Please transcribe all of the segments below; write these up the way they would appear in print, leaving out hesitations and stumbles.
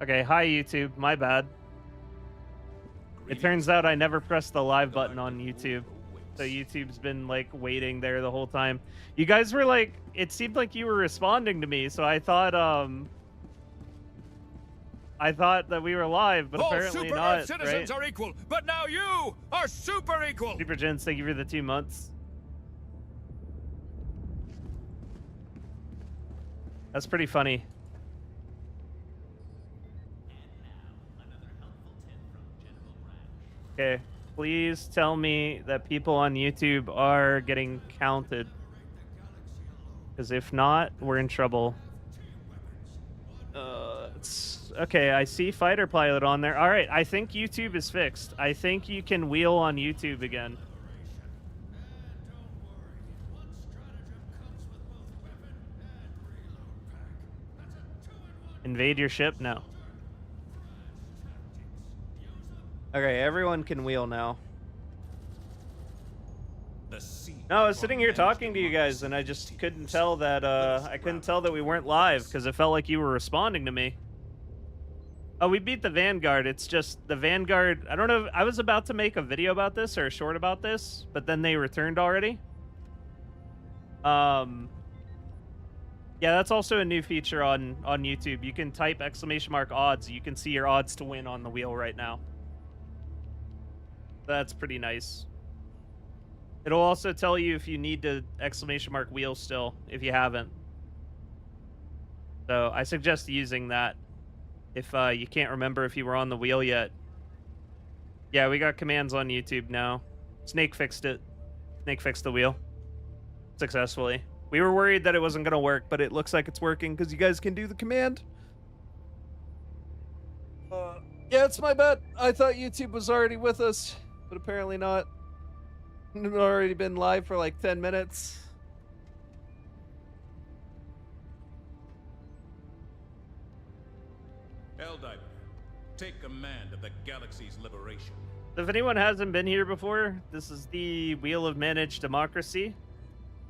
Okay, hi YouTube. My bad. It turns out I never pressed the live button on YouTube. So YouTube's been like waiting there the whole time. You guys were like, it seemed like you were responding to me, so I thought that we were live, but All apparently super not, Earth citizens right? are equal, but now you are super equal. Super Gens, thank you for the 2 months. That's pretty funny. Okay, please tell me that people on YouTube are getting counted. Because if not, we're in trouble. It's okay. I see fighter pilot on there. All right, I think YouTube is fixed. I think you can wheel on YouTube again. Invade your ship? No. Okay, everyone can wheel now. No, I was sitting here talking to you guys, and I just couldn't tell that we weren't live because it felt like you were responding to me. Oh, we beat the Vanguard. It's just the Vanguard. I don't know. I was about to make a video about this or a short about this, but then they returned already. Yeah, that's also a new feature on YouTube. You can type !odds. You can see your odds to win on the wheel right now. That's pretty nice. It'll also tell you if you need to !wheel still, if you haven't. So I suggest using that if you can't remember if you were on the wheel yet. Yeah, we got commands on YouTube now. Snake fixed it. Snake fixed the wheel successfully. We were worried that it wasn't going to work, but it looks like it's working because you guys can do the command. Yeah, it's my bad. I thought YouTube was already with us, but apparently not. It's already been live for like 10 minutes. Helldiver, take command of the galaxy's liberation. If anyone hasn't been here before, this is the Wheel of Managed Democracy.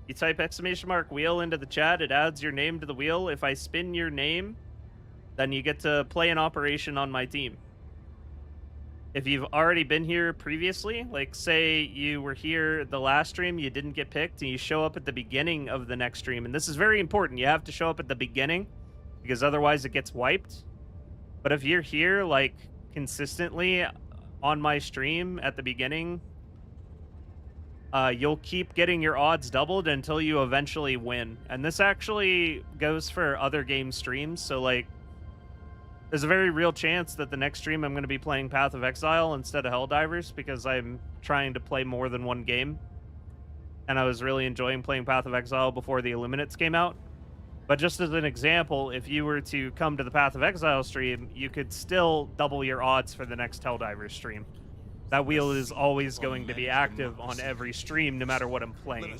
You type !wheel into the chat, it adds your name to the wheel. If I spin your name, then you get to play an operation on my team. If you've already been here previously, like say you were here the last stream, you didn't get picked, and you show up at the beginning of the next stream, and this is very important. You have to show up at the beginning because otherwise it gets wiped. But if you're here like consistently on my stream at the beginning, you'll keep getting your odds doubled until you eventually win. And this actually goes for other game streams. So like, there's a very real chance that the next stream I'm going to be playing Path of Exile instead of Helldivers because I'm trying to play more than one game. And I was really enjoying playing Path of Exile before the Illuminates came out. But just as an example, if you were to come to the Path of Exile stream, you could still double your odds for the next Helldivers stream. That wheel is always going to be active on every stream, no matter what I'm playing.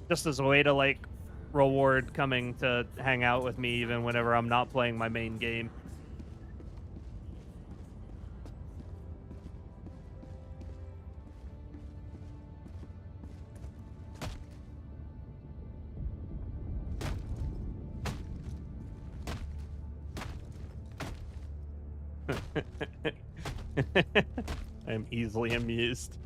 Just as a way to, like, reward coming to hang out with me even whenever I'm not playing my main game. I am easily amused.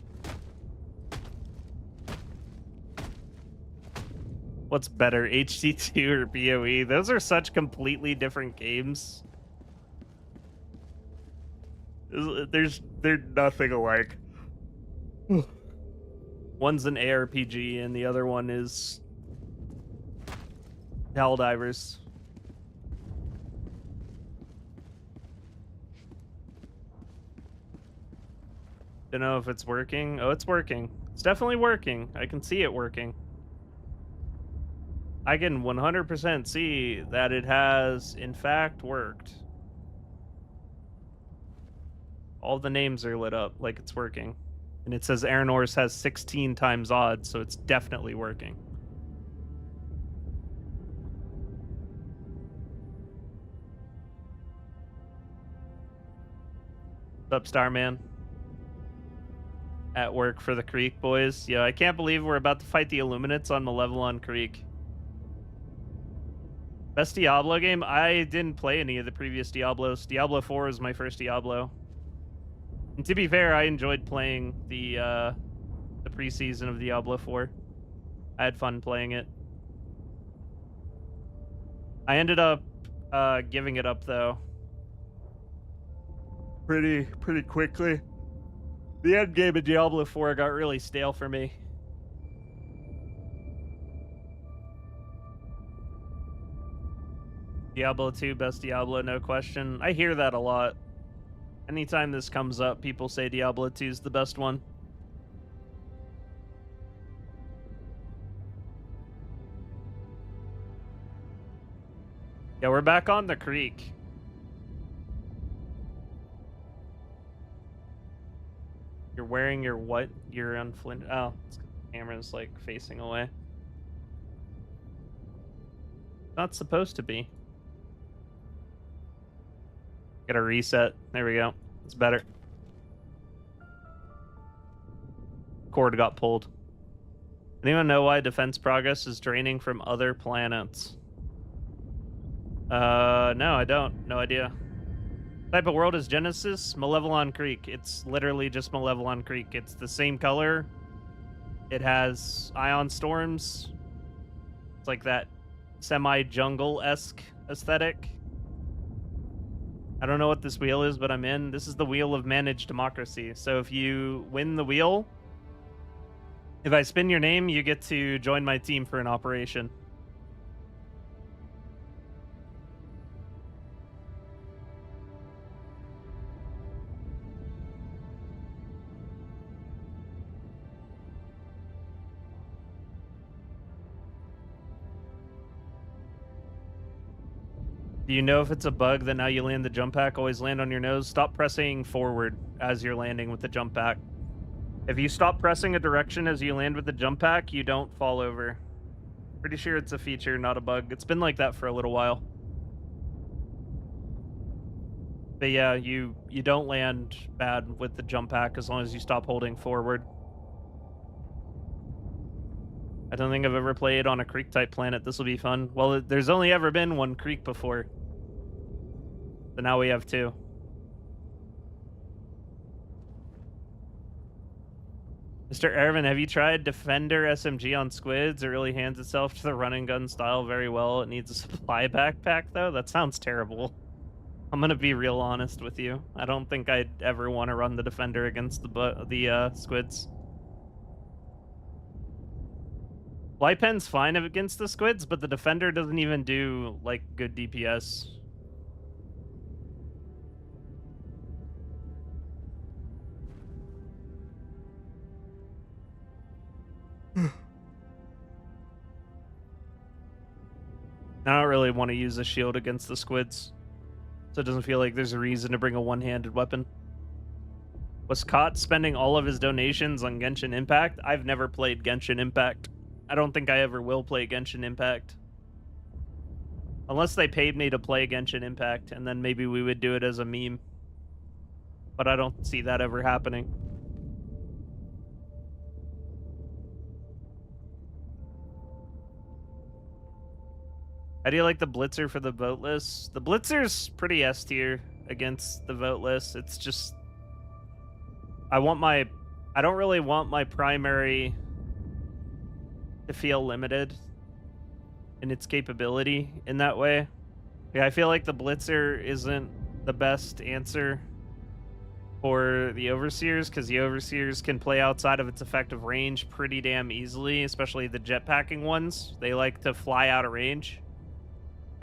What's better, HT2 or BOE? Those are such completely different games. They're nothing alike. One's an ARPG and the other one is Helldivers. Don't know if it's working. Oh, it's working. It's definitely working. I can see it working. I can 100% see that it has, in fact, worked. All the names are lit up like it's working. And it says Aranors has 16 times odds, so it's definitely working. What's up, Starman? At work for the Creek boys. Yeah, I can't believe we're about to fight the Illuminates on Malevelon Creek. Best Diablo game? I didn't play any of the previous Diablos. Diablo 4 was my first Diablo. And to be fair, I enjoyed playing the preseason of Diablo 4. I had fun playing it. I ended up giving it up though. Pretty quickly. The end game of Diablo 4 got really stale for me. Diablo 2, best Diablo, no question. I hear that a lot. Anytime this comes up, people say Diablo 2 is the best one. Yeah, we're back on the creek. You're wearing your what? You're unflinch. Oh, the camera's like facing away. Not supposed to be. Gotta reset. There we go. It's better. Cord got pulled. Anyone know why defense progress is draining from other planets? No, I don't. No idea. Type of world is Genesis, Malevelon Creek. It's literally just Malevelon Creek. It's the same color. It has ion storms. It's like that semi-jungle-esque aesthetic. I don't know what this wheel is, but I'm in. This is the wheel of managed democracy. So if you win the wheel, if I spin your name, you get to join my team for an operation. Do you know if it's a bug that now you land the jump pack, always land on your nose? Stop pressing forward as you're landing with the jump pack. If you stop pressing a direction as you land with the jump pack, you don't fall over. Pretty sure it's a feature, not a bug. It's been like that for a little while. But yeah, you don't land bad with the jump pack as long as you stop holding forward. I don't think I've ever played on a creek-type planet. This will be fun. Well, there's only ever been one creek before. So now we have two. Mr. Ervin, have you tried Defender SMG on squids? It really hands itself to the run and gun style very well. It needs a supply backpack, though? That sounds terrible. I'm gonna be real honest with you. I don't think I'd ever want to run the Defender against the squids. Flypen's fine against the squids, but the Defender doesn't even do, like, good DPS. I don't really want to use a shield against the squids, so it doesn't feel like there's a reason to bring a one-handed weapon. Was caught spending all of his donations on Genshin Impact? I've never played Genshin Impact. I don't think I ever will play Genshin Impact. Unless they paid me to play Genshin Impact, and then maybe we would do it as a meme. But I don't see that ever happening. How do you like the Blitzer for the voteless? The Blitzer's pretty S tier against the voteless. It's just... I don't really want my primary to feel limited in its capability in that way. Yeah, I feel like the Blitzer isn't the best answer for the Overseers, because the Overseers can play outside of its effective range pretty damn easily, especially the jetpacking ones. They like to fly out of range.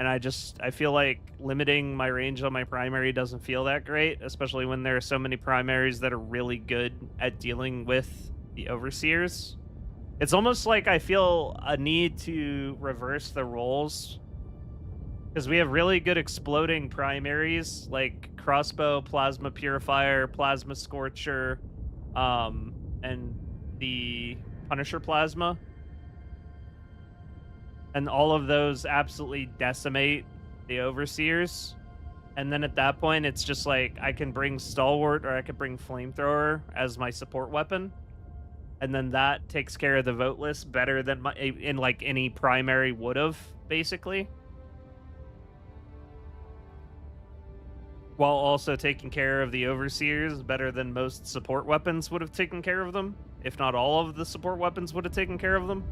And I feel like limiting my range on my primary doesn't feel that great, especially when there are so many primaries that are really good at dealing with the Overseers. It's almost like I feel a need to reverse the roles, because we have really good exploding primaries like Crossbow, Plasma Purifier, Plasma Scorcher, and the Punisher Plasma. And all of those absolutely decimate the Overseers. And then at that point, it's just like I can bring Stalwart or I could bring Flamethrower as my support weapon. And then that takes care of the voteless better than like any primary would have, basically. while also taking care of the overseers better than most support weapons would have taken care of them, if not all of the support weapons would have taken care of them.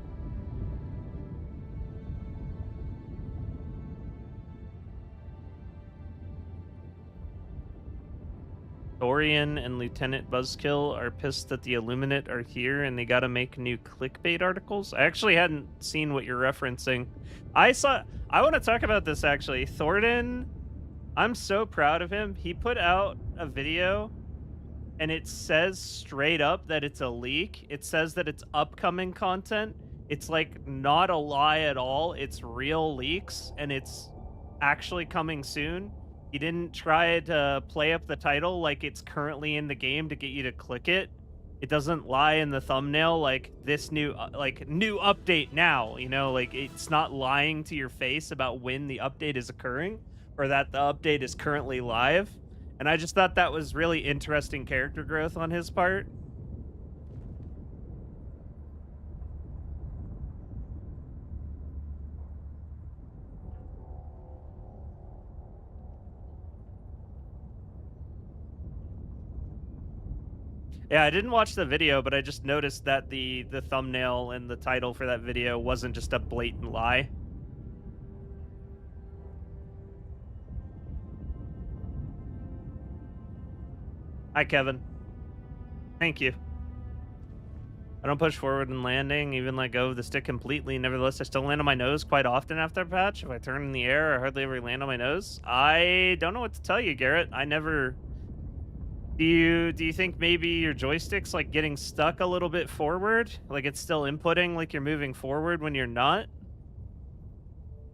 Dorian and Lieutenant Buzzkill are pissed that the Illuminate are here and they gotta make new clickbait articles. I actually hadn't seen what you're referencing. I want to talk about this actually. Thornton, I'm so proud of him. He put out a video and it says straight up that it's a leak. It says that it's upcoming content. It's like not a lie at all. It's real leaks and it's actually coming soon. He didn't try to play up the title like it's currently in the game to get you to click it. It doesn't lie in the thumbnail like this new new update now, you know, like it's not lying to your face about when the update is occurring or that the update is currently live. And I just thought that was really interesting character growth on his part. Yeah, I didn't watch the video, but I just noticed that the thumbnail and the title for that video wasn't just a blatant lie. Hi, Kevin. Thank you. I don't push forward in landing, even let go of the stick completely. Nevertheless, I still land on my nose quite often after a patch. If I turn in the air, I hardly ever land on my nose. I don't know what to tell you, Garrett. I never... Do you think maybe your joystick's like getting stuck a little bit forward? Like it's still inputting like you're moving forward when you're not?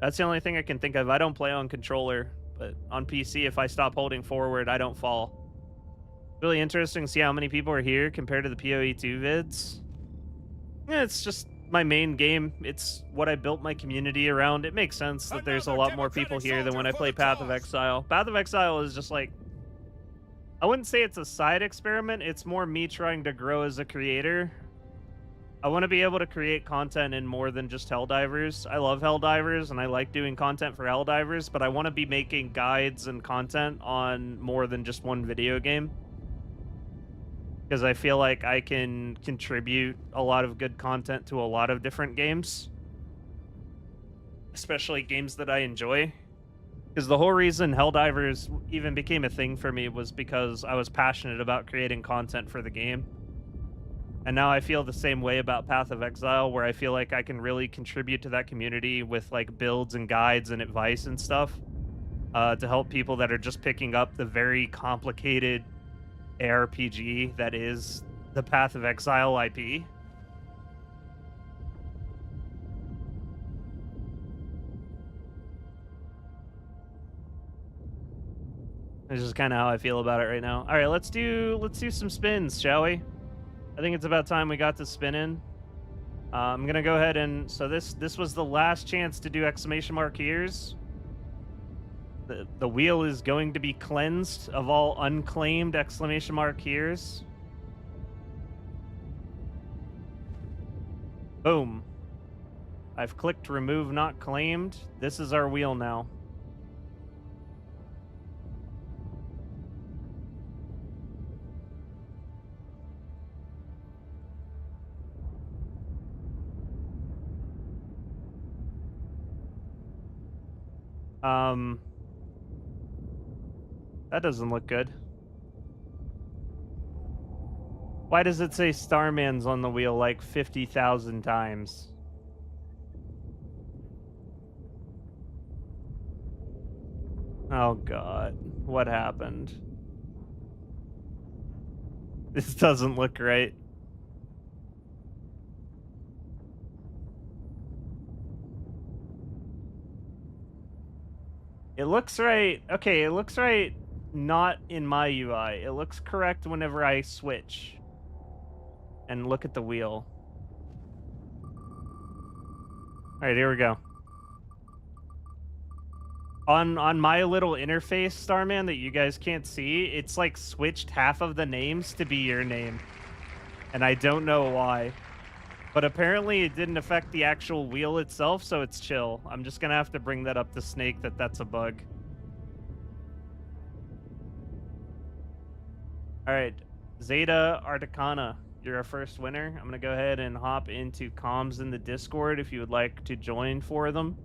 That's the only thing I can think of. I don't play on controller, but on PC, if I stop holding forward, I don't fall. Really interesting to see how many people are here compared to the PoE2 vids. Yeah, it's just my main game. It's what I built my community around. It makes sense that there's a lot more people here than when I play Path of Exile. Path of Exile is just like... I wouldn't say it's a side experiment. It's more me trying to grow as a creator. I want to be able to create content in more than just Helldivers. I love Helldivers, and I like doing content for Helldivers, but I want to be making guides and content on more than just one video game. Because I feel like I can contribute a lot of good content to a lot of different games. Especially games that I enjoy. Because the whole reason Helldivers even became a thing for me was because I was passionate about creating content for the game. And now I feel the same way about Path of Exile, where I feel like I can really contribute to that community with like builds and guides and advice and stuff to help people that are just picking up the very complicated ARPG that is the Path of Exile IP. This is kind of how I feel about it right now. All right, let's do some spins, shall we? I think it's about time we got to spinning. I'm gonna go ahead and so this was the last chance to do exclamation mark ears. The wheel is going to be cleansed of all unclaimed exclamation mark ears. Boom. I've clicked remove not claimed. This is our wheel now. That doesn't look good. Why does it say Starman's on the wheel like 50,000 times? Oh God, what happened? This doesn't look right. It looks right. Okay, it looks right not in my UI. It looks correct whenever I switch and look at the wheel. All right, here we go. On my little interface, Starman, that you guys can't see, it's like switched half of the names to be your name. And I don't know why. But apparently it didn't affect the actual wheel itself, so it's chill. I'm just gonna have to bring that up to Snake that's a bug. All right, Zeta Articana, you're our first winner. I'm gonna go ahead and hop into comms in the Discord if you would like to join for them.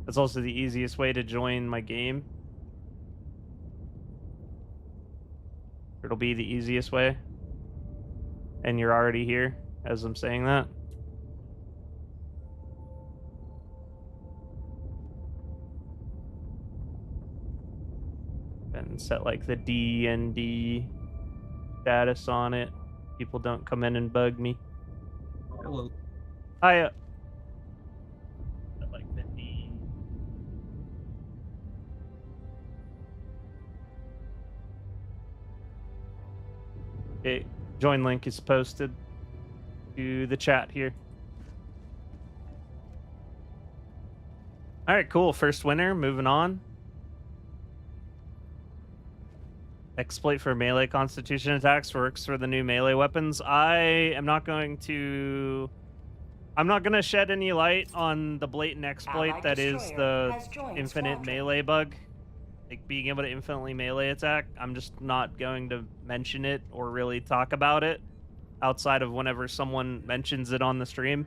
That's also the easiest way to join my game. It'll be the easiest way. And you're already here as I'm saying that. And set like the DND status on it. People don't come in and bug me. Hello. I like the D. Okay, join link is posted to the chat here. All right, cool. First winner. Moving on. Exploit for melee constitution attacks works for the new melee weapons. I'm not going to shed any light on the blatant exploit that is the infinite melee bug. Like being able to infinitely melee attack. I'm just not going to mention it or really talk about it outside of whenever someone mentions it on the stream.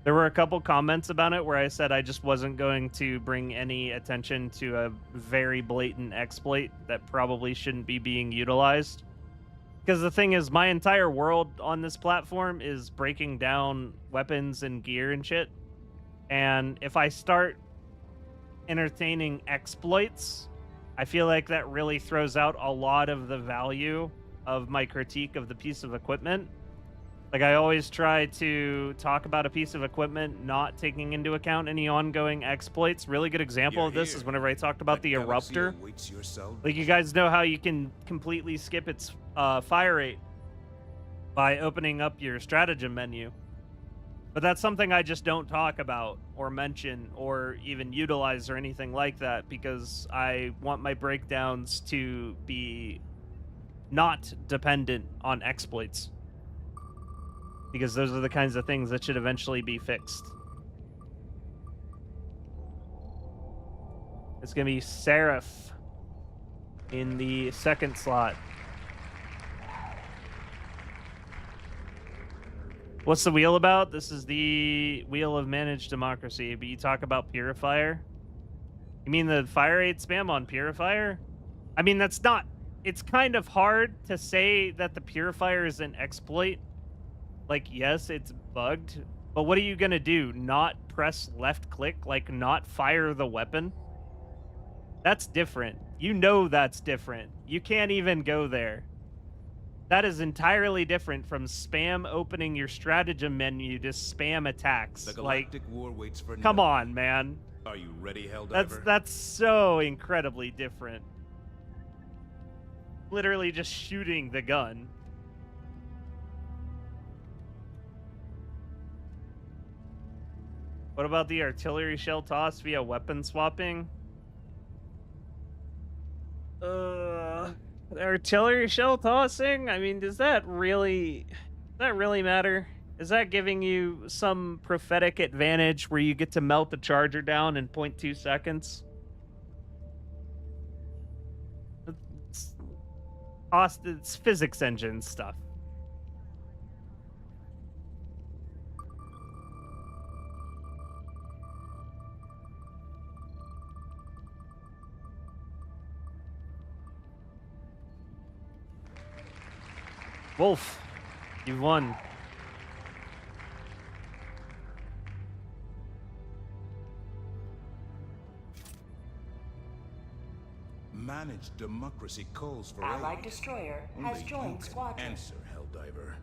There were a couple comments about it where I said I just wasn't going to bring any attention to a very blatant exploit that probably shouldn't be being utilized. Because the thing is, my entire world on this platform is breaking down weapons and gear and shit. And if I start entertaining exploits, I feel like that really throws out a lot of the value of my critique of the piece of equipment. Like, I always try to talk about a piece of equipment not taking into account any ongoing exploits. Really good example of this is whenever I talked about the Eruptor. Like, you guys know how you can completely skip its fire rate by opening up your stratagem menu. But that's something I just don't talk about or mention or even utilize or anything like that because I want my breakdowns to be not dependent on exploits. Because those are the kinds of things that should eventually be fixed. It's going to be Seraph in the second slot. What's the wheel about? This is the wheel of managed democracy, but you talk about Purifier? You mean the fire rate spam on Purifier? I mean, that's not... It's kind of hard to say that the Purifier is an exploit. Like, yes, it's bugged, but what are you gonna do? Not press left click? Like, not fire the weapon? That's different. You know that's different. You can't even go there. That is entirely different from spam opening your stratagem menu to spam attacks. The galactic war waits for come none. on, man. Are you ready, Helldiver? That's so incredibly different. Literally just shooting the gun. What about the artillery shell toss via weapon swapping? The artillery shell tossing? I mean, does that really matter? Is that giving you some prophetic advantage where you get to melt the charger down in 0.2 seconds? It's physics engine stuff. Wolf, you've won. Managed democracy calls for Allied aid. destroyer Only has you joined can squadron. Answer, Helldiver.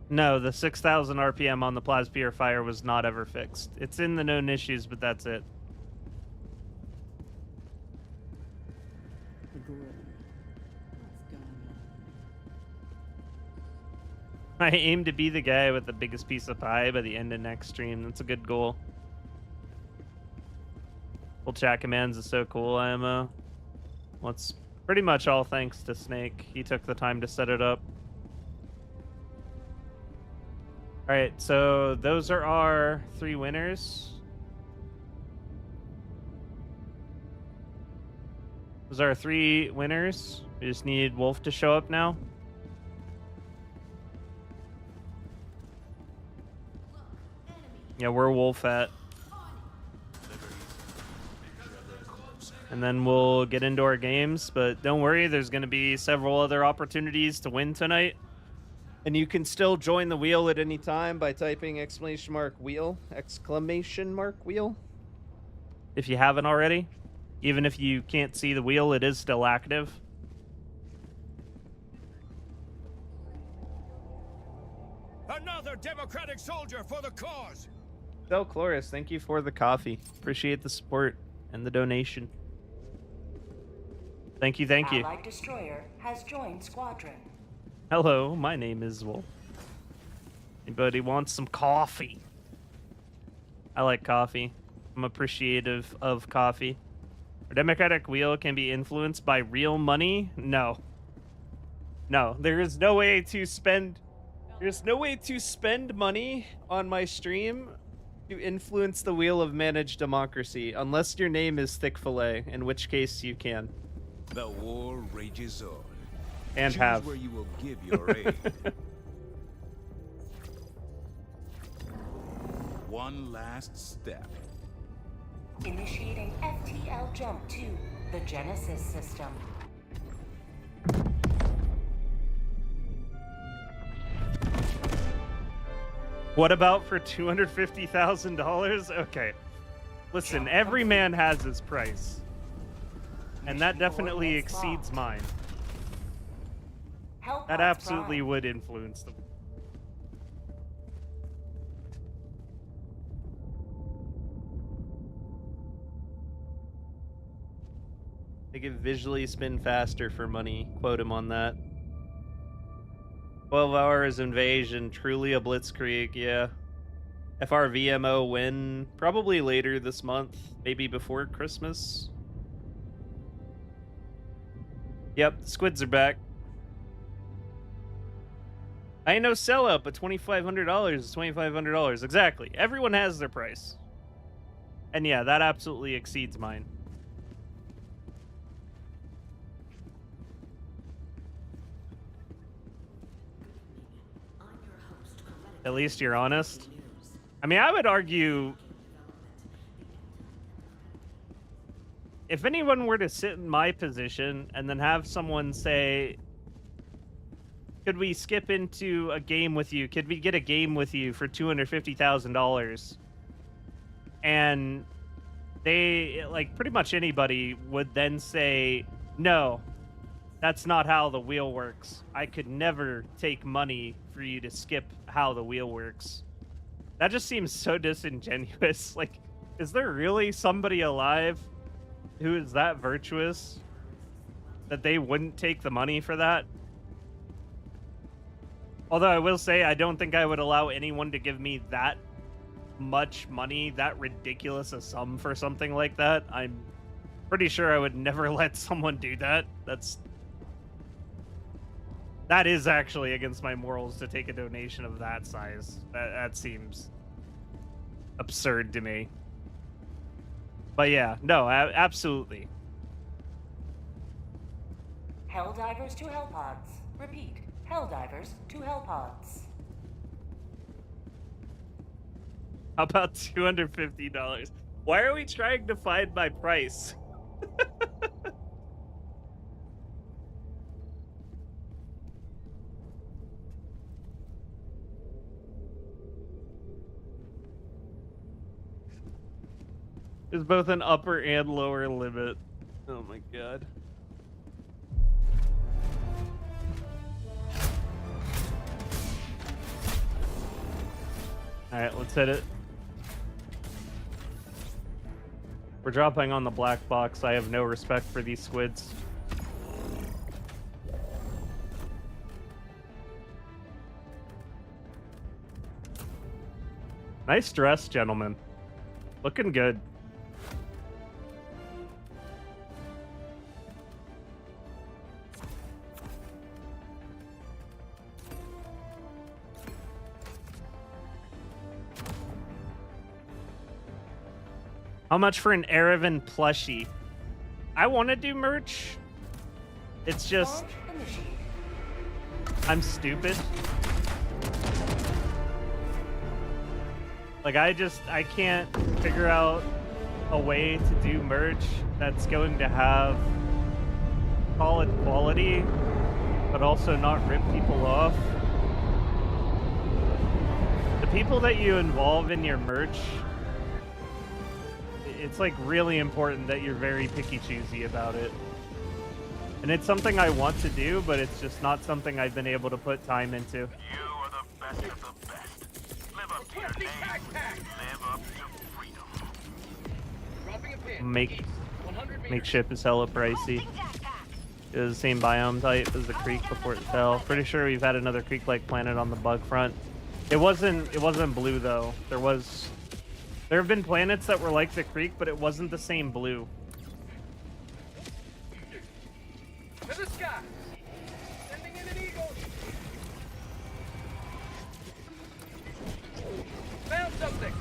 No, the 6,000 RPM on the Plasma Purifier was not ever fixed. It's in the known issues, but that's it. I aim to be the guy with the biggest piece of pie by the end of next stream. That's a good goal. Full chat commands is so cool, IMO. Let's Pretty much all thanks to Snake. He took the time to set it up. All right, so those are our 3 winners. Those are our 3 winners. We just need Wolf to show up now. Yeah, where Wolf at? And then we'll get into our games, but don't worry, there's going to be several other opportunities to win tonight. And you can still join the wheel at any time by typing !wheel, ! wheel, if you haven't already. Even if you can't see the wheel, it is still active. Another democratic soldier for the cause. Del Chloris, thank you for the coffee. Appreciate the support and the donation. Thank you, thank you. Allied destroyer has joined squadron. Hello, my name is Wolf. Anybody want some coffee? I like coffee. I'm appreciative of coffee. Our democratic wheel can be influenced by real money? No. No, there is no way to spend... There's no way to spend money on my stream to influence the wheel of managed democracy, unless your name is Thick Filet, in which case you can. The war rages on. And Choose have. where you will give your aid. One last step. Initiating FTL jump to the Genesis system. What about for $250,000? Okay. Listen, every man has his price. And that definitely exceeds mine. That absolutely would influence them. They can visually spin faster for money. Quote him on that. 12 hours invasion, truly a blitzkrieg, yeah. FRVMO win, probably later this month, maybe before Christmas. Yep, the squids are back. I ain't no sellout, but $2,500 is $2,500. Exactly. Everyone has their price. And yeah, that absolutely exceeds mine. At least you're honest. I mean, I would argue if anyone were to sit in my position and then have someone say, could we skip into a game with you? Could we get a game with you for $250,000? And they, like, pretty much anybody would then say, no, that's not how the wheel works. I could never take money for you to skip how the wheel works. That just seems so disingenuous. Like, is there really somebody alive who is that virtuous that they wouldn't take the money for that? Although I will say, I don't think I would allow anyone to give me that much money, that ridiculous a sum for something like that. I'm pretty sure I would never let someone do that. That is actually against my morals to take a donation of that size. That seems absurd to me. But yeah, no, absolutely. Helldivers to Hellpods. Repeat. Helldivers to Hellpods. How about $250? Why are we trying to find my price? There's both an upper and lower limit. Oh my god. Alright, let's hit it. We're dropping on the black box. I have no respect for these squids. Nice dress, gentlemen. Looking good. How much for an Erevan plushie? I want to do merch. It's just... Launch initiated. I'm stupid. Like, I can't figure out a way to do merch that's going to have solid quality, but also not rip people off. The people that you involve in your merch, it's like really important that you're very picky choosy about it. And it's something I want to do, but it's just not something I've been able to put time into. You are the best of the best. Live up to your name. Live up to freedom. Dropping a pin. East, 100 meters. Makeshift is hella pricey. It was the same biome type as the creek before it fell. Pretty sure we've had another creek-like planet on the bug front. It wasn't blue though. There have been planets that were like the creek, but it wasn't the same blue. To the sky. Sending in an eagle. Found something.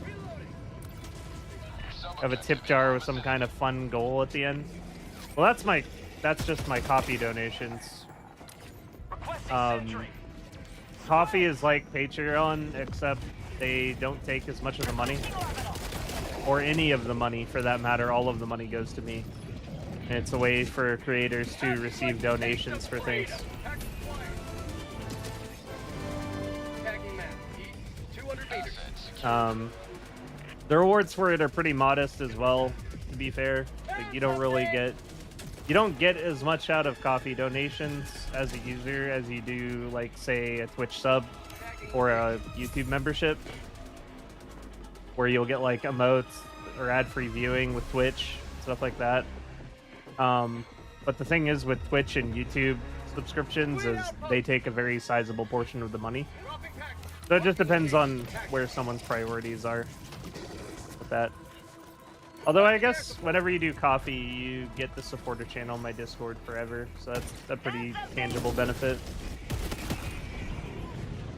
Reloading. Have a tip jar with some kind of fun goal at the end. Well, that's just my coffee donations. Coffee is like Patreon, except they don't take as much of the money, or any of the money for that matter. All of the money goes to me. And it's a way for creators to receive donations for things. Tagging map. East, 200 meters. The rewards for it are pretty modest as well, to be fair. Like, you don't get as much out of coffee donations as a user as you do, like, say, a Twitch sub or a YouTube membership, where you'll get like emotes or ad-free viewing with Twitch, stuff like that. But the thing is with Twitch and YouTube subscriptions is they take a very sizable portion of the money. So it just depends on where someone's priorities are with that. Although I guess whenever you do coffee, you get the supporter channel on my Discord forever, so that's a pretty tangible benefit.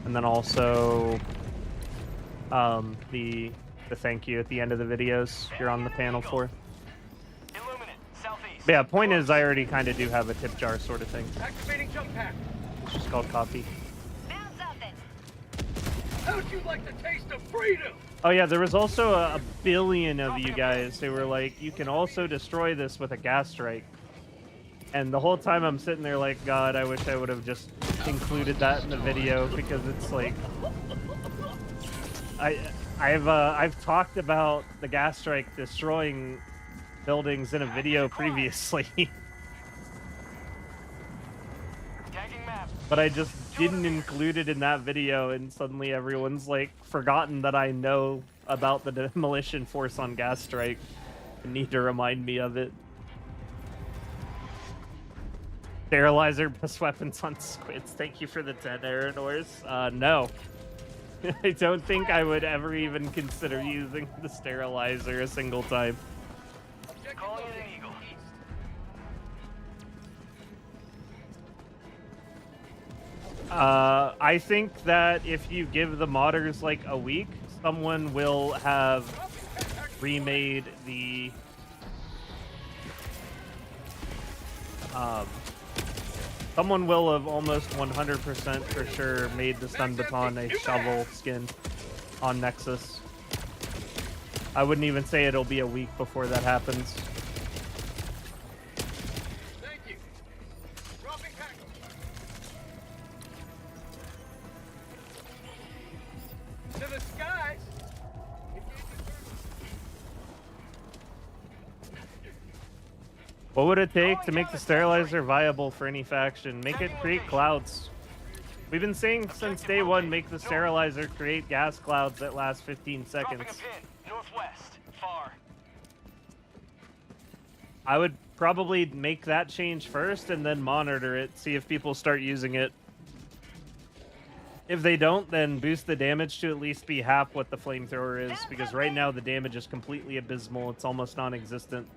And then also the thank you at the end of the videos you're on the panel for. Illuminate, southeast. But yeah, point is I already kind of do have a tip jar sort of thing. Activating jump pack. It's just called coffee. Found something. How'd you like the taste of freedom? Oh yeah, there was also a billion of you guys who were like, you can also destroy this with a gas strike. And the whole time I'm sitting there like, God, I wish I would have just included that in the video, because it's like, I've talked about the gas strike destroying buildings in a video previously, Tagging map. but I just didn't include it in that video, and suddenly everyone's like forgotten that I know about the demolition force on gas strike and need to remind me of it. Sterilizer plus weapons on squids. Thank you for the 10 Aeronors. No. I don't think I would ever even consider using the sterilizer a single time. Calling in an eagle. I think that if you give the modders like a week, someone will have remade the someone will have almost 100% for sure made the stun baton a shovel skin on Nexus. I wouldn't even say it'll be a week before that happens. Thank you. Dropping pack. To the skies. What would it take to make the sterilizer viable for any faction? Make it create clouds. We've been saying since day one, make the sterilizer create gas clouds that last 15 seconds. Dropping a pin. Northwest. Far. I would probably make that change first and then monitor it, see if people start using it. If they don't, then boost the damage to at least be half what the flamethrower is, because right now the damage is completely abysmal. It's almost non-existent.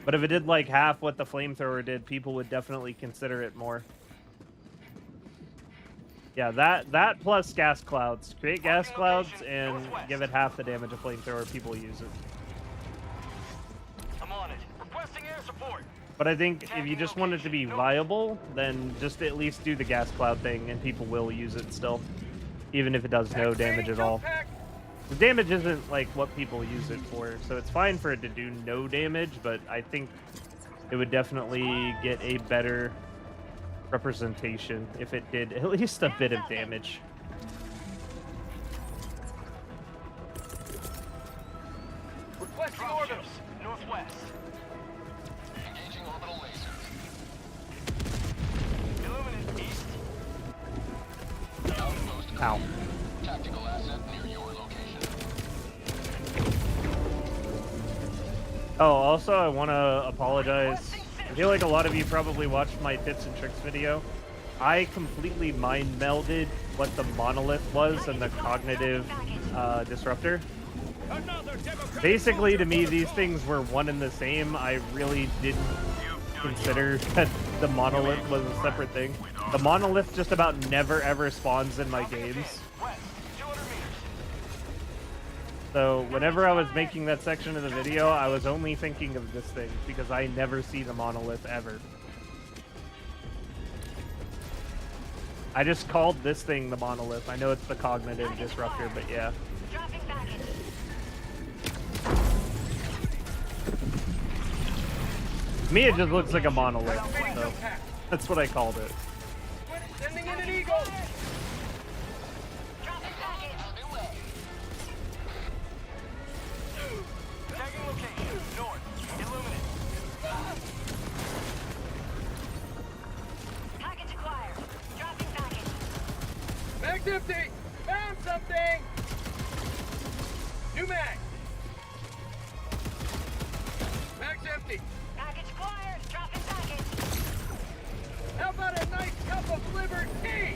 But if it did like half what the flamethrower did, people would definitely consider it more. Yeah, that plus gas clouds. Create gas clouds and give it half the damage a flamethrower. People use it. I'm on it. Requesting air support. But I think if you just want it to be viable, then just at least do the gas cloud thing, and people will use it still, even if it does no damage at all. The damage isn't like what people use it for, so it's fine for it to do no damage, but I think it would definitely get a better representation if it did at least a bit of damage. Requesting orders. Northwest. Engaging orbital laser. Illuminate east. Outpost. Ow. Tactical asset near your location. Oh, also, I want to apologize. I feel like a lot of you probably watched my tips and tricks video. I completely mind melded what the monolith was and the cognitive disruptor. Basically, to me, these things were one and the same. I really didn't consider that the monolith was a separate thing. The monolith just about never ever spawns in my games. West. 200 meters. So whenever I was making that section of the video, I was only thinking of this thing because I never see the monolith ever. I just called this thing the monolith. I know it's the cognitive disruptor, but yeah. To me, it just looks like a monolith, so that's what I called it. Sending in an eagle. Tagging location. North. Illuminate. Package acquired. Dropping package. Mag's empty. Found something. New mag. Mag's empty. Package acquired. Dropping package. How about a nice cup of liver tea?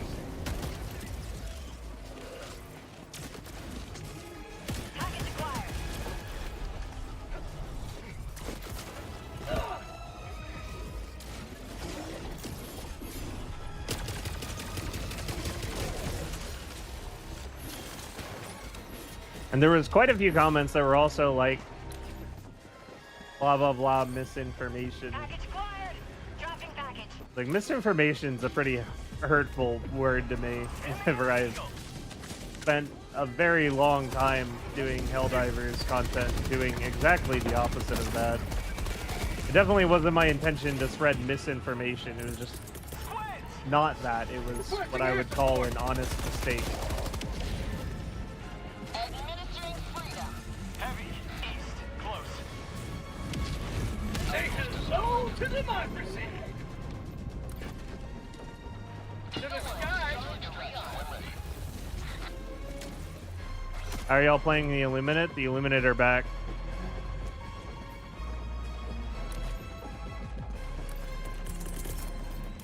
Package acquired. And there was quite a few comments that were also like, blah, blah, blah, misinformation. Package acquired. Dropping package. Like, misinformation's a pretty hurtful word to me whenever I've spent a very long time doing Helldivers content doing exactly the opposite of that. It definitely wasn't my intention to spread misinformation. It was just not that. It was what I would call an honest mistake. Administering freedom. Heavy. East. Close. Nation's soul to democracy. To the sky. Are y'all playing the Illuminate? The Illuminate are back.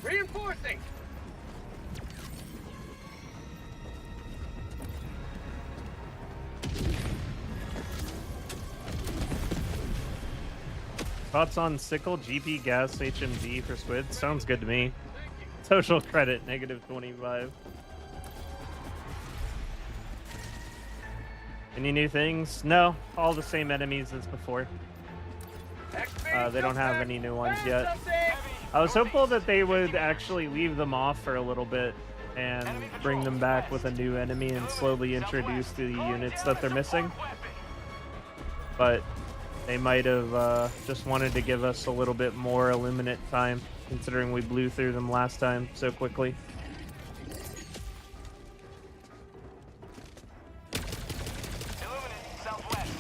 Reinforcing. Thoughts on Sickle, GP, Gas, HMG for Squid? Sounds good to me. Social credit, -25. Any new things? No, all the same enemies as before. They don't have any new ones yet. I was hopeful that they would actually leave them off for a little bit and bring them back with a new enemy and slowly introduce the units that they're missing. But they might have just wanted to give us a little bit more Illuminate time, considering we blew through them last time so quickly. Illuminate. Southwest.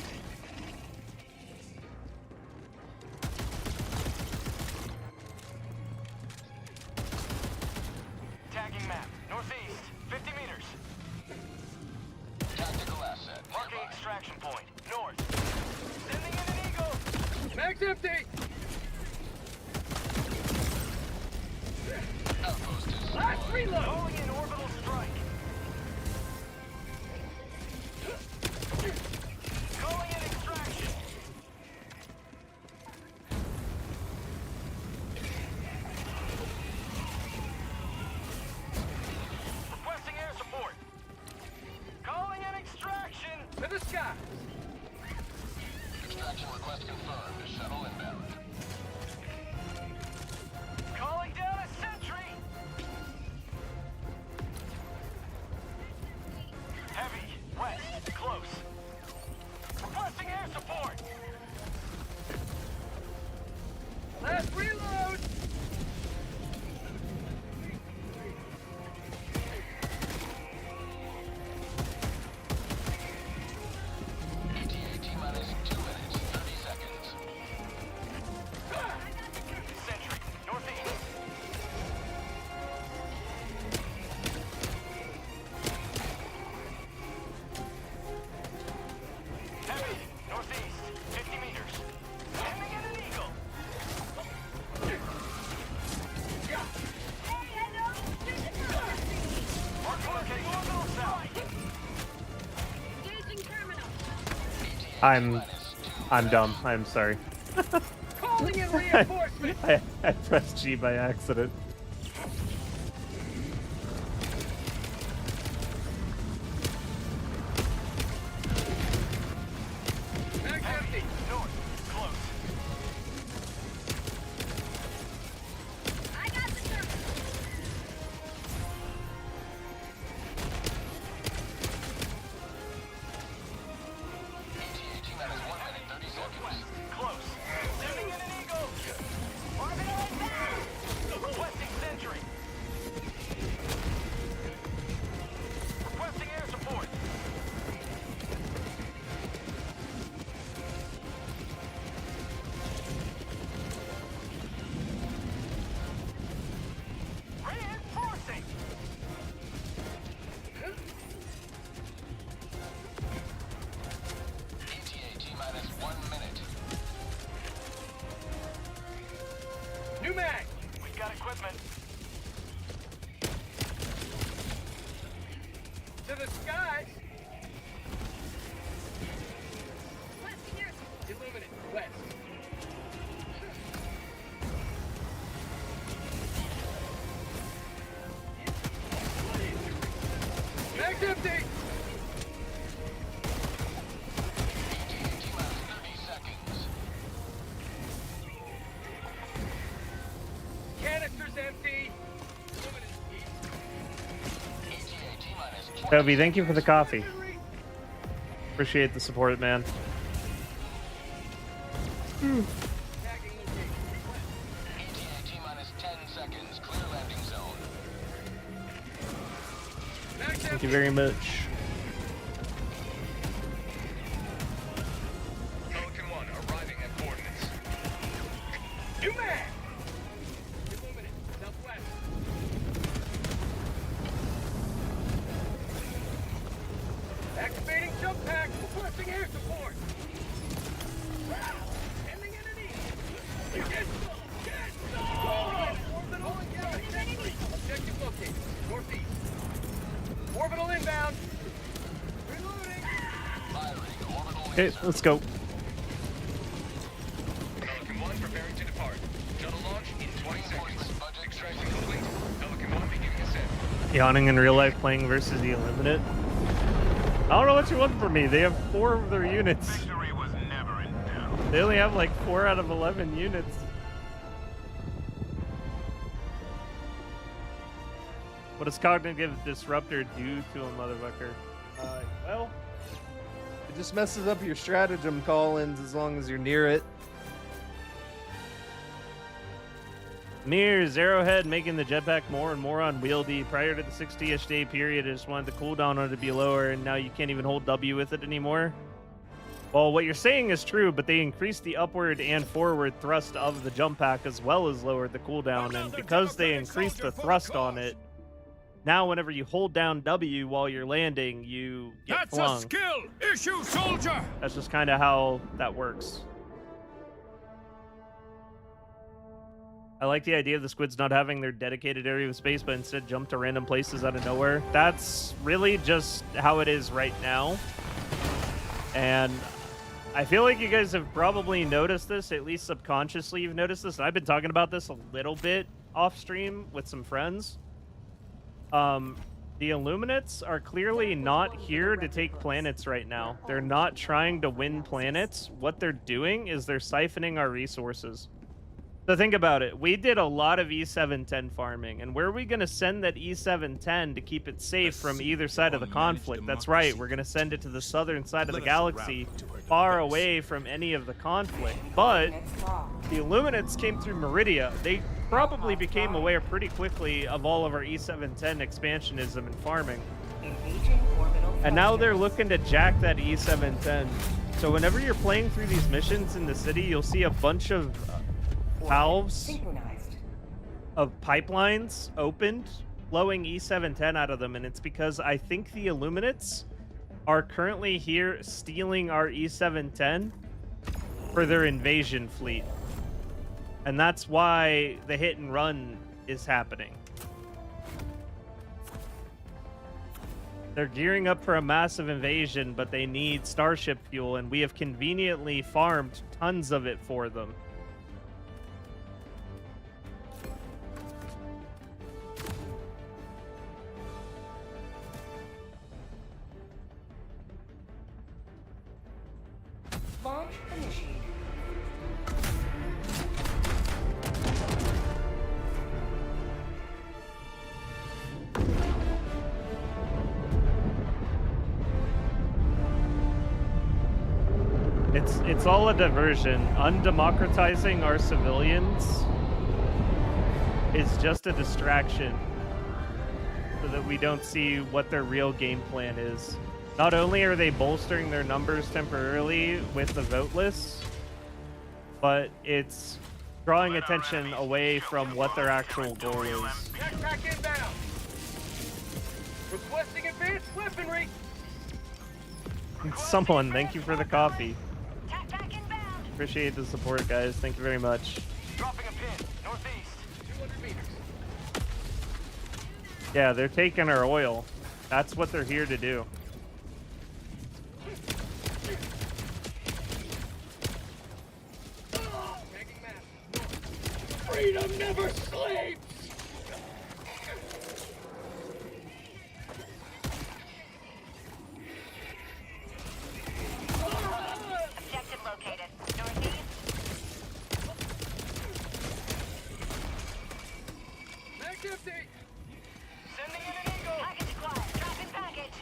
Tagging map. Northeast. 50 meters. Tactical asset. Marking extraction point. North. Sending in an eagle. Mag's empty. Last reload. Calling in orbital strike. Calling in extraction. Requesting Request confirmed. Shuttle inbound. Calling down a sentry. Heavy, west, close. Requesting air support. Last reload. ETA T-minus 2 minutes, 30 seconds. Sentry, northeast. Heavy, northeast, 50 meters. Aiming at an eagle. Mark locating orbital south. I'm dumb. I'm sorry. Calling in reinforcements. I pressed G by accident. Mag's empty. North, close. I got the terminal. ETA T-minus 1 minute, 30 seconds. Close. Sending in an eagle. Orbital inbound. Requesting sentry. Requesting air support. Reinforcing. ETA T-minus 1 minute. New mag. We've got equipment. To the skies. Illuminate, west. Mag's empty. ETA T-minus 30 seconds. Canister's empty. Illuminate east. ETA T-minus 20 Toby, thank you for the seconds. coffee. Appreciate the support, man. Tagging location. Request. ETA T-minus 10 seconds. Clear landing zone. Mag's Thank empty. you very much. Pelican 1 arriving at coordinates. New mag. Illuminate, southwest. Activating jump pack. Requesting air support. Ending in an east. You get some. Get some. Orbital inbound. Objective located. Northeast. Orbital inbound. Reloading. Firing orbital Okay, laser. let's go. Pelican 1 preparing to depart. Shuttle launch in 20 seconds. Reinforcement budget. Extraction complete. Pelican 1 beginning ascent. Yawning in real life playing versus the Illuminate. I don't know what you want from me. They have 4 of their units. Victory was never in doubt. They only have like 4 out of 11 units. What does cognitive disruptor do to a motherfucker? Well, it just messes up your stratagem call-ins as long as you're near it. Mirrors, Arrowhead making the jetpack more and more unwieldy. Prior to the 60-ish day period, I just wanted the cooldown on it to be lower, and now you can't even hold W with it anymore. Well, what you're saying is true, but they increased the upward and forward thrust of the jump pack as well as lowered the cooldown, and because they increased the thrust on it, now whenever you hold down W while you're landing, you get flung. That's a skill issue, soldier. That's just kind of how that works. I like the idea of the squids not having their dedicated area of space, but instead jump to random places out of nowhere. That's really just how it is right now. And I feel like you guys have probably noticed this, at least subconsciously you've noticed this. And I've been talking about this a little bit off stream with some friends. The Illuminates are clearly not here to take planets right now. They're not trying to win planets. What they're doing is they're siphoning our resources. So think about it. We did a lot of E710 farming, and where are we going to send that E710 to keep it safe from either side of the conflict? That's right. We're going to send it to the southern side of the galaxy, far away from any of the conflict. But the Illuminates came through Meridia. They probably became aware pretty quickly of all of our E710 expansionism and farming. And now they're looking to jack that E710. So whenever you're playing through these missions in the city, you'll see a bunch of valves of pipelines opened, blowing E710 out of them. And it's because I think the Illuminates are currently here stealing our E710 for their invasion fleet. And that's why the hit and run is happening. They're gearing up for a massive invasion, but they need starship fuel, and we have conveniently farmed tons of it for them. Launch initiated. It's all a diversion. Undemocratizing our civilians is just a distraction so that we don't see what their real game plan is. Not only are they bolstering their numbers temporarily with the vote lists, but it's drawing attention away from what their actual goal is. Backpack inbound. Requesting advanced weaponry. Someone, thank you for the coffee. Tack back inbound. Appreciate the support, guys. Thank you very much. Dropping a pin. Northeast. 200 meters. Yeah, they're taking our oil. That's what they're here to do. Tagging map. Freedom never sleeps. Objective located. Northeast. Back empty. Sending in an eagle. Package acquired. Dropping package.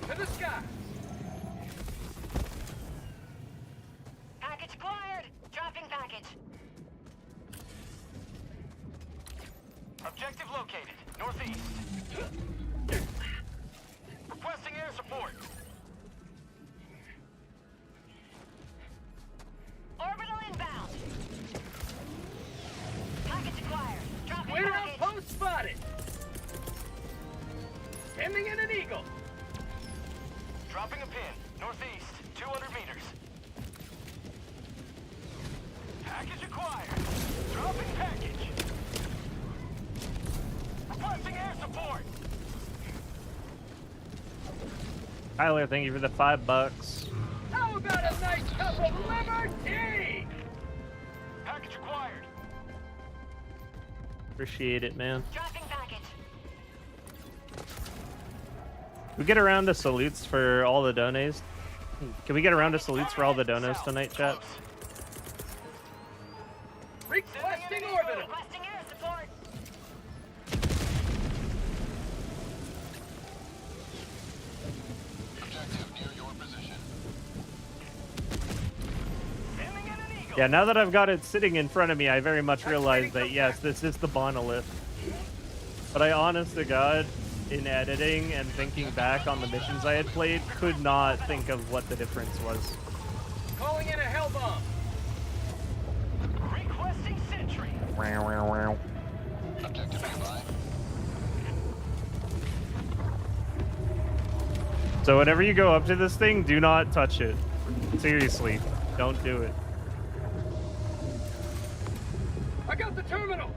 To the sky. Package acquired. Dropping package. Objective located. Northeast. Requesting air support. Orbital inbound. Package acquired. Dropping Wait package. outpost spotted. Sending in an eagle. Dropping a pin. Northeast. 200 meters. Package acquired. Dropping package. Requesting air support. Tyler, thank you for the $5. How about a nice cup of liberty? Package acquired. Appreciate it, man. Dropping package. We get around to salutes for all the donates. Can we get around to salutes for all the donos tonight, chat? Requesting orbital. Requesting air support. Objective near your position. Sending in an eagle. Yeah, now that I've got it sitting in front of me, I very much realize that, yes, this is the Monolith. But I, honest to God, in editing and thinking back on the missions I had played, could not think of what the difference was. Calling in a hell bomb. Requesting sentry. Objective nearby. So whenever you go up to this thing, do not touch it. Seriously, don't do it. I got the terminal.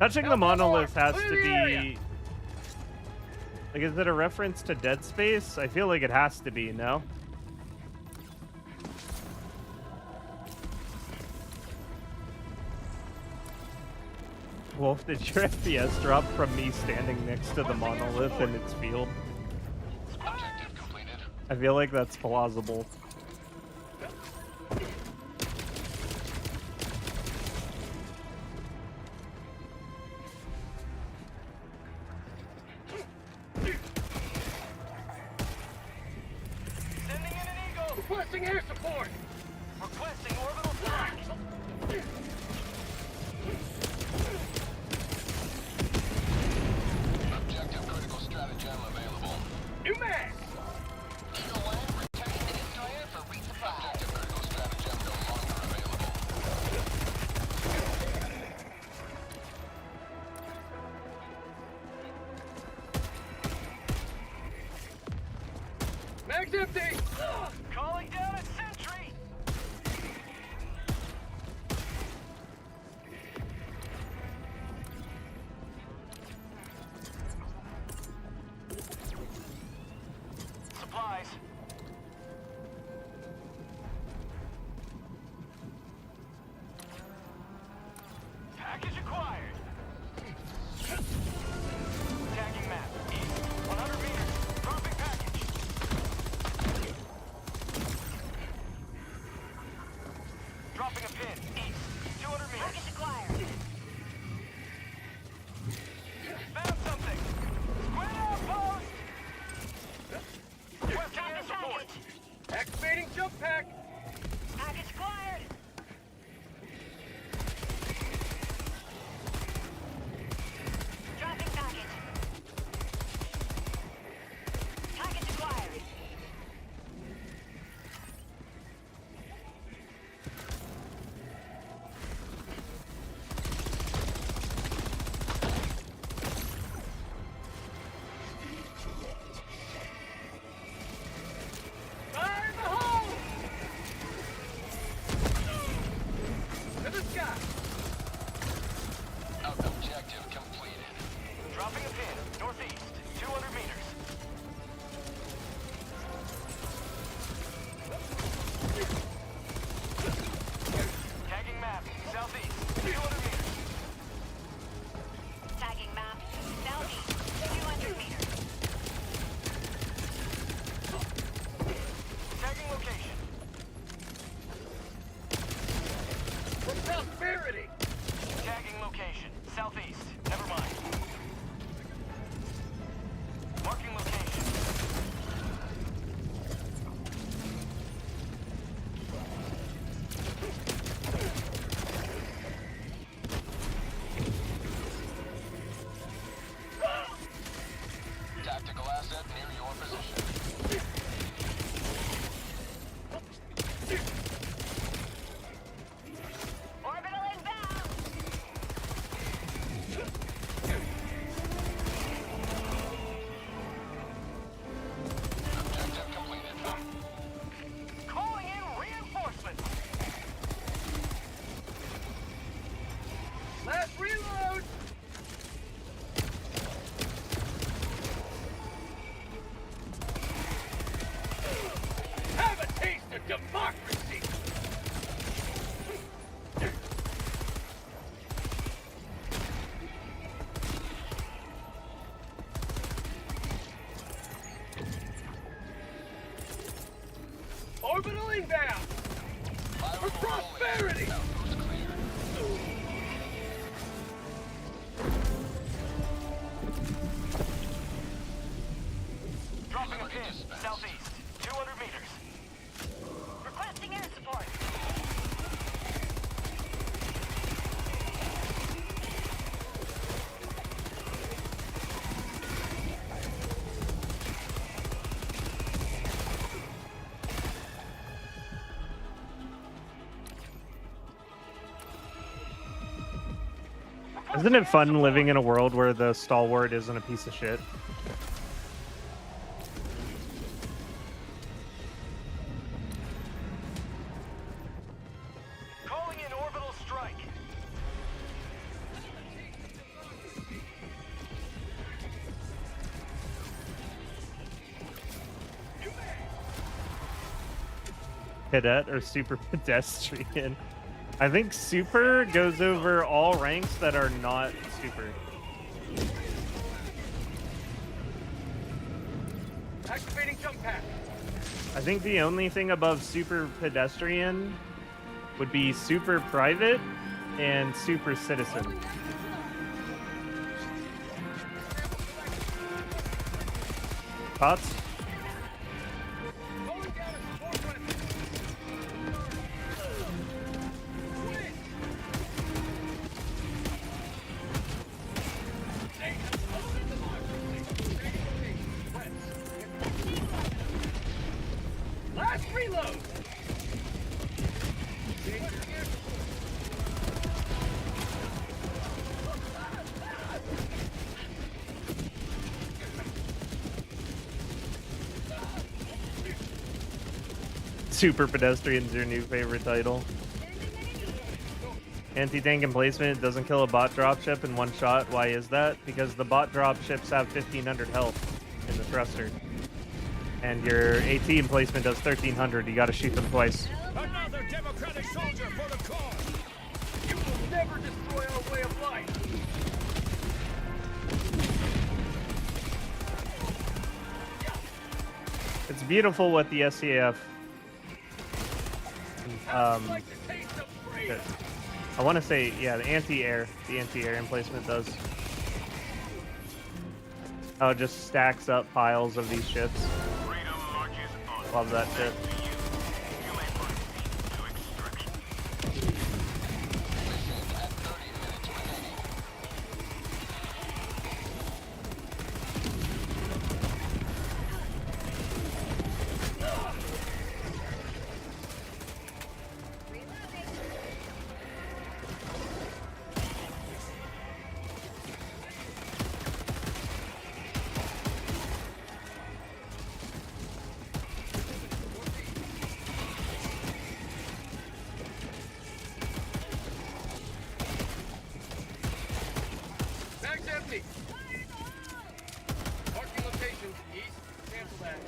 Touching the Alpha Monolith Mark, has to clear the area. be... Like, is it a reference to Dead Space? I feel like it has to be, no? Wolf, did your FPS drop from me standing next to the monolith in its field? Objective completed. I feel like that's plausible. Sending in an Eagle. Requesting air support. Requesting orbital strike. Objective critical stratagem available. New mass. Eagle land returning to destroyer for resupply. Objective critical stratagem no longer available. Mag's empty. Calling down a sentry. Supplies. Package acquired. Tagging map. East, 100 meters. Dropping package. Dropping a pin. East, 200 meters. Package acquired. Found something. Square outpost. Requesting air Dropping support. package. Activating jump pack. Package acquired. Dropping package. Package acquired. Fire in the hole. To the sky. Objective completed. Dropping a pin. Northeast, 200 meters. Tagging map. Southeast, 200 meters. Tagging map. Southeast. 200 meters. Tagging location. Prosperity. Tagging location. Southeast. Never mind. Marking location. Tactical asset near your position. Orbital inbound. Objective completed. Calling in reinforcements. Last reload. Have a taste of democracy. Orbital inbound. For prosperity. Outpost cleared. Dropping a Ready pin. dispatch. Southeast, 200 meters. Requesting air support. Isn't it fun living in a world where the stalwart isn't a piece of shit? Calling in orbital strike. Cadet or super pedestrian? I think super goes over all ranks that are not super. Activating jump pad. I think the only thing above super pedestrian would be super private and super citizen. Thoughts? Going down at 4 minutes. Last reload. Super pedestrian's your new favorite title. Anti-tank emplacement doesn't kill a bot dropship in one shot. Why is that? Because the bot dropships have 1500 health in the thruster. And your AT emplacement does 1300. You gotta shoot them twice. Another democratic soldier for the cause. You will never destroy our way of life. It's beautiful what the SCAF. Like the taste of freedom. I want to say, yeah, the anti-air emplacement does. Oh, it just stacks up piles of these ships. Love that shit. Bag's empty. Marking location east. Cancel that.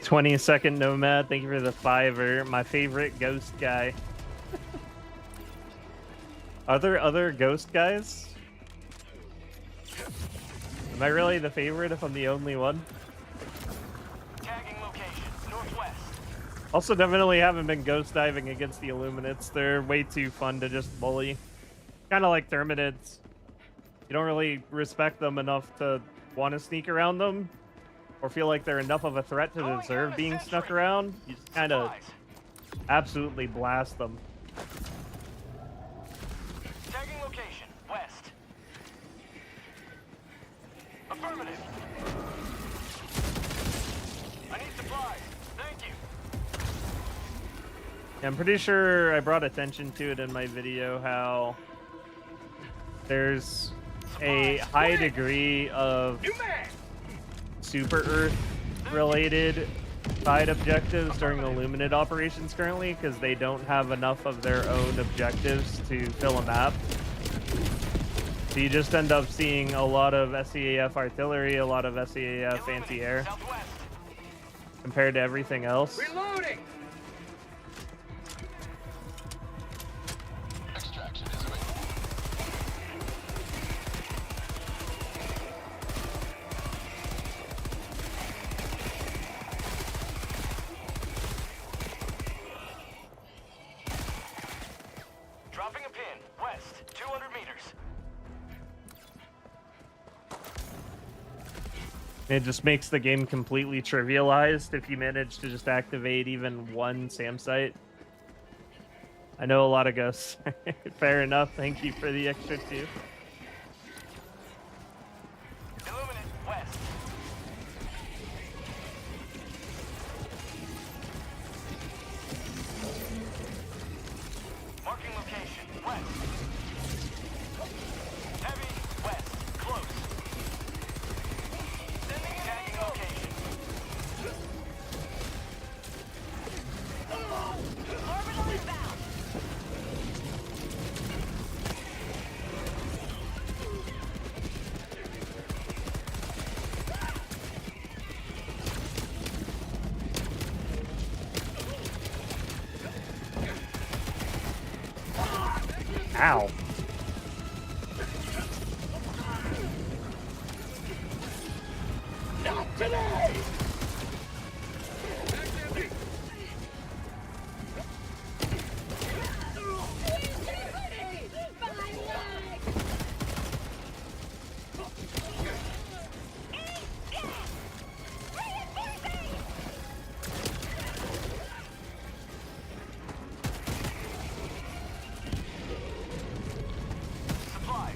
20-second nomad. Thank you for the $5. My favorite ghost guy. Are there other ghost guys? Am I really the favorite if I'm the only one? Tagging location, northwest. Also, definitely haven't been ghost diving against the Illuminates. They're way too fun to just bully. Kind of like Terminids. You don't really respect them enough to want to sneak around them, or feel like they're enough of a threat to deserve being snuck around. You just kind of absolutely blast them. Tagging location, west. Affirmative. I need supplies. Thank you. Yeah, I'm pretty sure I brought attention to it in my video how there's a high degree of New man. super Earth related side objectives during Illuminate operations currently because they don't have enough of their own objectives to fill a map. So you just end up seeing a lot of SCAF artillery, a lot of SCAF anti-air Southwest. compared to everything else. Reloading. Extraction is available. Dropping a pin, west, 200 meters. It just makes the game completely trivialized if you manage to just activate even one SAM site. I know a lot of ghosts. Fair enough. Thank you for the extra 2. Illuminate, west. Marking location, west. Heavy, west, close. Sending tagging location. Orbital inbound. Ow. Not today! Supplies.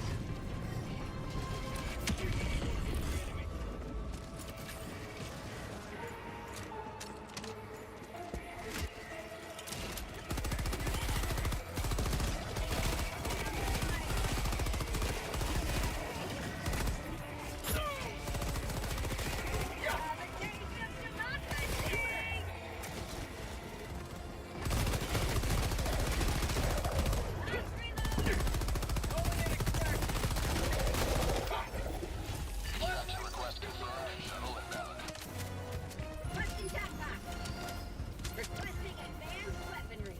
Request confirmed. Shuttle inbound. Requesting tap box. Requesting advanced weaponry.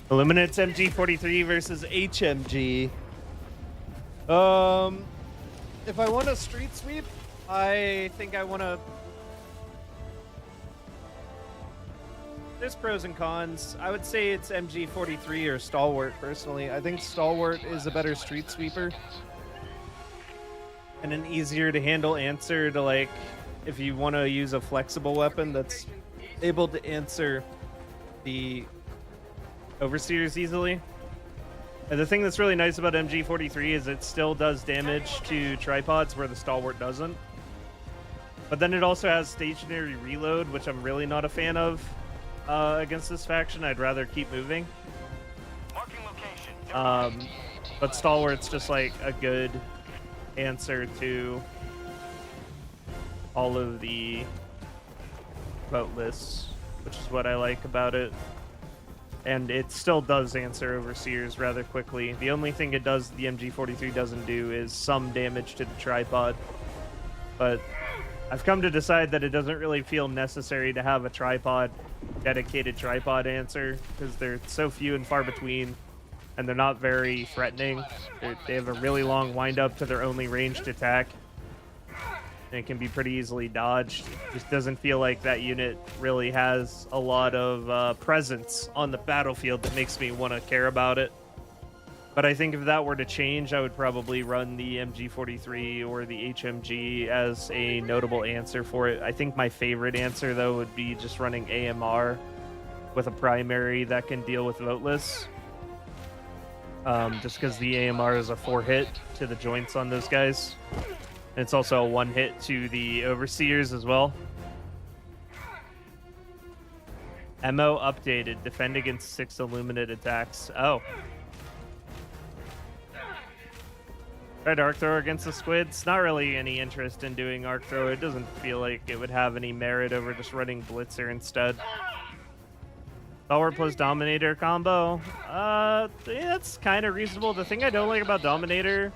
Illuminate's MG43 versus HMG. If I want a street sweep, I think I want to. There's pros and cons. I would say it's MG43 or Stalwart, personally. I think Stalwart is a better street sweeper. And an easier to handle answer to, like, if you want to use a flexible weapon that's able to answer the overseers easily. And the thing that's really nice about MG43 is it still does damage to tripods where the Stalwart doesn't. But then it also has stationary reload, which I'm really not a fan of against this faction. I'd rather keep moving. Marking location. But Stalwart's just like a good answer to all of the vote lists, which is what I like about it. And it still does answer overseers rather quickly. The only thing it does, the MG43 doesn't do, is some damage to the tripod. But I've come to decide that it doesn't really feel necessary to have a dedicated tripod answer, because they're so few and far between, and they're not very threatening. They have a really long windup to their only ranged attack, and it can be pretty easily dodged. Just doesn't feel like that unit really has a lot of presence on the battlefield that makes me want to care about it. But I think if that were to change, I would probably run the MG43 or the HMG as a notable answer for it. I think my favorite answer, though, would be just running AMR with a primary that can deal with voteless. Just because the AMR is a 4-hit to the joints on those guys. And it's also a 1-hit to the overseers as well. MO updated. Defend against 6 Illuminate attacks. Oh. Tried arc thrower against the squids. Not really any interest in doing arc thrower. It doesn't feel like it would have any merit over just running blitzer instead. Stalwart plus Dominator combo. Yeah, that's kind of reasonable. The thing I don't like about Dominator,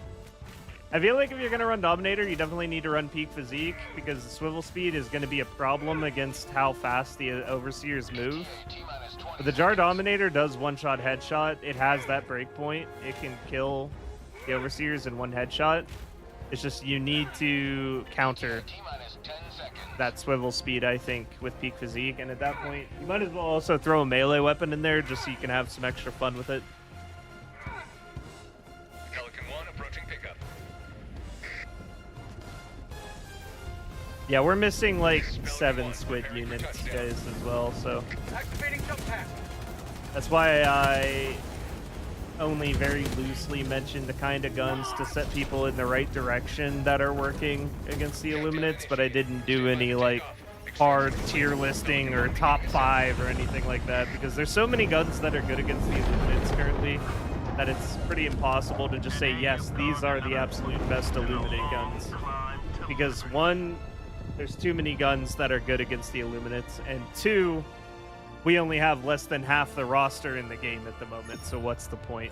I feel like if you're going to run Dominator, you definitely need to run peak physique, because the swivel speed is going to be a problem against how fast the overseers move. But the Jar Dominator does one-shot headshot. It has that breakpoint. It can kill the overseers in one headshot. It's just you need to counter that swivel speed, I think, with peak physique. And at that point, you might as well also throw a melee weapon in there just so you can have some extra fun with it. Pelican 1 approaching pickup. Yeah, we're missing like 7 squid units, guys, as well, so Activating jump pack. that's why I only very loosely mentioned the kind of guns to set people in the right direction that are working against the Illuminates, but I didn't do any like hard tier listing or top 5 or anything like that, because there's so many guns that are good against the Illuminates currently that it's pretty impossible to just say, yes, these are the absolute best Illuminate guns. Because 1, there's too many guns that are good against the Illuminates, and 2, we only have less than half the roster in the game at the moment, so what's the point?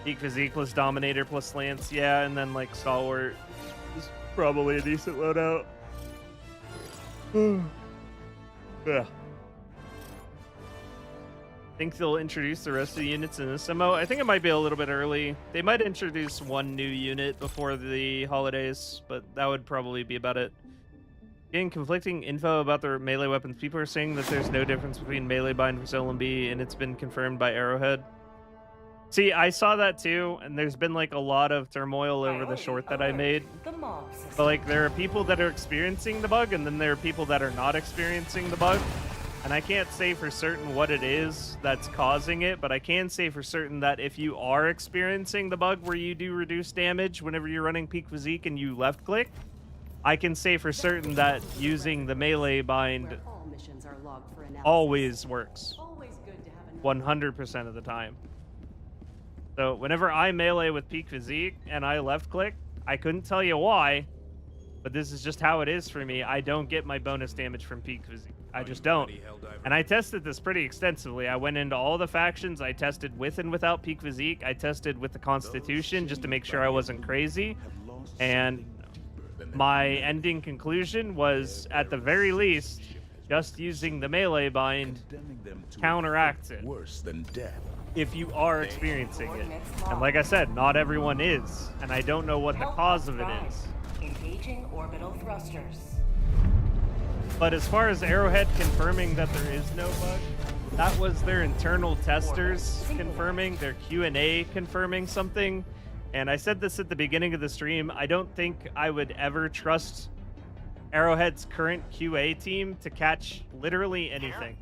Peak physique plus Dominator plus Lance, yeah, and then like Stalwart is probably a decent loadout. Yeah. Think they'll introduce the rest of the units in this demo. I think it might be a little bit early. They might introduce one new unit before the holidays, but that would probably be about it. Getting conflicting info about the melee weapons. People are saying that there's no difference between melee bind for LMB, and it's been confirmed by Arrowhead. See, I saw that too, and there's been like a lot of turmoil over the short that I made. The mob system. But like, there are people that are experiencing the bug, and then there are people that are not experiencing the bug. And I can't say for certain what it is that's causing it, but I can say for certain that if you are experiencing the bug where you do reduce damage whenever you're running peak physique and you left click, I can say for certain that using the melee bind Where all missions are logged for analysis. always works, Always good to have a 100% of the time. So whenever I melee with peak physique and I left click, I couldn't tell you why, but this is just how it is for me. I don't get my bonus damage from peak physique. I just don't. And I tested this pretty extensively. I went into all the factions. I tested with and without peak physique. I tested with the Constitution just to make sure I wasn't crazy. And my ending conclusion was, at the very least, just using the melee bind counteracts it Worse than death. if you are experiencing it. And like I said, not everyone is. And I don't know what the cause of it is. Engaging orbital thrusters. But as far as Arrowhead confirming that there is no bug, that was their internal testers confirming, their Q&A confirming something. And I said this at the beginning of the stream, I don't think I would ever trust Arrowhead's current QA team to catch literally anything.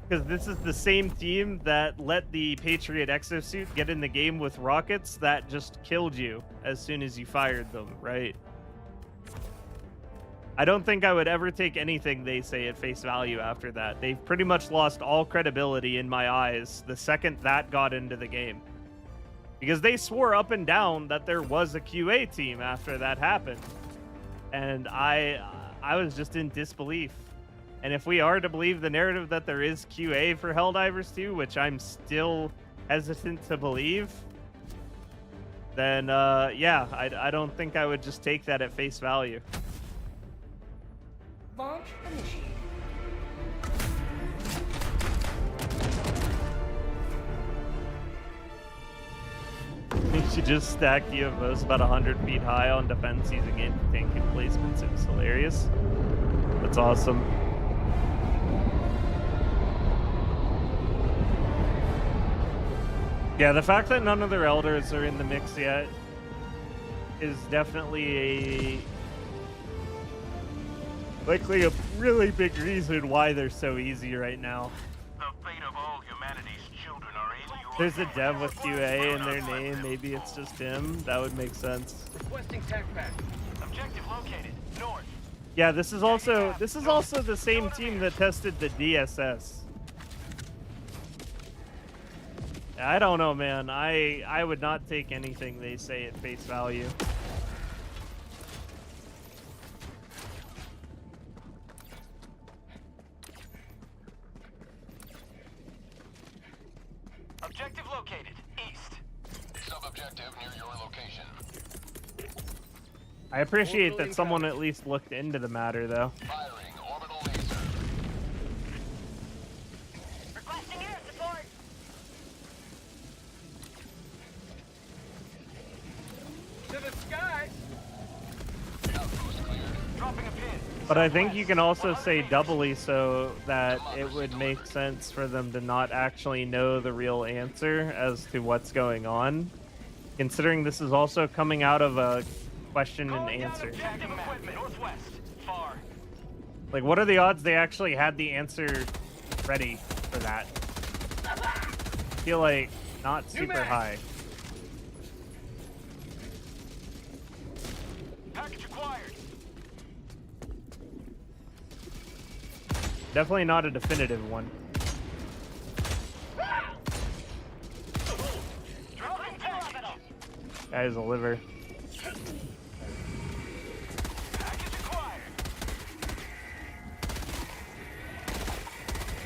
Because this is the same team that let the Patriot exosuit get in the game with rockets that just killed you as soon as you fired them, right? I don't think I would ever take anything they say at face value after that. They've pretty much lost all credibility in my eyes the second that got into the game. Because they swore up and down that there was a QA team after that happened. And I was just in disbelief. And if we are to believe the narrative that there is QA for Helldivers 2, which I'm still hesitant to believe, then yeah, I don't think I would just take that at face value. Launch initiated. You should just stack UFOs about 100 feet high on defense using anti-tank emplacements. It was hilarious. That's awesome. Yeah, the fact that none of their elders are in the mix yet is definitely likely a really big reason why they're so easy right now. The fate of all humanity's children are in your There's a dev with QA in their name. Maybe it's just him. That would make sense. Requesting tac pack. objective located north. Yeah, this is also the same team that tested the DSS. I don't know, man. I would not take anything they say at face value. Objective located east. Sub-objective near your location. I appreciate that someone at least looked into the matter, though. Firing orbital laser. Requesting air support. To the skies. Outpost cleared. Dropping a pin. But I think you can also say doubly so that it would make sense for them to not actually know the real answer as to what's going on, considering this is also coming out of a question and answer. Objective equipment northwest. Far. Like, what are the odds they actually had the answer ready for that? I feel like not super high. Package acquired. Definitely not a definitive one. Dropping package. That is a liver. Package acquired.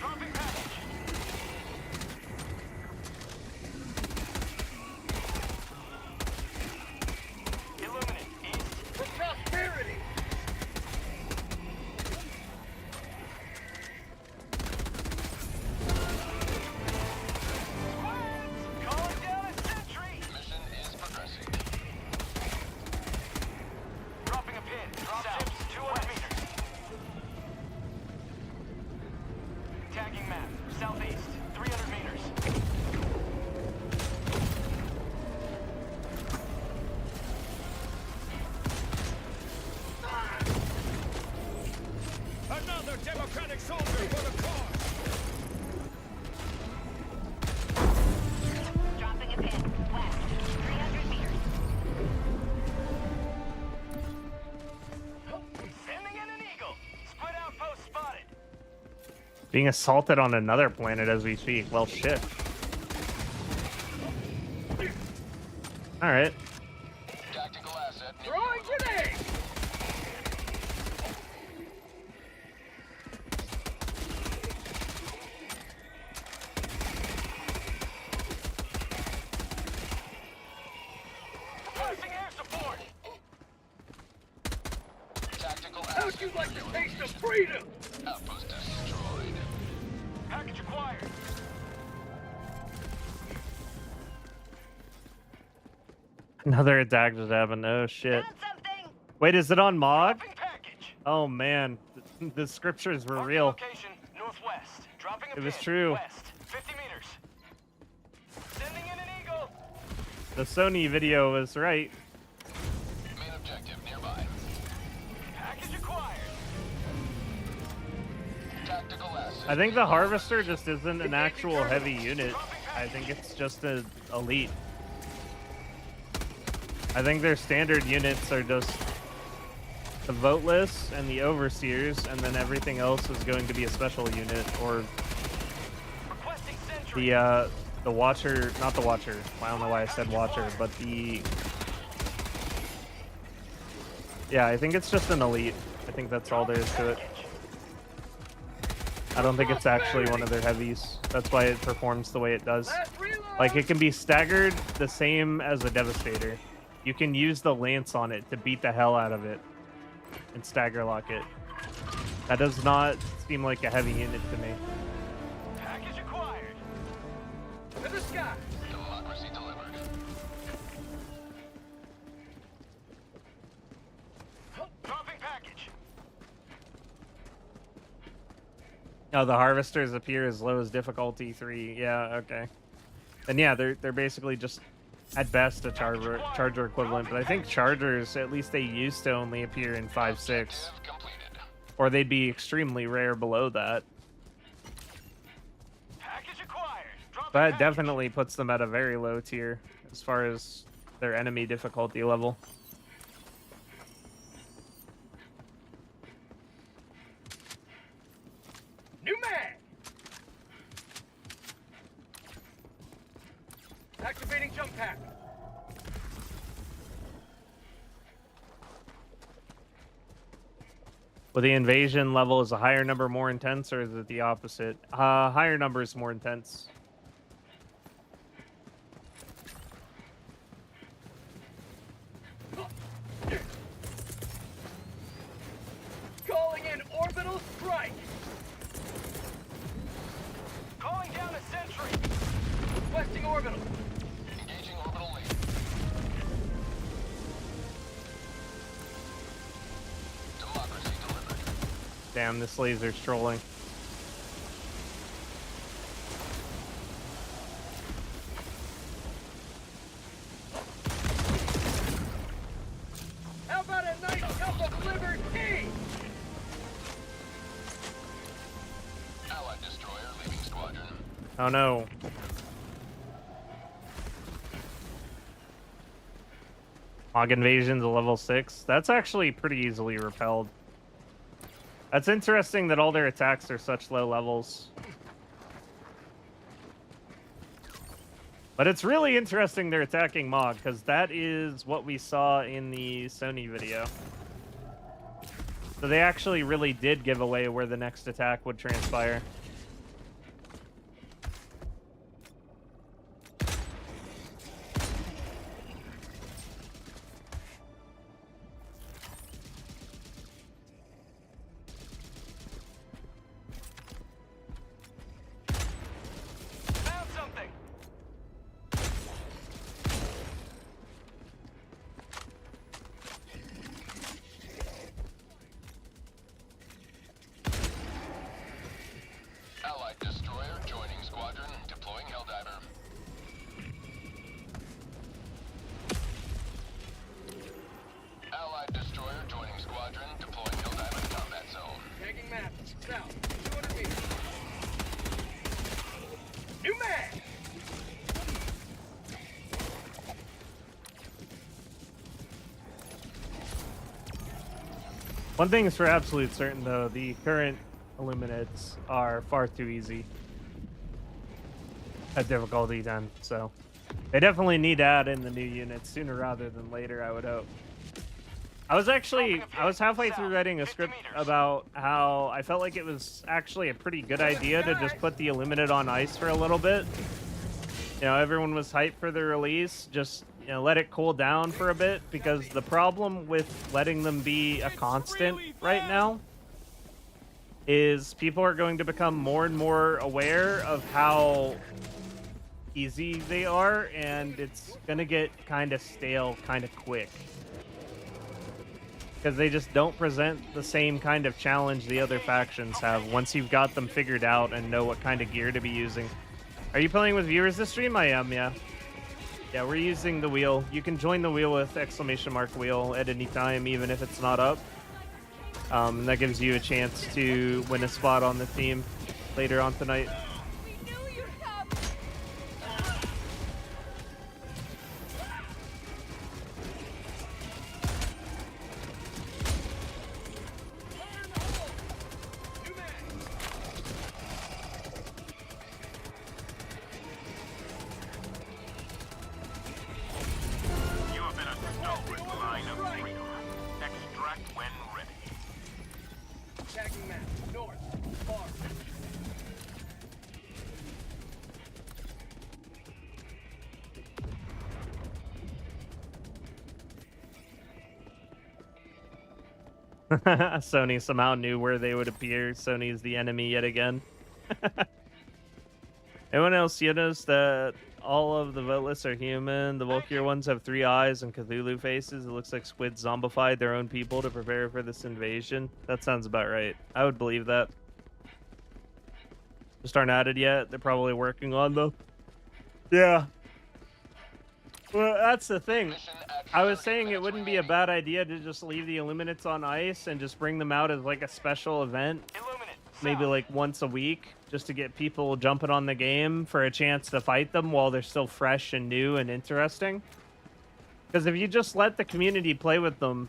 Dropping package. Illuminate east. For prosperity. tagging map. Southeast, 300 meters. Another Democratic soldier for the cause! Dropping a pin. West. 300 meters. Sending in an eagle. Split outpost spotted. Being assaulted on another planet as we speak. Well, shit. All right. Tactical asset. Throwing grenade! Requesting air support! Tactical How'd asset. you like to taste of freedom? Outpost destroyed. Package acquired. Another attack just happened. Oh shit. Found something. Wait, is it on Mog? Dropping package. Oh man, the scriptures were Marking real. Location northwest. Dropping a It was pin, true. West, 50 meters. Sending in an eagle. The Sony video was right. Main objective nearby. Package acquired. Tactical asset. I think the Harvester just isn't an actual heavy unit. I think it's just an elite. I think their standard units are just the Voteless and the Overseers, and then everything else is going to be a special unit, or Requesting sentry. the Watcher, not the Watcher. I don't know why I said Watcher, but the... Yeah, I think it's just an elite. I think that's all there is to it. I don't think it's actually one of their heavies. That's why it performs the way it does. Last reload. Like, it can be staggered the same as a Devastator. You can use the Lance on it to beat the hell out of it and stagger lock it. That does not seem like a heavy unit to me. Package acquired. To the sky. Democracy delivered. Dropping package. Oh, the Harvesters appear as low as difficulty 3. Yeah, okay. And yeah, they're basically just at best a charger equivalent, but I think chargers, at least they used to only appear in 5.6, Objective completed. or they'd be extremely rare below that. Package acquired. Dropping That package. definitely puts them at a very low tier as far as their enemy difficulty level. New mag. Activating jump pack. Well, the invasion level is a higher number more intense, or is it the opposite? Higher number is more intense. Calling in orbital strike. Calling down a sentry. Requesting orbital. Engaging orbital lead. Democracy delivered. Damn, this laser's trolling. How about a nice cup of liver tea? Allied destroyer leaving squadron. Oh no. Mog invasion's a level 6. That's actually pretty easily repelled. That's interesting that all their attacks are such low levels. But it's really interesting they're attacking Mog, because that is what we saw in the Sony video. So they actually really did give away where the next attack would transpire. Found something. Allied destroyer joining squadron, deploying Helldiver. Allied destroyer joining squadron, deploying Helldiver to combat zone. Tagging map. South. 200 meters. New mag! One thing is for absolute certain, though, the current Illuminates are far too easy at difficulty 10, so they definitely need to add in the new units sooner rather than later, I would hope. I was halfway through writing a script about how I felt like it was actually a pretty good idea to just put the Illuminate on ice for a little bit. You know, everyone was hyped for the release, just, you know, let it cool down for a bit, because the problem with letting them be a constant right now is people are going to become more and more aware of how easy they are, and it's going to get kind of stale kind of quick. Because they just don't present the same kind of challenge the other factions have once you've got them figured out and know what kind of gear to be using. Are you playing with viewers this stream? I am, yeah. Yeah, we're using the wheel. You can join the wheel with ! Wheel at any time, even if it's not up. That gives you a chance to win a spot on the team later on tonight. We knew you'd come. New mag! You have been a stalwart line of freedom. Extract when ready. Tagging map. North. Far. Sony somehow knew where they would appear. Sony's the enemy yet again. Anyone else notice that all of the voteless are human? The bulkier ones have 3 eyes and Cthulhu faces. It looks like squids zombified their own people to prepare for this invasion. That sounds about right. I would believe that. Just aren't added yet. They're probably working on them. Yeah. Well, that's the thing. I was saying it wouldn't be a bad idea to just leave the Illuminates on ice and just bring them out as like a special event. Illuminate. Maybe like once a week, just to get people jumping on the game for a chance to fight them while they're still fresh and new and interesting. Because if you just let the community play with them,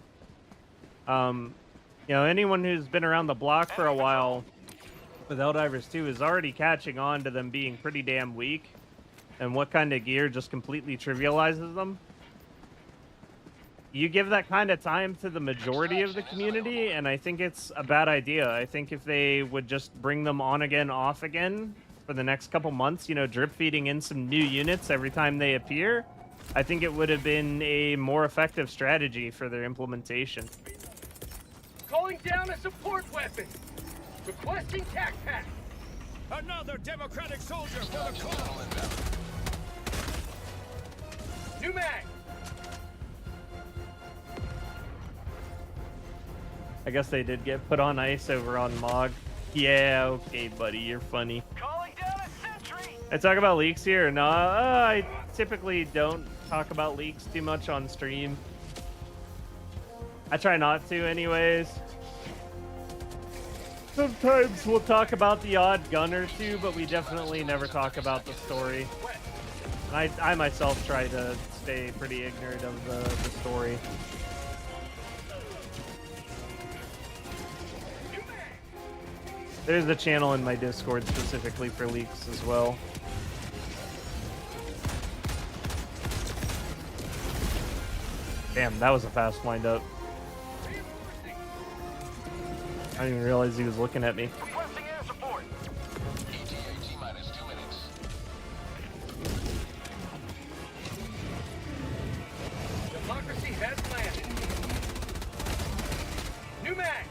you know, anyone who's been around the block for a while with Helldivers 2 is already catching on to them being pretty damn weak, and what kind of gear just completely trivializes them. You give that kind of time to the majority of the community, and I think it's a bad idea. I think if they would just bring them on again, off again for the next couple months, you know, drip feeding in some new units every time they appear, I think it would have been a more effective strategy for their implementation. Calling down a support weapon. Requesting tac pack. Another democratic soldier for the cause. New mag. I guess they did get put on ice over on Mog. Yeah, okay, buddy, you're funny. Calling down a sentry. I talk about leaks here? No, I typically don't talk about leaks too much on stream. I try not to anyways. Sometimes we'll talk about the odd gun or two, but we definitely never talk about the story. And I myself try to stay pretty ignorant of the story. There's a channel in my Discord specifically for leaks as well. Damn, that was a fast wind-up. I didn't even realize he was looking at me. Requesting air support. ETA T-minus 2 minutes. Democracy has landed. New mag.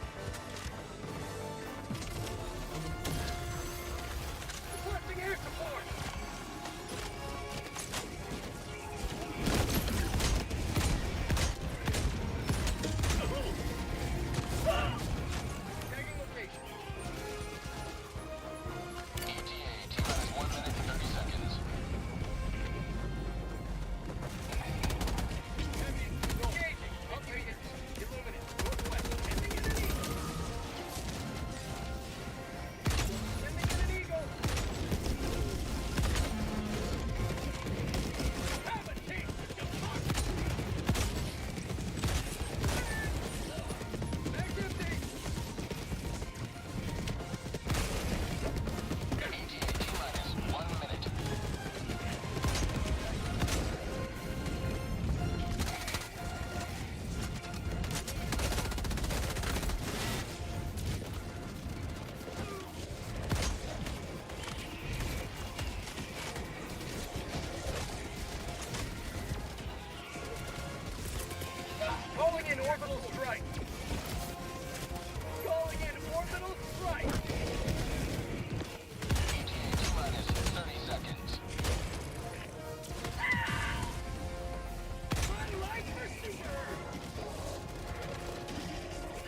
Requesting air support. Tagging location. orbital strike. Calling in orbital strike. ETA T-minus 30 seconds.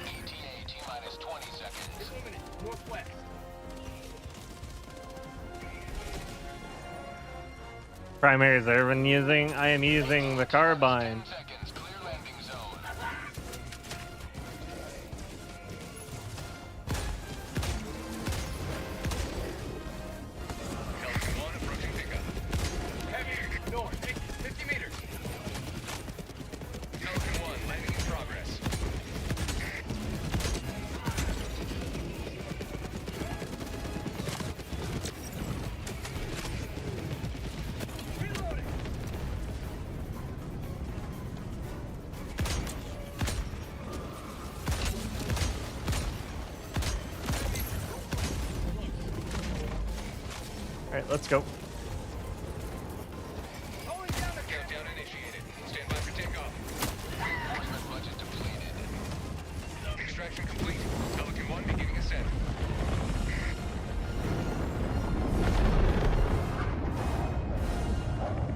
ETA T-minus 20 seconds. Illuminate, northwest. Primaries that I've been using. I am using the carbine. 10 seconds. Clear landing zone. Pelican 1 approaching pickup. Heavy north, 50 meters. Pelican 1 landing in progress. Reloading. All right, let's go. Pulling down the countdown initiated. Stand by for takeoff. Reinforcement budget depleted. Extraction complete. Pelican 1 beginning ascent.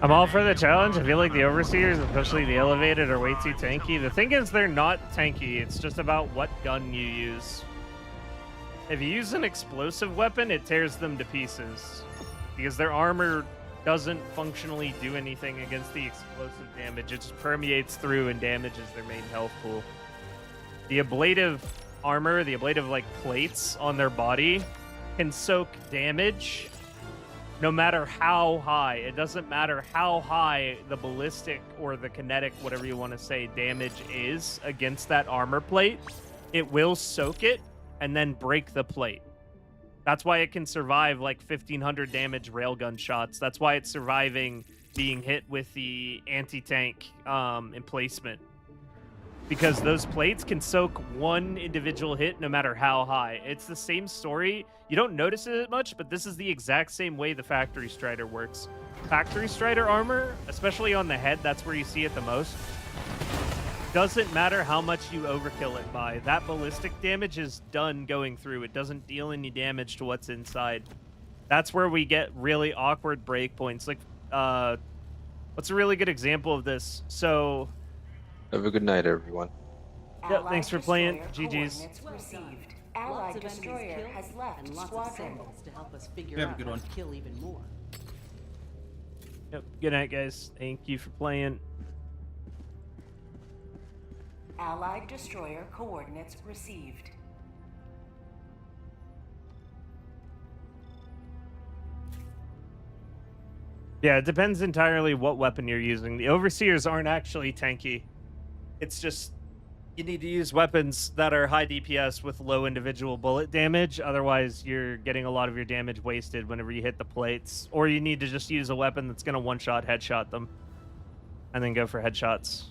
I'm all for the challenge. I feel like the overseers, especially the elevated, are way too tanky. The thing is, they're not tanky. It's just about what gun you use. If you use an explosive weapon, it tears them to pieces because their armor doesn't functionally do anything against the explosive damage. It just permeates through and damages their main health pool. The ablative armor, the ablative like plates on their body can soak damage no matter how high. It doesn't matter how high the ballistic or the kinetic, whatever you want to say, damage is against that armor plate. It will soak it and then break the plate. That's why it can survive like 1500 damage railgun shots. That's why it's surviving being hit with the anti-tank emplacement. Because those plates can soak one individual hit no matter how high. It's the same story. You don't notice it much, but this is the exact same way the Factory Strider works. Factory Strider armor, especially on the head, that's where you see it the most. Doesn't matter how much you overkill it by. That ballistic damage is done going through. It doesn't deal any damage to what's inside. That's where we get really awkward breakpoints. Like, what's a really good example of this? So, Have a good night, everyone. yep, thanks for playing. Destroyer GG's. coordinates received. Lots Allied of enemies destroyer killed has left and lots of squadron. samples to help us figure Have a out good how one. to kill even more. Yep. Good night, guys. Thank you for playing. Allied destroyer coordinates received. Yeah, it depends entirely what weapon you're using. The Overseers aren't actually tanky. It's just you need to use weapons that are high DPS with low individual bullet damage. Otherwise, you're getting a lot of your damage wasted whenever you hit the plates. Or you need to just use a weapon that's going to one-shot headshot them. And then go for headshots.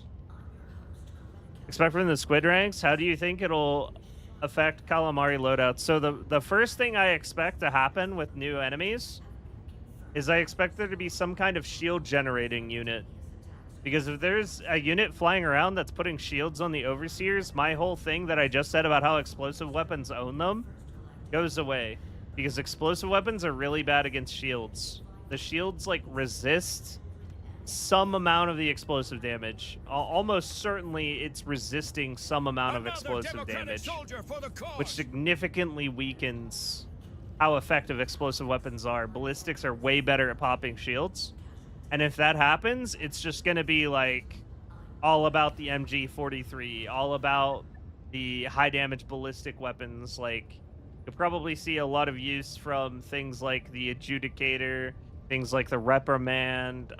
Expect from the squid ranks, how do you think it'll affect calamari loadouts? So the first thing I expect to happen with new enemies is I expect there to be some kind of shield generating unit. Because if there's a unit flying around that's putting shields on the Overseers, my whole thing that I just said about how explosive weapons own them goes away. Because explosive weapons are really bad against shields. The shields, like, resist some amount of the explosive damage. Almost certainly it's resisting some amount of explosive damage, which significantly weakens how effective explosive weapons are. Ballistics are way better at popping shields. And if that happens, it's just going to be like all about the MG43, all about the high damage ballistic weapons. Like, you'll probably see a lot of use from things like the Adjudicator, things like the Reprimand,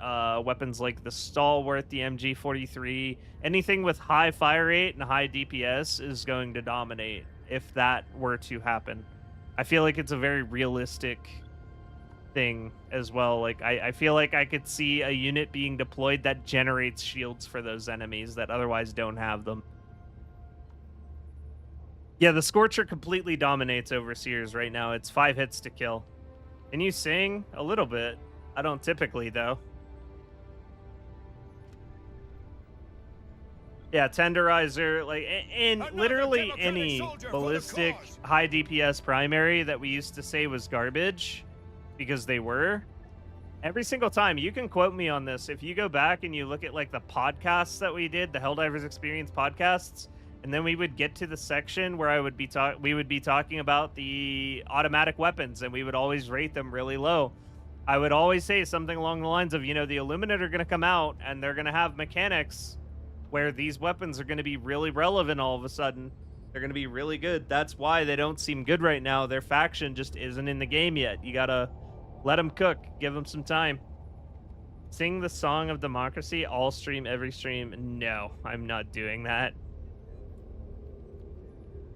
weapons like the Stalwart, the MG43. Anything with high fire rate and high DPS is going to dominate if that were to happen. I feel like it's a very realistic thing as well. Like, I feel like I could see a unit being deployed that generates shields for those enemies that otherwise don't have them. Yeah, the Scorcher completely dominates Overseers right now. It's 5 hits to kill. Can you sing? A little bit. I don't typically, though. Yeah, tenderizer, like in Another literally democratic any soldier for the ballistic cause. high DPS primary that we used to say was garbage, because they were. Every single time, you can quote me on this. If you go back and you look at like the podcasts that we did, the Helldivers Experience podcasts, and then we would get to the section where we would be talking about the automatic weapons, and we would always rate them really low. I would always say something along the lines of, the Illuminate are going to come out and they're going to have mechanics where these weapons are going to be really relevant all of a sudden. They're going to be really good. That's why they don't seem good right now. Their faction just isn't in the game yet. You got to let them cook. Give them some time. Sing the song of democracy all stream, every stream. No, I'm not doing that.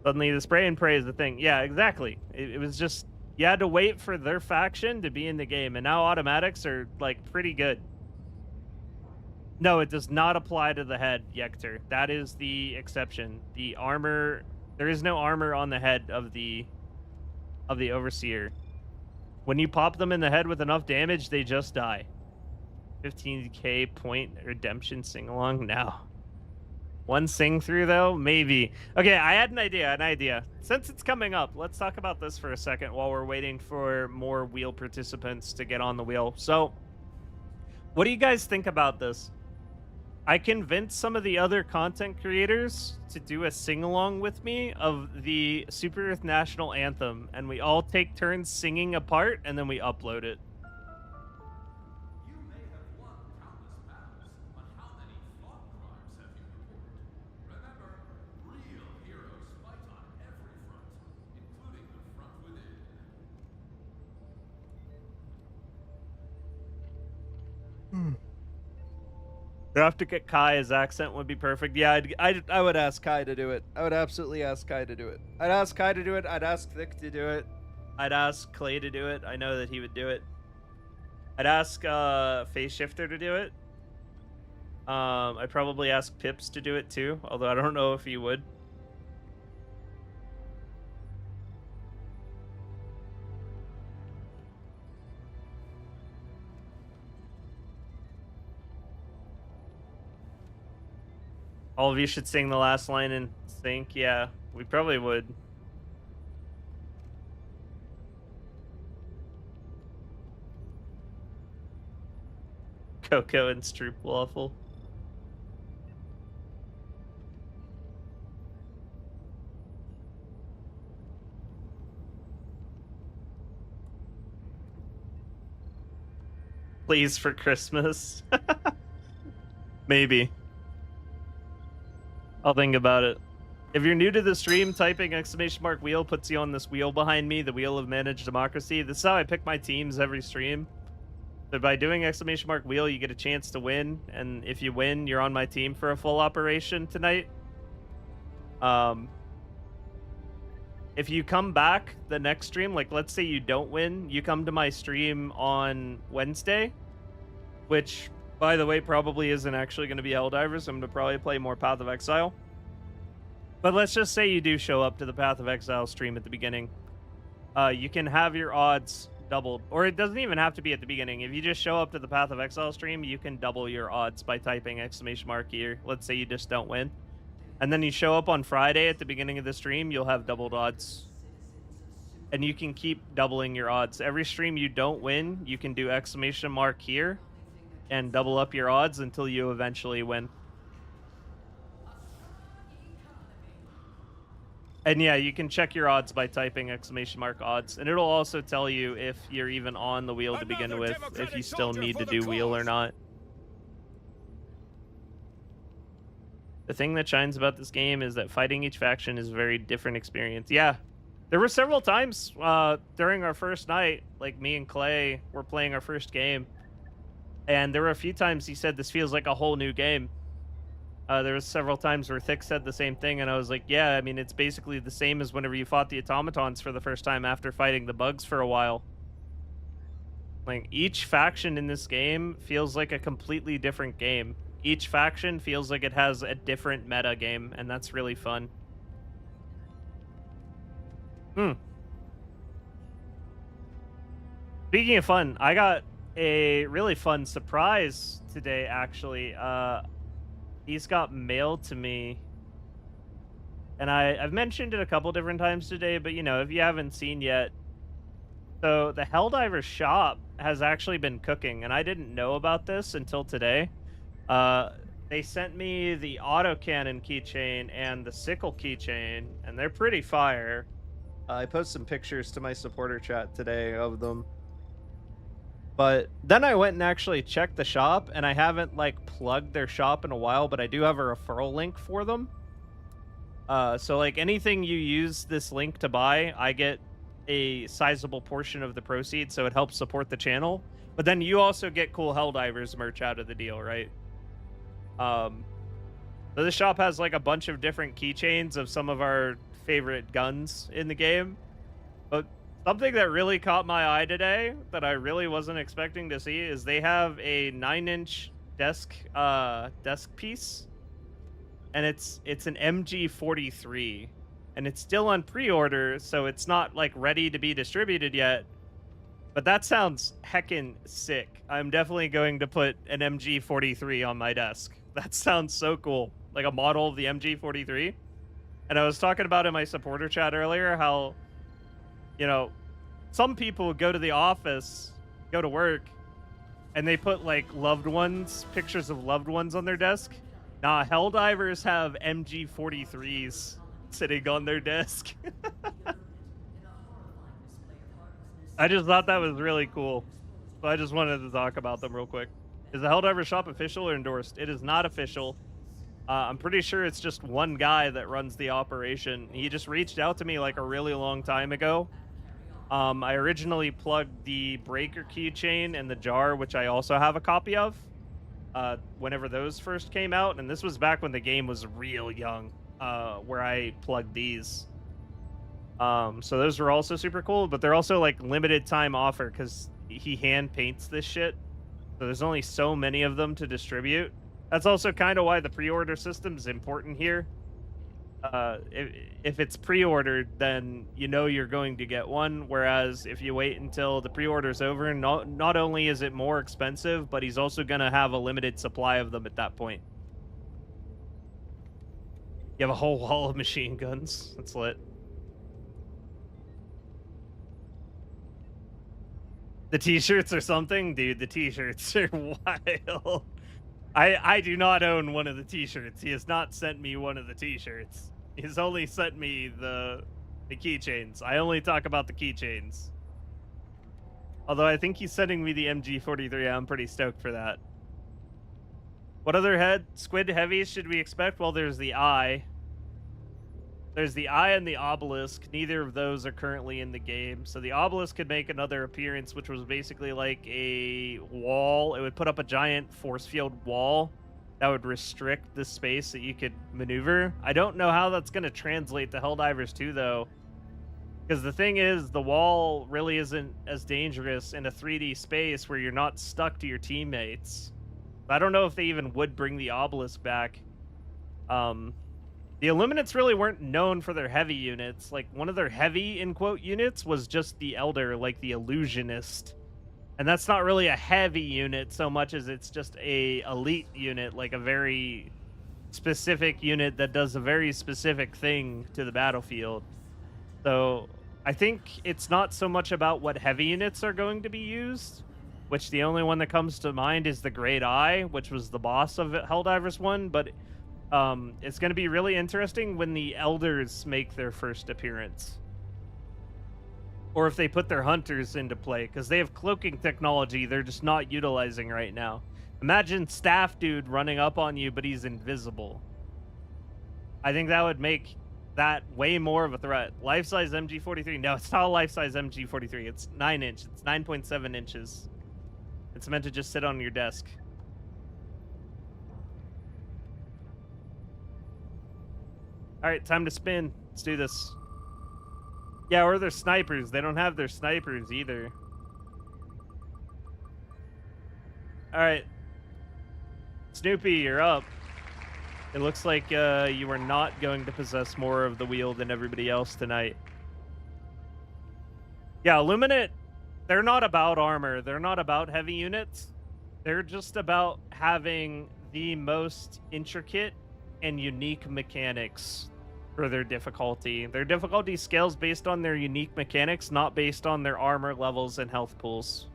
Suddenly the spray and pray is the thing. Yeah, exactly. It was just, you had to wait for their faction to be in the game, and now automatics are like pretty good. No, it does not apply to the head, Yekter. That is the exception. The armor, there is no armor on the head of the overseer. When you pop them in the head with enough damage, they just die. 15k point redemption sing along now. One sing through though, maybe. Okay, I had an idea. Since it's coming up, let's talk about this for a second while we're waiting for more wheel participants to get on the wheel. So, what do you guys think about this? I convinced some of the other content creators to do a sing-along with me of the Super Earth National Anthem, and we all take turns singing a part, and then we upload it. You may have won countless battles, but how many thought crimes have you reported? Remember, real heroes fight on every front, including the front within. You have to get Kai. His accent would be perfect. Yeah, I would ask Kai to do it. I would absolutely ask Kai to do it. I'd ask Kai to do it. I'd ask Thick to do it. I'd ask Clay to do it. I know that he would do it. I'd ask Face Shifter to do it. I'd probably ask Pips to do it too, although I don't know if he would. All of you should sing the last line in sync. Yeah, we probably would. Cocoa and Stroopwafel. Please for Christmas. Maybe. I'll think about it. If you're new to the stream, typing ! wheel puts you on this wheel behind me, the wheel of managed democracy. This is how I pick my teams every stream. So by doing ! wheel, you get a chance to win, and if you win, you're on my team for a full operation tonight. If you come back the next stream, like let's say you don't win, you come to my stream on Wednesday, which, by the way, probably isn't actually going to be Helldivers. I'm going to probably play more Path of Exile. But let's just say you do show up to the Path of Exile stream at the beginning. You can have your odds doubled. Or it doesn't even have to be at the beginning. If you just show up to the Path of Exile stream, you can double your odds by typing ! here. Let's say you just don't win. And then you show up on Friday at the beginning of the stream, you'll have doubled odds. And you can keep doubling your odds. Every stream you don't win, you can do ! here and double up your odds until you eventually win. And yeah, you can check your odds by typing !odds, and it'll also tell you if you're even on the wheel to begin with, if you still need to do wheel or not. The thing that shines about this game is that fighting each faction is a very different experience. Yeah, there were several times during our first night, like me and Clay were playing our first game, and there were a few times he said this feels like a whole new game. There was several times where Thick said the same thing, and I was like, yeah, I mean, it's basically the same as whenever you fought the automatons for the first time after fighting the bugs for a while. Like, each faction in this game feels like a completely different game. Each faction feels like it has a different meta game, and that's really fun. Speaking of fun, I got a really fun surprise today, actually. These got mailed to me. And I've mentioned it a couple different times today, but you know, if you haven't seen yet, so the Helldivers shop has actually been cooking, and I didn't know about this until today. They sent me the autocannon keychain and the sickle keychain, and they're pretty fire. I posted some pictures to my supporter chat today of them. But then I went and actually checked the shop, and I haven't like plugged their shop in a while, but I do have a referral link for them. So like anything you use this link to buy, I get a sizable portion of the proceeds, so it helps support the channel. But then you also get cool Helldivers merch out of the deal, right? So the shop has like a bunch of different keychains of some of our favorite guns in the game. But something that really caught my eye today that I really wasn't expecting to see is they have a 9-inch desk piece. And it's an MG43, and it's still on pre-order, so it's not like ready to be distributed yet. But that sounds heckin' sick. I'm definitely going to put an MG43 on my desk. That sounds so cool, like a model of the MG43. And I was talking about in my supporter chat earlier how, you know, some people go to the office, go to work, and they put like loved ones, pictures of loved ones on their desk. Nah, Helldivers have MG43s sitting on their desk. I just thought that was really cool. So I just wanted to talk about them real quick. Is the Helldivers shop official or endorsed? It is not official. I'm pretty sure it's just one guy that runs the operation. He just reached out to me like a really long time ago. I originally plugged the breaker keychain and the jar, which I also have a copy of. Whenever those first came out, and this was back when the game was real young, where I plugged these. So those were also super cool, but they're also like limited time offer because he hand paints this shit. So there's only so many of them to distribute. That's also kind of why the pre-order system is important here. If it's pre-ordered, then you know you're going to get one, whereas if you wait until the pre-order's over, not only is it more expensive, but he's also going to have a limited supply of them at that point. You have a whole wall of machine guns. That's lit. The t-shirts or something? Dude, the t-shirts are wild. I do not own one of the t-shirts. He has not sent me one of the t-shirts. He's only sent me the keychains. I only talk about the keychains. Although I think he's sending me the MG43. I'm pretty stoked for that. What other squid heavies should we expect? Well, there's the eye. There's the eye and the obelisk. Neither of those are currently in the game. So the obelisk could make another appearance, which was basically like a wall. It would put up a giant force field wall that would restrict the space that you could maneuver. I don't know how that's going to translate to Helldivers 2, though. Because the thing is, the wall really isn't as dangerous in a 3D space where you're not stuck to your teammates. I don't know if they even would bring the obelisk back. The Illuminates really weren't known for their heavy units. Like, one of their heavy, in quote, units was just the Elder, like the Illusionist. And that's not really a heavy unit so much as it's just a elite unit, like a very specific unit that does a very specific thing to the battlefield. So I think it's not so much about what heavy units are going to be used, which the only one that comes to mind is the Great Eye, which was the boss of Helldivers 1, but it's going to be really interesting when the Elders make their first appearance. Or if they put their hunters into play, because they have cloaking technology they're just not utilizing right now. Imagine Staff Dude running up on you, but he's invisible. I think that would make that way more of a threat. Life-size MG43. No, it's not a life-size MG43. It's 9-inch. It's 9.7 inches. It's meant to just sit on your desk. All right, time to spin. Let's do this. Yeah, or their snipers. They don't have their snipers either. All right. Snoopy, you're up. It looks like you are not going to possess more of the wheel than everybody else tonight. Yeah, Illuminate, they're not about armor. They're not about heavy units. They're just about having the most intricate and unique mechanics for their difficulty. Their difficulty scales based on their unique mechanics, not based on their armor levels and health pools.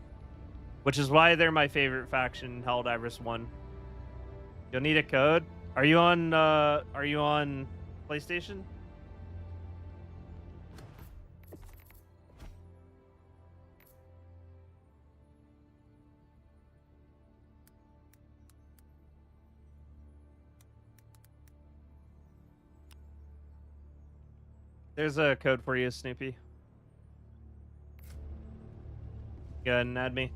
Which is why they're my favorite faction in Helldivers 1. You'll need a code. Are you on PlayStation? There's a code for you, Snoopy. Go ahead and add me.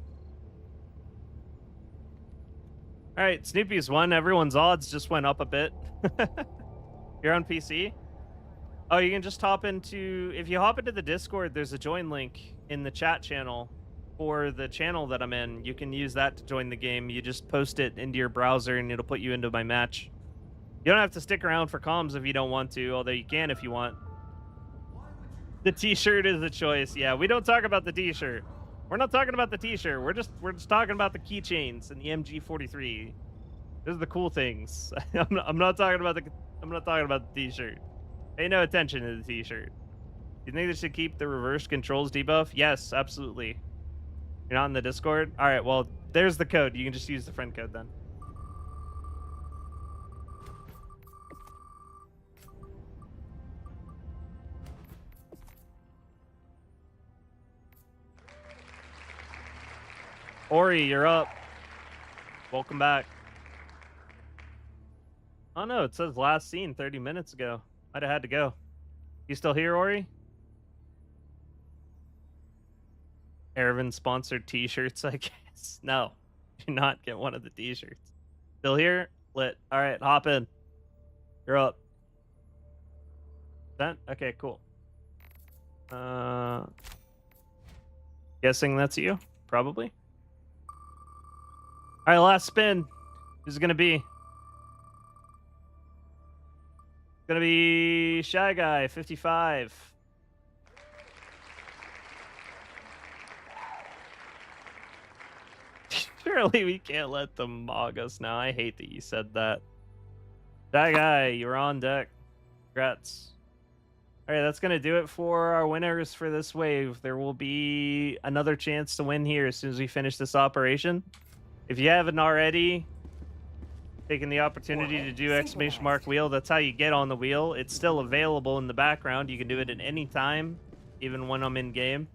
All right, Snoopy's won. Everyone's odds just went up a bit. You're on PC? Oh, you can just hop into... If you hop into the Discord, there's a join link in the chat channel for the channel that I'm in. You can use that to join the game. You just post it into your browser, and it'll put you into my match. You don't have to stick around for comms if you don't want to, although you can if you want. The t-shirt is the choice. Yeah, we don't talk about the t-shirt. We're not talking about the t-shirt. We're just talking about the keychains and the MG43. Those are the cool things. I'm not talking about the t-shirt. Pay no attention to the t-shirt. You think they should keep the reverse controls debuff? Yes, absolutely. You're not in the Discord? All right, well, there's the code. You can just use the friend code then. Ori, you're up. Welcome back. Oh no, it says last seen 30 minutes ago. Might have had to go. You still here, Ori? Ervin sponsored t-shirts, I guess. No, do not get one of the t-shirts. Still here? Lit. All right, hop in. You're up. That? Okay, cool. Guessing that's you? Probably. All right, last spin. Who's it gonna be? It's gonna be Shy Guy, 55. Surely we can't let them mog us now. I hate that you said that. Shy Guy, you're on deck. Congrats. All right, that's gonna do it for our winners for this wave. There will be another chance to win here as soon as we finish this operation. If you haven't already taken the opportunity to do exclamation mark wheel, that's how you get on the wheel. It's still available in the background. You can do it at any time, even when I'm in game.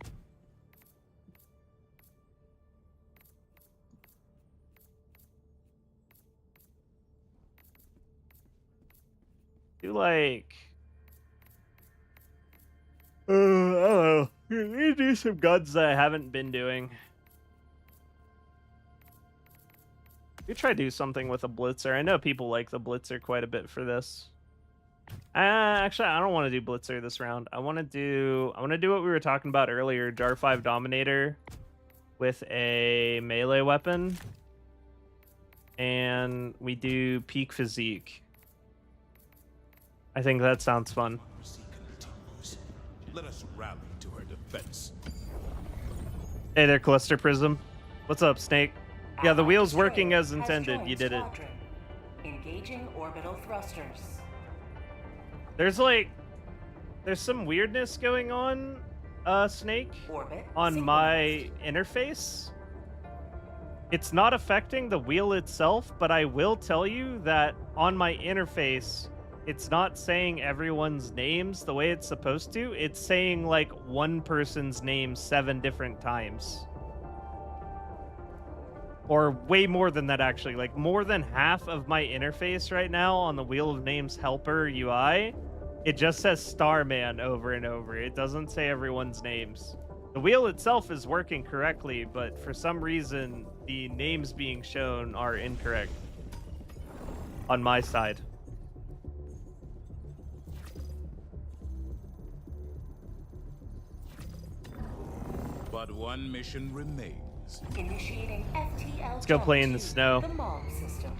Do like... I don't know. Let me do some guns that I haven't been doing. We try to do something with a blitzer. I know people like the blitzer quite a bit for this. Actually, I don't want to do blitzer this round. I want to do what we were talking about earlier, Jar 5 Dominator with a melee weapon. And we do peak physique. I think that sounds fun. Let us rally to her defense. Hey there, Cluster Prism. What's up, Snake? Yeah, the wheel's working as intended. You did it. Engaging orbital thrusters. There's some weirdness going on, Snake, on my interface. It's not affecting the wheel itself, but I will tell you that on my interface, it's not saying everyone's names the way it's supposed to. It's saying like one person's name 7 different times. Or way more than that, actually. Like, more than half of my interface right now on the Wheel of Names helper UI, it just says Starman over and over. It doesn't say everyone's names. The wheel itself is working correctly, but for some reason, the names being shown are incorrect on my side. But one mission remains. Initiating FTL. Let's go play in the snow. The mob system.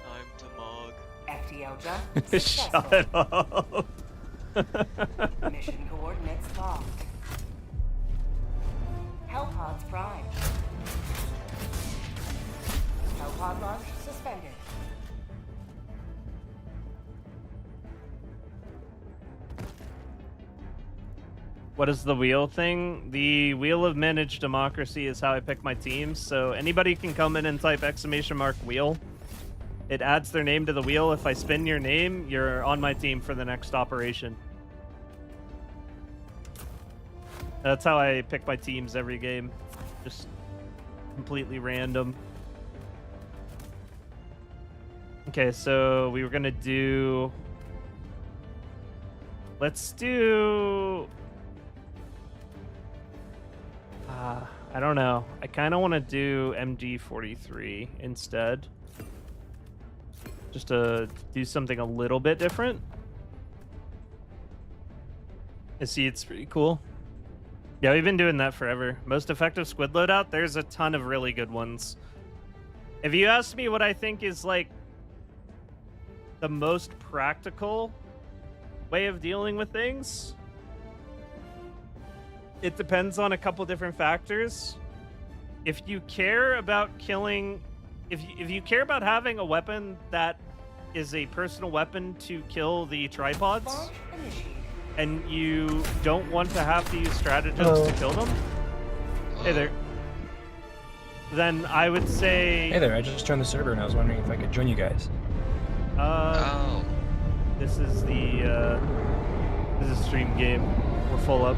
Time to mog. FTL jump. Shut up. Mission coordinates locked. Hellpods prime. Hellpod launch suspended. What is the wheel thing? The wheel of managed democracy is how I pick my teams. So anybody can come in and type !wheel. It adds their name to the wheel. If I spin your name, you're on my team for the next operation. That's how I pick my teams every game. Just completely random. Okay, so we were gonna do... Let's do... I don't know. I kind of want to do MG43 instead. Just to do something a little bit different. I see it's pretty cool. Yeah, we've been doing that forever. Most effective squid loadout, there's a ton of really good ones. If you ask me what I think is like the most practical way of dealing with things, it depends on a couple different factors. If you care about killing, if you care about having a weapon that is a personal weapon to kill the tripods, Launch initiated. and you don't want to have to use stratagems to kill them, hey there, then I would say... Hey there, I just joined the server and I was wondering if I could join you guys. This is the, this is stream game. We're full up.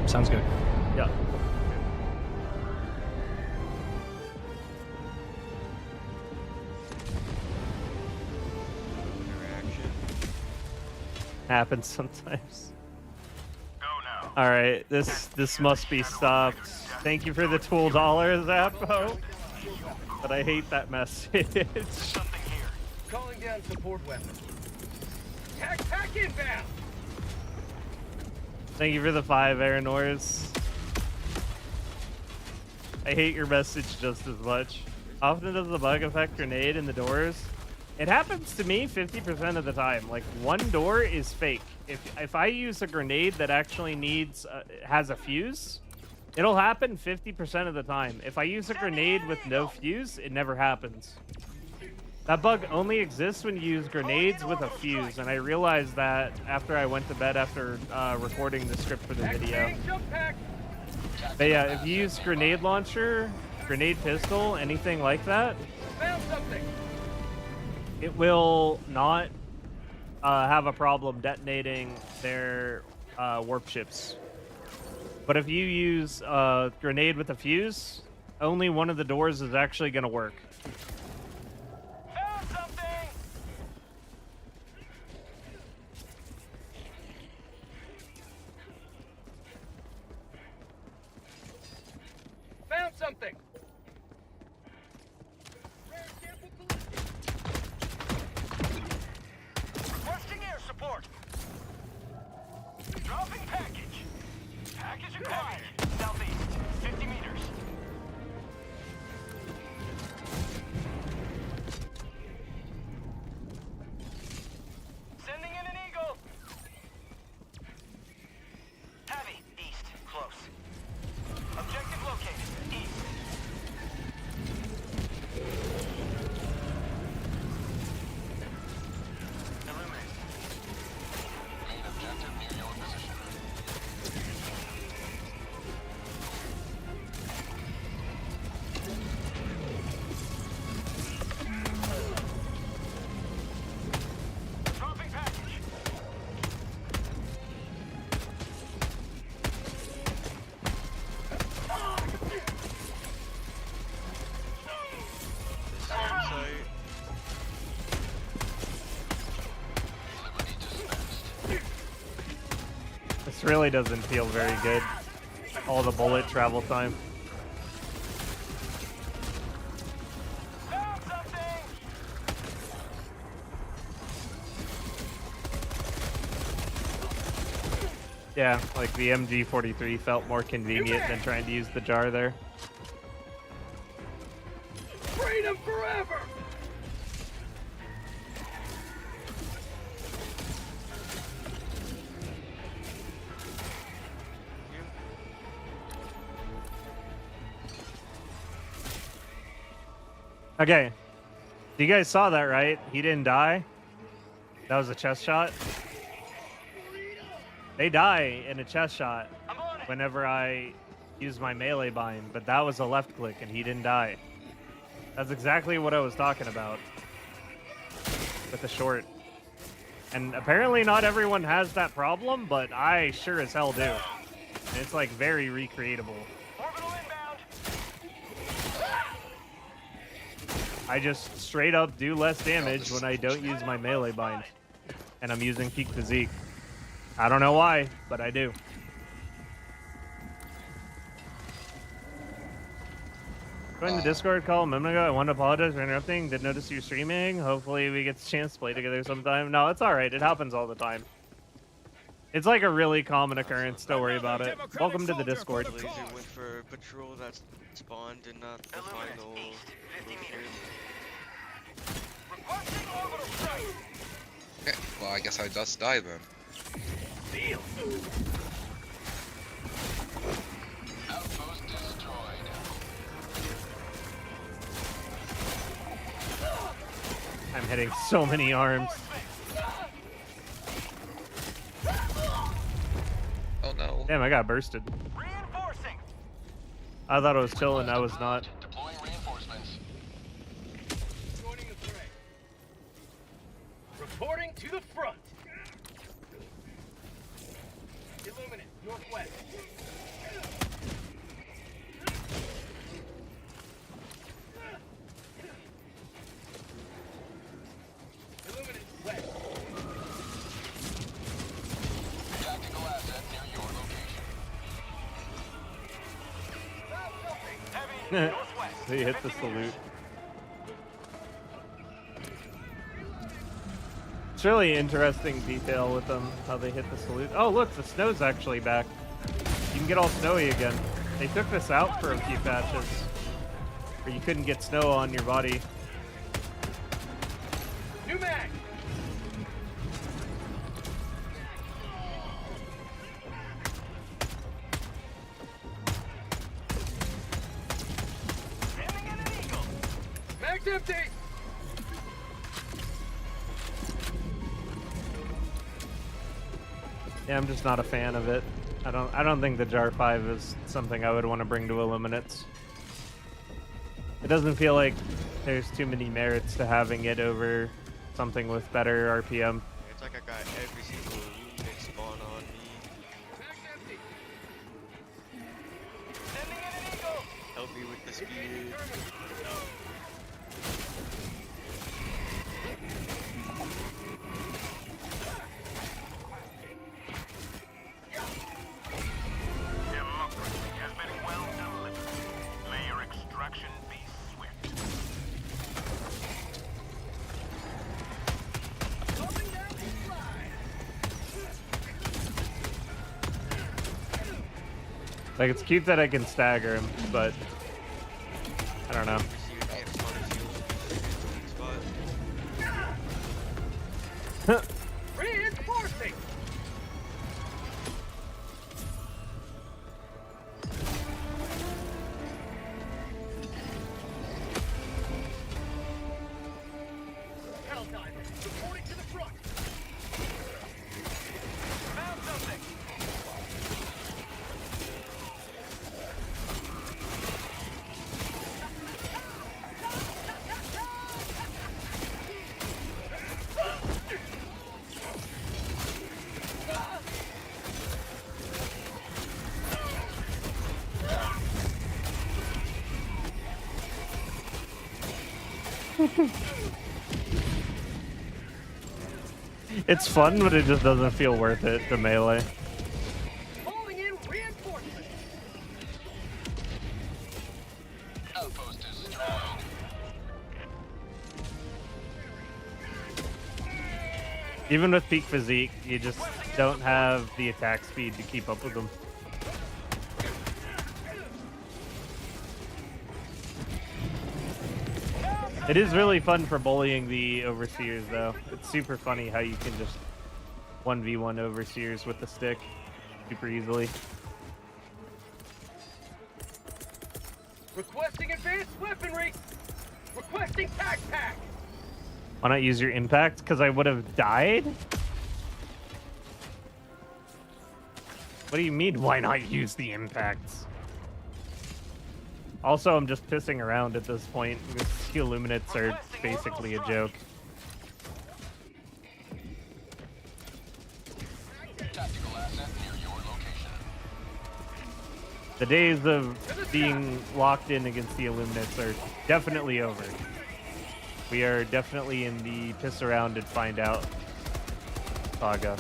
Sounds good. Yeah. Happens sometimes. Go now. All right, this must be stopped. Thank you for the $12, Zappo. But I hate that message. Something here. Calling down support weapon. Tac inbound! Thank you for the 5, Aranors. I hate your message just as much. Often does the bug affect grenade in the doors? It happens to me 50% of the time. Like, one door is fake. If I use a grenade that actually needs has a fuse, it'll happen 50% of the time. If I use a grenade with no fuse, it never happens. That bug only exists when you use grenades with a fuse, and I realized that after I went to bed after recording the script for the video. But yeah, if you use grenade launcher, grenade pistol, anything like that, Found something! it will not have a problem detonating their warp ships. But if you use a grenade with a fuse, only one of the doors is actually going to work. Found something! Found something! Requesting air support. Dropping package. Package acquired. Southeast, 50 meters. Sending in an eagle. Heavy, east, close. Objective located, east. Illuminate. Main objective near your position. Dropping package. This really doesn't feel very good. All the bullet travel time. Found something. Yeah, like the MG43 felt more convenient than trying to use the jar there. Freedom forever! Okay. You guys saw that, right? He didn't die. That was a chest shot. They die in a chest shot whenever I use my melee bind, but that was a left click and he didn't die. That's exactly what I was talking about with the short. And apparently not everyone has that problem, but I sure as hell do. And it's like very recreatable. I just straight up do less damage when I don't use my melee bind. And I'm using peak physique. I don't know why, but I do. Joined the Discord call a moment ago. I want to apologize for interrupting. Did notice you streaming. Hopefully we get the chance to play together sometime. No, it's alright. It happens all the time. It's like a really common occurrence. Don't worry about it. Welcome to the Discord. Laser went for patrol that spawned in the final. Okay, well I guess I just die then. Outpost destroyed. I'm hitting so many arms. Oh no. Damn, I got bursted. Reinforcing. I thought I was chilling. I was not. Deploying reinforcements. Joining the fray. Reporting to the front. Illuminate, northwest. Illuminate, west. Tactical asset near your location. Heavy northwest. They hit the salute. It's really interesting detail with them, how they hit the salute. Oh, look, the snow's actually back. You can get all snowy again. They took this out for a few patches, where you couldn't get snow on your body. New mag. Mag's empty. Yeah, I'm just not a fan of it. I don't think the Jar 5 is something I would want to bring to Illuminates. It doesn't feel like there's too many merits to having it over something with better RPM. It's like I got every single Illuminate spawn on me. Mag's empty. Sending in an eagle. Help me with the speed. Democracy has been well delivered. May your extraction be swift. Coming down the slide. Like, it's cute that I can stagger him, but I don't know. See if I can spawn a field spot. Reinforcing. Helldivers, reporting to the front. Found something. It's fun, but it just doesn't feel worth it to melee. Calling in reinforcements. Outpost destroyed. Even with peak physique, you just don't have the attack speed to keep up with them. It is really fun for bullying the overseers, though. It's super funny how you can just 1v1 overseers with the stick super easily. Requesting advanced weaponry. Requesting tac pack. Why not use your impact? Because I would have died? What do you mean, why not use the impacts? Also, I'm just pissing around at this point because the Illuminates are basically a joke. Tactical asset near your location. The days of being locked in against the Illuminates are definitely over. We are definitely in the piss around and find out saga.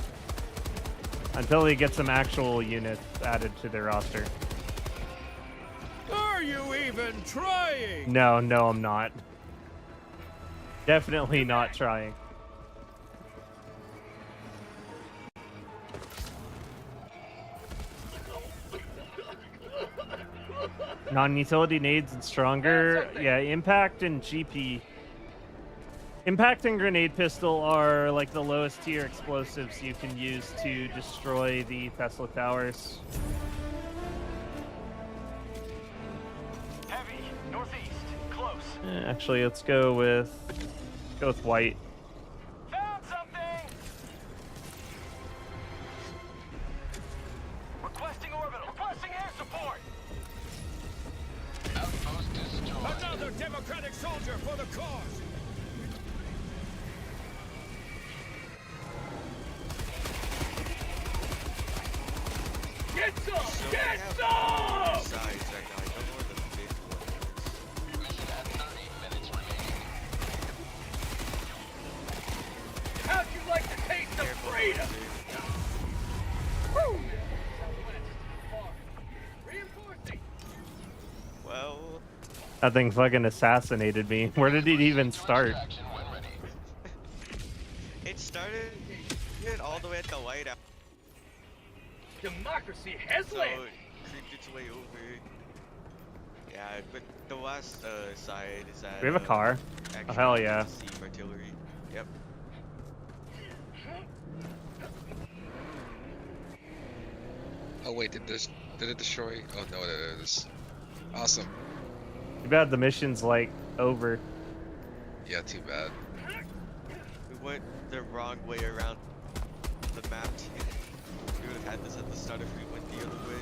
Until they get some actual units added to their roster. Are you even trying? No, I'm not. Definitely not trying. Non-utility nades and stronger. Yeah, impact and GP. Impact and grenade pistol are like the lowest tier explosives you can use to destroy the Tesla towers. Heavy, northeast, close. Actually, let's go with white. Found something. Requesting orbital. Requesting air support. Outpost destroyed. Another democratic soldier for the cause. Get some! So Get we have some! four sides right now. I don't know where the fifth one is. Mission at 30 minutes remaining. How'd you like the taste of Careful, freedom? dude. Woo! Reinforcing. Well, That thing fucking assassinated me. Where did it even start? Extraction when ready. it started all the way at the white out. Democracy has So landed. it creeped its way over. Yeah, but the west side is at. We have a car. Oh, hell yeah. Siege artillery. Yep. Oh wait, did it destroy? Oh no, it is. Awesome. Too bad the mission's like over. Yeah, too bad. We went the wrong way around the map. We would have had this at the start if we went the other way.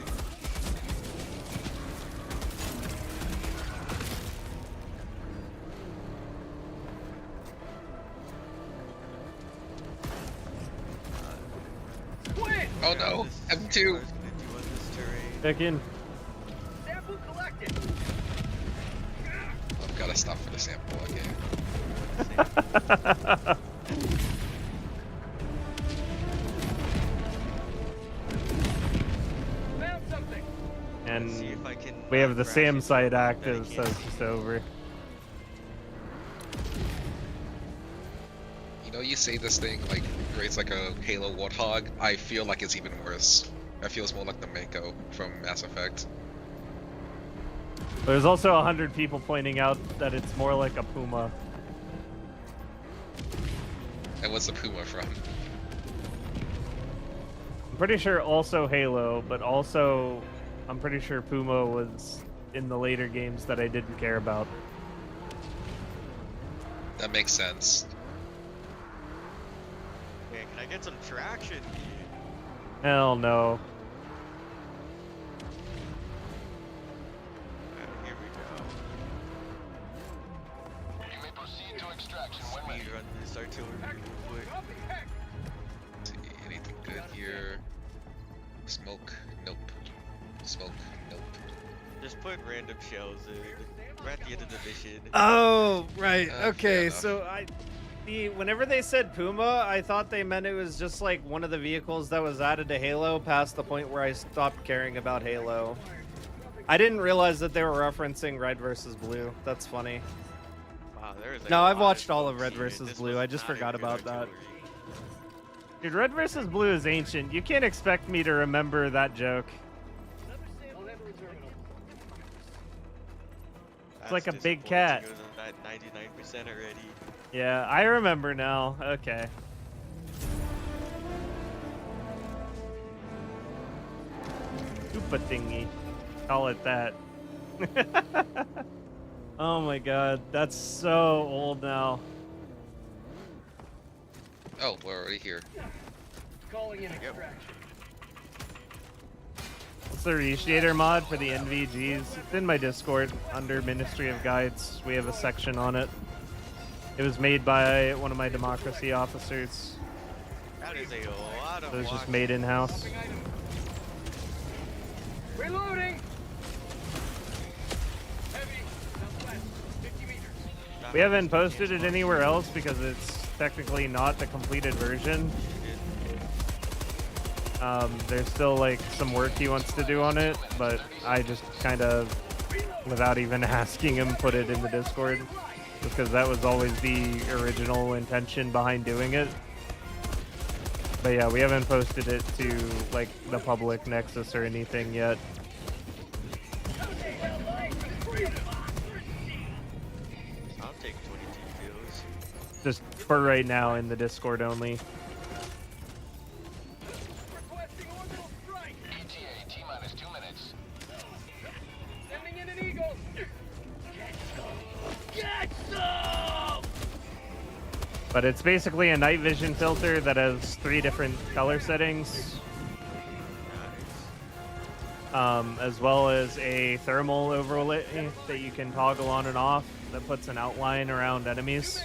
Quit! Oh no, This is M2. what I was gonna do on this terrain. Check in. Sample collected. I've gotta stop for the sample again. Found something. And See if I can, we have the crash SAM into site a map active, that I so can't it's just over. You know, you say this thing like rates like a Halo Warthog. I feel like it's even worse. It feels more like the Mako from Mass Effect. There's also 100 people pointing out that it's more like a Puma. And what's the Puma from? I'm pretty sure also Halo, but also I'm pretty sure Puma was in the later games that I didn't care about. That makes sense. Man, can I get some traction? Hell no. Here we go. You may proceed to extraction when ready. Speed run this artillery real quick. See anything good here? Smoke? Nope. Smoke? Nope. Just put random shells in. We're at the end of the mission. Oh, right. fair Okay, enough. so whenever they said Puma, I thought they meant it was just like one of the vehicles that was added to Halo past the point where I stopped caring about Halo. I didn't realize that they were referencing Red versus Blue. That's funny. Wow, there is a No, I've lot watched all of smokes Red here. versus This Blue. was I just not a forgot good about that. artillery. Dude, Red versus Blue is ancient. You can't expect me to remember that joke. It's like a That's big disappointing. cat. It was at 99% already. Yeah, I remember now. Okay. Koopa thingy. Call it that. Oh my god, that's so old now. Oh, we're already here. Calling in extraction. It's the Reshader mod for the NVGs. It's in my Discord under Ministry of Guides. We have a section on it. It was made by one of my democracy officers. That is a lot of So it was just walking. made in-house. Reloading! Heavy, southwest, 50 meters. We haven't posted it anywhere else because it's technically not the completed version. There's still like some work he wants to do on it, but I just kind of, without even asking him, put it in the Discord because that was always the original intention behind doing it. But yeah, we haven't posted it to like the public Nexus or anything yet. I'll take 22 kills. Just for right now in the Discord only. Requesting orbital strike. ETA T-minus 2 minutes. Sending in an eagle. Get some! But it's basically a night vision filter that has 3 different color settings. As well as a thermal overlay that you can toggle on and off that puts an outline around enemies.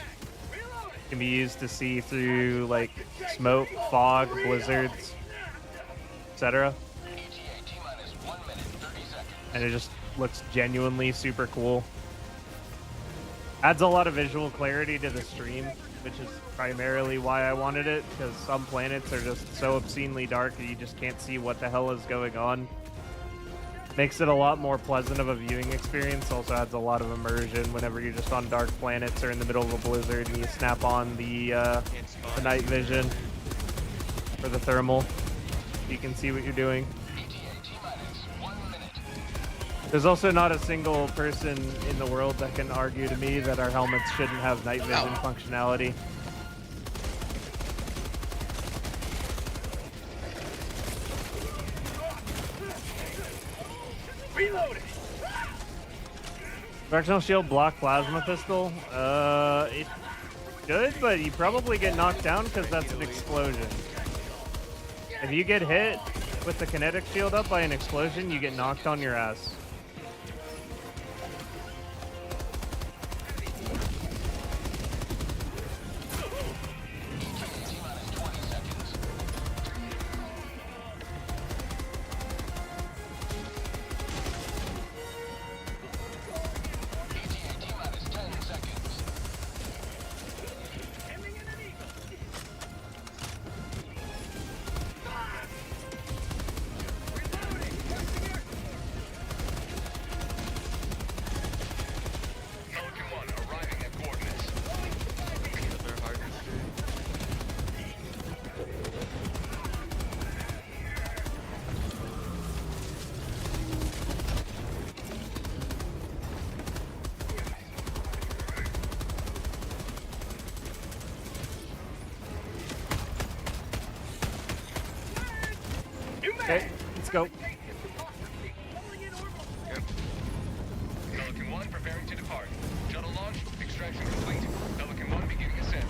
It can be used to see through like smoke, fog, blizzards, etc. ETA T-minus 1 minute, 30 seconds. And it just looks genuinely super cool. Adds a lot of visual clarity to the stream, which is primarily why I wanted it, because some planets are just so obscenely dark that you just can't see what the hell is going on. Makes it a lot more pleasant of a viewing experience. Also adds a lot of immersion whenever you're just on dark planets or in the middle of a blizzard and you snap on the night vision or the thermal. You can see what you're doing. ETA T-minus 1 minute. There's also not a single person in the world that can argue to me that our helmets shouldn't have night vision functionality. Reloading! Directional shield block plasma pistol. It's good, but you probably get knocked down because that's an explosion. If you get hit with the kinetic shield up by an explosion, you get knocked on your ass. Okay, let's go. Pelican 1 preparing to depart. Shuttle launch, extraction complete. Pelican 1 beginning ascent.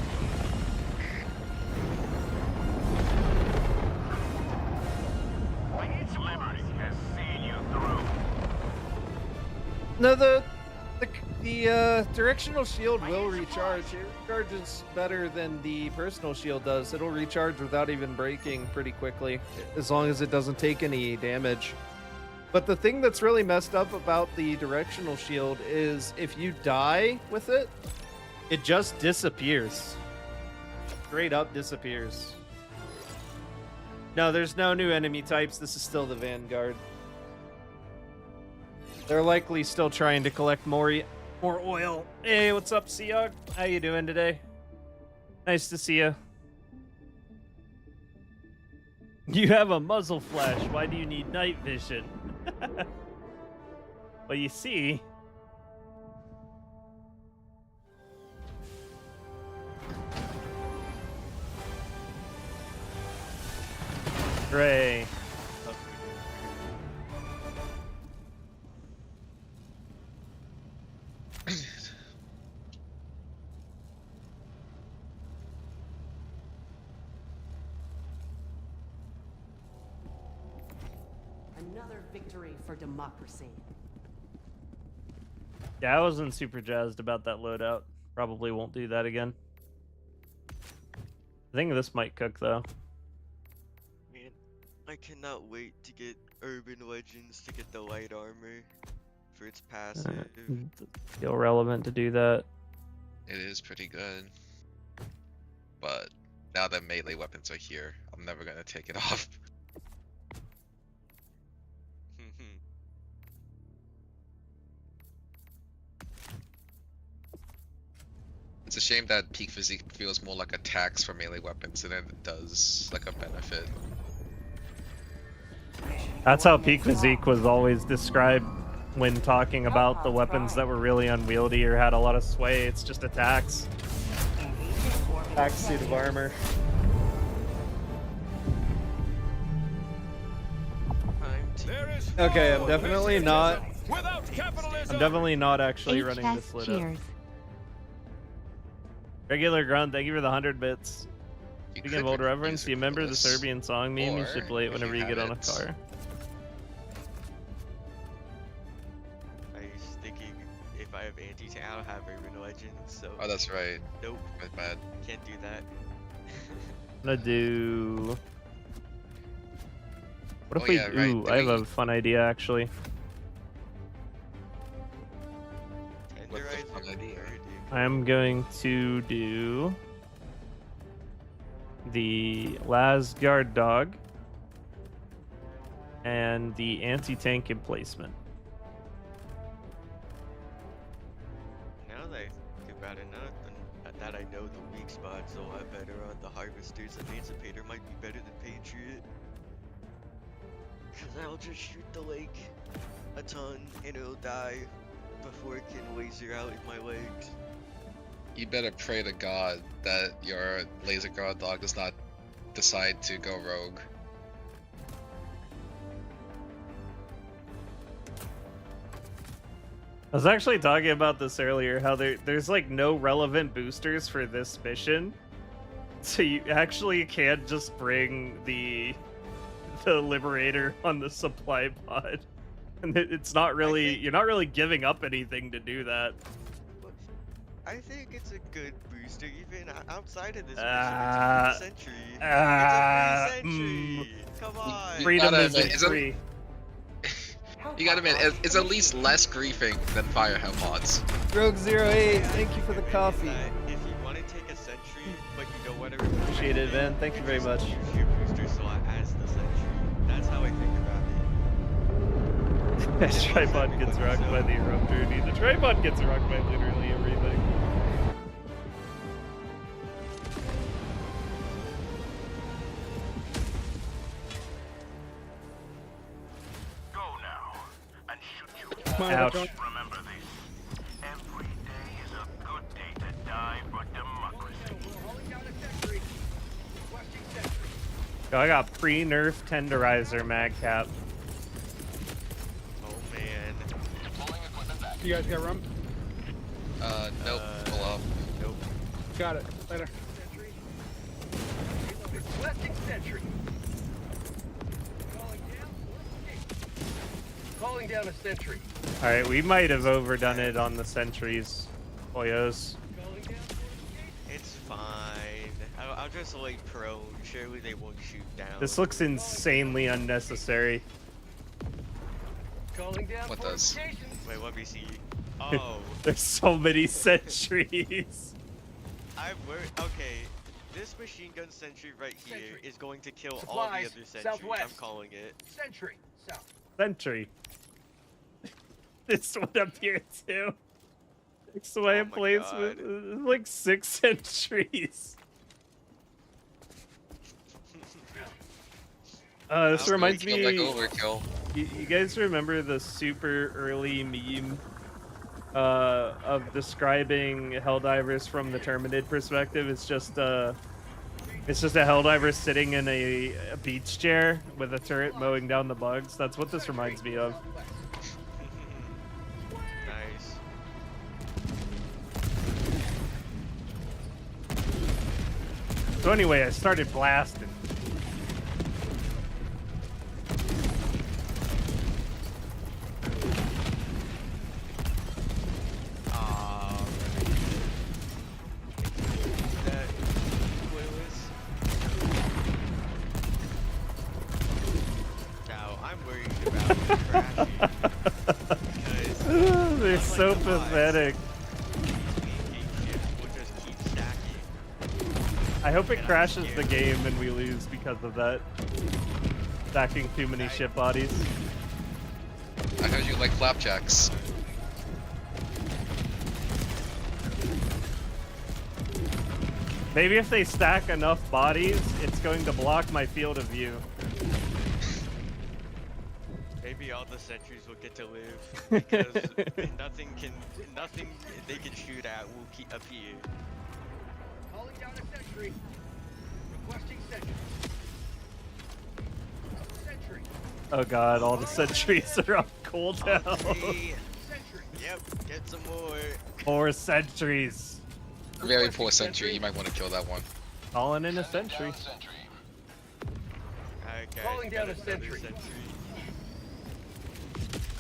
Liberty has seen you through. No, the directional shield will recharge. It recharges better than the personal shield does. It'll recharge without even breaking pretty quickly, as long as it doesn't take any damage. But the thing that's really messed up about the directional shield is if you die with it, it just disappears. Straight up disappears. No, there's no new enemy types. This is still the Vanguard. They're likely still trying to collect more oil. Hey, what's up, Seog? How you doing today? Nice to see you. You have a muzzle flash. Why do you need night vision? Well, you see... Hooray. Another victory for democracy. Yeah, I wasn't super jazzed about that loadout. Probably won't do that again. I think this might cook though. Man, I cannot wait to get Urban Legends to get the light armor for its passive. Feel relevant to do that. It is pretty good. But now that melee weapons are here, I'm never gonna take it off. It's a shame that peak physique feels more like a tax for melee weapons than it does like a benefit. That's how peak physique was always described when talking about the weapons that were really unwieldy or had a lot of sway. It's just a tax. Tax suit of armor. Okay, I'm definitely not. I'm definitely not actually running this loadout. Regular Grunt, thank you for the 100 bits. Speaking of old reverence, do you remember the Serbian song meme? You should play it whenever you get on a car. I was thinking if I have anti-tank, I don't have Urban Legends, so. Oh, that's right. Nope. That's bad. Can't do that. I'm gonna do. What if Oh, we? yeah, right. Ooh, I have a fun idea actually. Tenderizer idea. I'm going to do the Lasgard dog and the anti-tank emplacement. Now that I think about it, now that I know the weak spots a lot better on the harvesters, Emancipator might be better than Patriot. Cause I'll just shoot the lake a ton and it'll die before it can laser out in my legs. You better pray to God that your laser guard dog does not decide to go rogue. I was actually talking about this earlier, how there's like no relevant boosters for this mission. So you actually can't just bring the Liberator on the supply pod. And it's not really, you're not really giving up anything to do that. I think it's a good booster, even outside of this mission. It's a free sentry. It's a free sentry. Come on. Freedom isn't free. You gotta admit, it's at least less griefing than Firehelm mods. Rogue08, thank you for the coffee. If you want to take a sentry, but you know what? Appreciate it, man. Thank you very much. Use your booster slot as the sentry. That's how I think about it. That tripod gets rocked by the eruptor, dude. The tripod gets rocked by literally everything. Go now and shoot your Ouch. Remember this. Every day is a good day to die for democracy. Yo, I got pre-nerf tenderizer mag cap. Oh man. You guys got rum? Nope. Pull up. Nope. Got it. Later. Requesting sentry. Calling down a sentry. Alright, we might have overdone it on the sentries, boyos. It's fine. I'll just lay prone. Surely they won't shoot down. This looks insanely unnecessary. Calling down What does? Wait, let me see. Oh. There's so many sentries. I've learned. Okay. This machine gun sentry right here is going to kill all the Supplies, other sentries. southwest. I'm calling it. Sentry. South. Sentry. This one up here too. Next to my emplacement, like 6 sentries. This reminds me. Like overkill. You guys remember the super early meme of describing Helldivers from the Terminated perspective? It's just a Helldiver sitting in a beach chair with a turret mowing down the bugs. That's what this reminds me of. Nice. So anyway, I started blasting. so pathetic. We'll just keep stacking. I hope it crashes the game and we lose because of that. Stacking too many ship bodies. I heard you like flapjacks. Maybe if they stack enough bodies, it's going to block my field of view. Maybe all the sentries will get to live because nothing they can shoot at will appear. Calling down a sentry. Requesting sentry. Sentry. Oh god, all the sentries are on cooldown. Sentry. Yep, get some more. 4 sentries. Very poor sentry. You might want to kill that one. Calling in a sentry. Alright, guys, Calling down got a another sentry.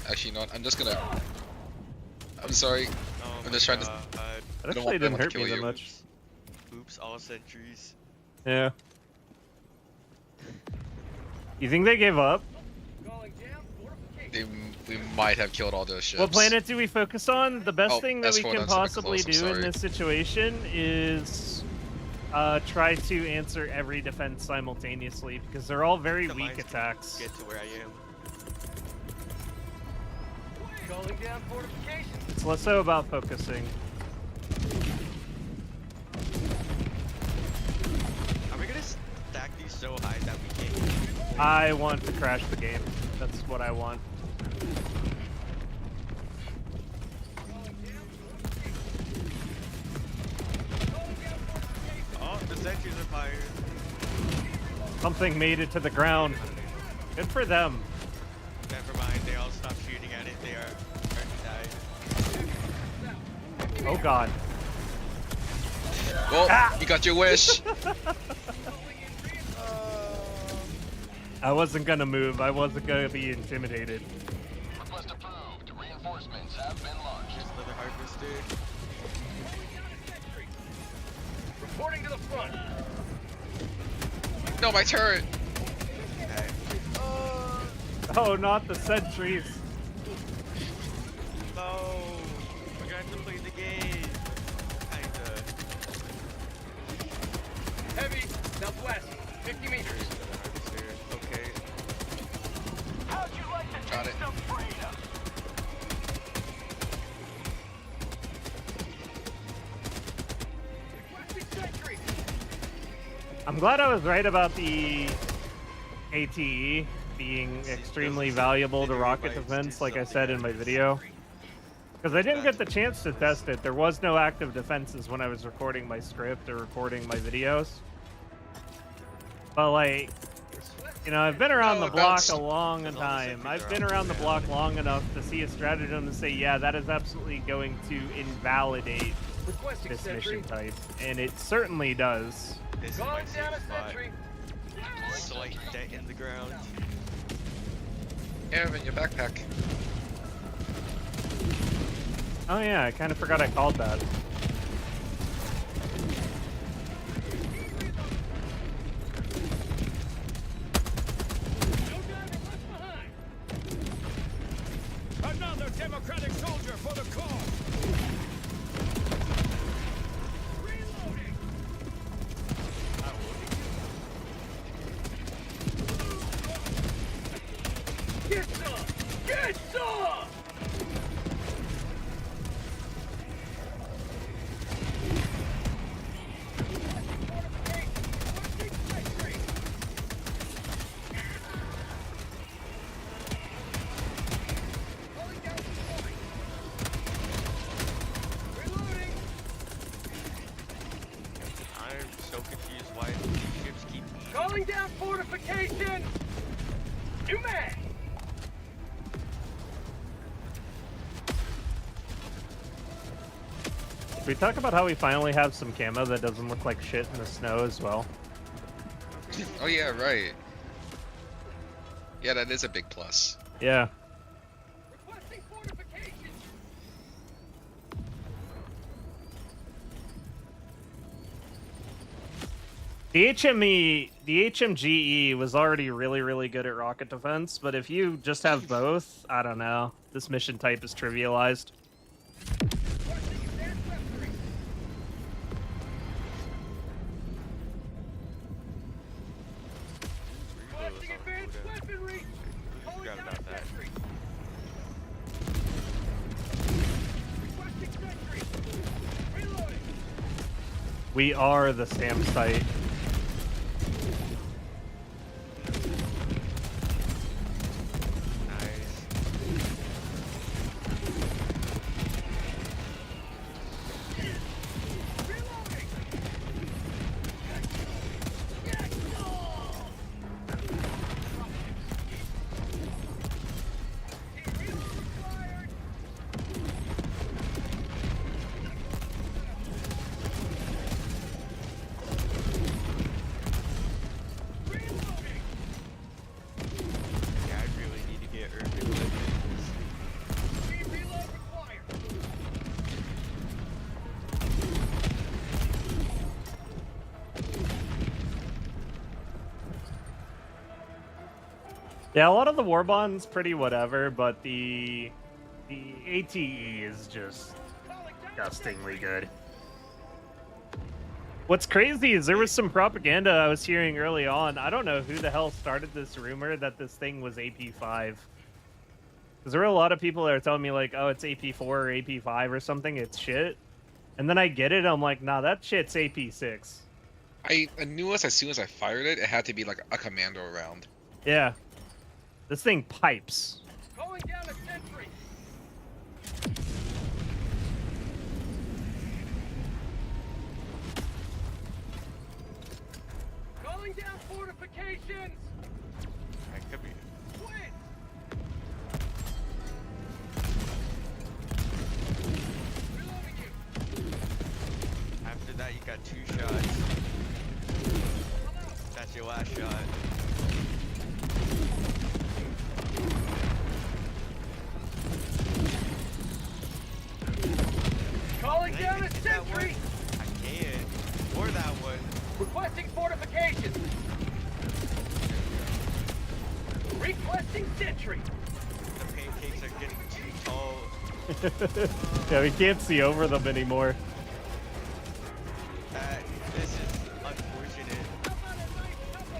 Actually, not. I'm just gonna. I'm sorry. Oh I'm just trying to. God. That I don't actually want didn't to hurt kill me that you. much. Oops, all sentries. Yeah. You think they gave up? Calling down fortification. We might have killed all those ships. What planet do we focus on? The best Oh, thing that we S4 can done something possibly close, I'm do in sorry. this situation is try to answer every defense simultaneously because they're all very The weak mines can attacks. Get to where I am. Calling down fortification. It's less so about focusing. Are we gonna stack these so high that we can't? I want to crash the game. That's what I want. Oh, the sentries are fired. Something made it to the ground. Good for them. Never mind, they all stopped shooting at it. They are died. Oh god. Well, you got your wish. I wasn't gonna move. I wasn't gonna be intimidated. Request approved. Reinforcements have been launched. Here's another harvester. Reporting to the front. No, my turret. Okay. Oh, not the sentries. No, we're going to play the game. Kinda. Heavy. Southwest. 50 meters. Okay. How'd you like to Got taste it. some freedom? Requesting sentry. I'm glad I was right about the ATE being extremely valuable to rocket defense, like I said in my video. Because I didn't get the chance to test it. There was no active defenses when I was recording my script or recording my videos. But like, you know, I've been around the block a long time. I've been around the block long enough to see a stratagem and say, yeah, that is absolutely going to invalidate Requesting this sentry. mission type. And it certainly does. This is my Calling safe down a spot. sentry. Slight dent in the ground. Aaron, your backpack. Oh yeah, I kind of forgot I called that. Another democratic soldier for the cause. Reloading. Get some! Get some! Reloading. I'm so confused why these ships keep eating. Calling down fortification. New man. We talk about how we finally have some camo that doesn't look like shit in the snow as well. Oh yeah, right. Yeah, that is a big plus. Yeah. Requesting fortification. The HMGE was already really, really good at rocket defense, but if you just have both, I don't know. This mission type is trivialized. We are the SAM site. Yeah, a lot of the war bonds pretty whatever, but the ATE is just disgustingly good. What's crazy is there was some propaganda I was hearing early on. I don't know who the hell started this rumor that this thing was AP5. Because there were a lot of people that are telling me like, oh, it's AP4 or AP5 or something. It's shit. And then I get it. I'm like, nah, that shit's AP6. I knew as soon as I fired it, it had to be like a commando round. Yeah. This thing pipes. Calling down a sentry. Calling down fortifications. That could be. Quit. Reloading you. After that, you got 2 shots. That's your last shot. Calling down a sentry. I can't. Or that one. Requesting fortifications. Requesting sentry. The pancakes are getting too tall. Yeah, we can't see over them anymore. This is unfortunate.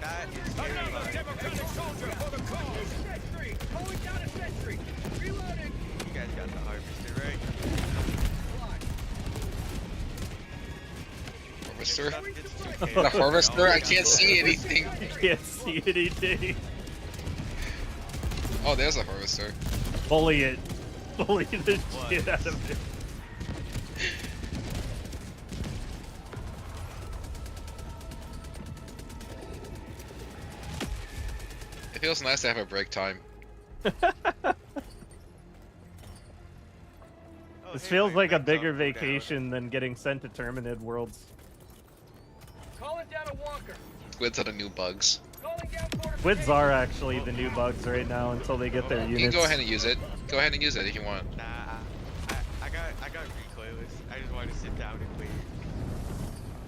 That is terrifying. Democratic soldier for the cause. Sentry. Calling down a sentry. Reloading. You guys got the harvester, right? Harvester? The harvester? I can't see anything. I can't see anything. Oh, there's a harvester. Bully it. Bully the shit out of it. It feels nice to have a break time. This feels like a bigger vacation than getting sent to Terminid Worlds. Calling down a walker. Squids are the new bugs. Calling down fortifications. Squids are actually the new bugs right now until they get their You units. can go ahead and use it. Go ahead and use it if you want. Nah, I got recoilless. I just want to sit down and wait.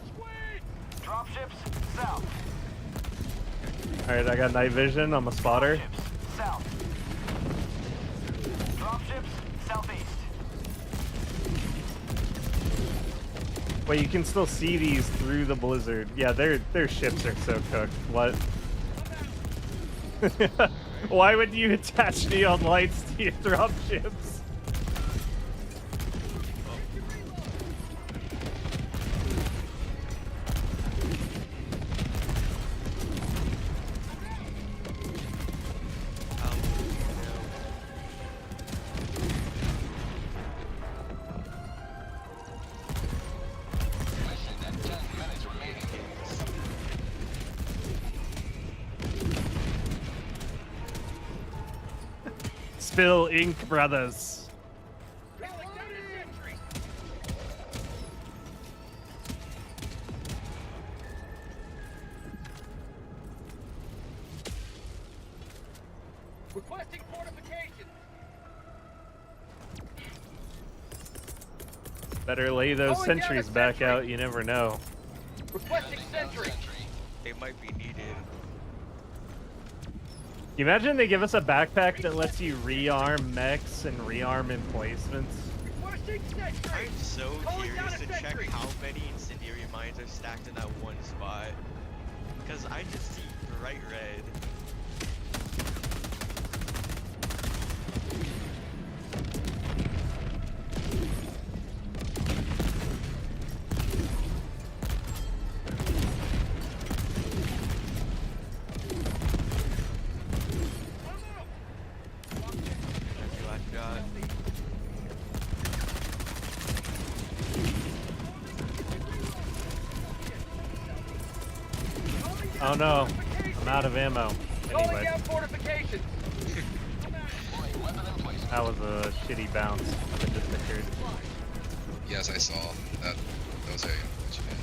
Squid. Dropships south. Alright, I got night vision. I'm a spotter. South. Dropships southeast. Wait, you can still see these through the blizzard. Yeah, their ships are so cooked. What? Why would you attach neon lights to your dropships? Spill ink, brothers. Requesting fortifications. Better lay those sentries back out, you never know. Requesting sentry. They might be needed. Can you imagine they give us a backpack that lets you rearm mechs and rearm emplacements? Requesting sentry. I'm so Calling down curious a to check sentry. how many incendiary mines are stacked in that one spot. Because I just see bright red. Oh no, I'm out of ammo. Calling Anyway, down fortifications. that was a shitty bounce that just occurred. Yes, I saw that. That was very unfortunate.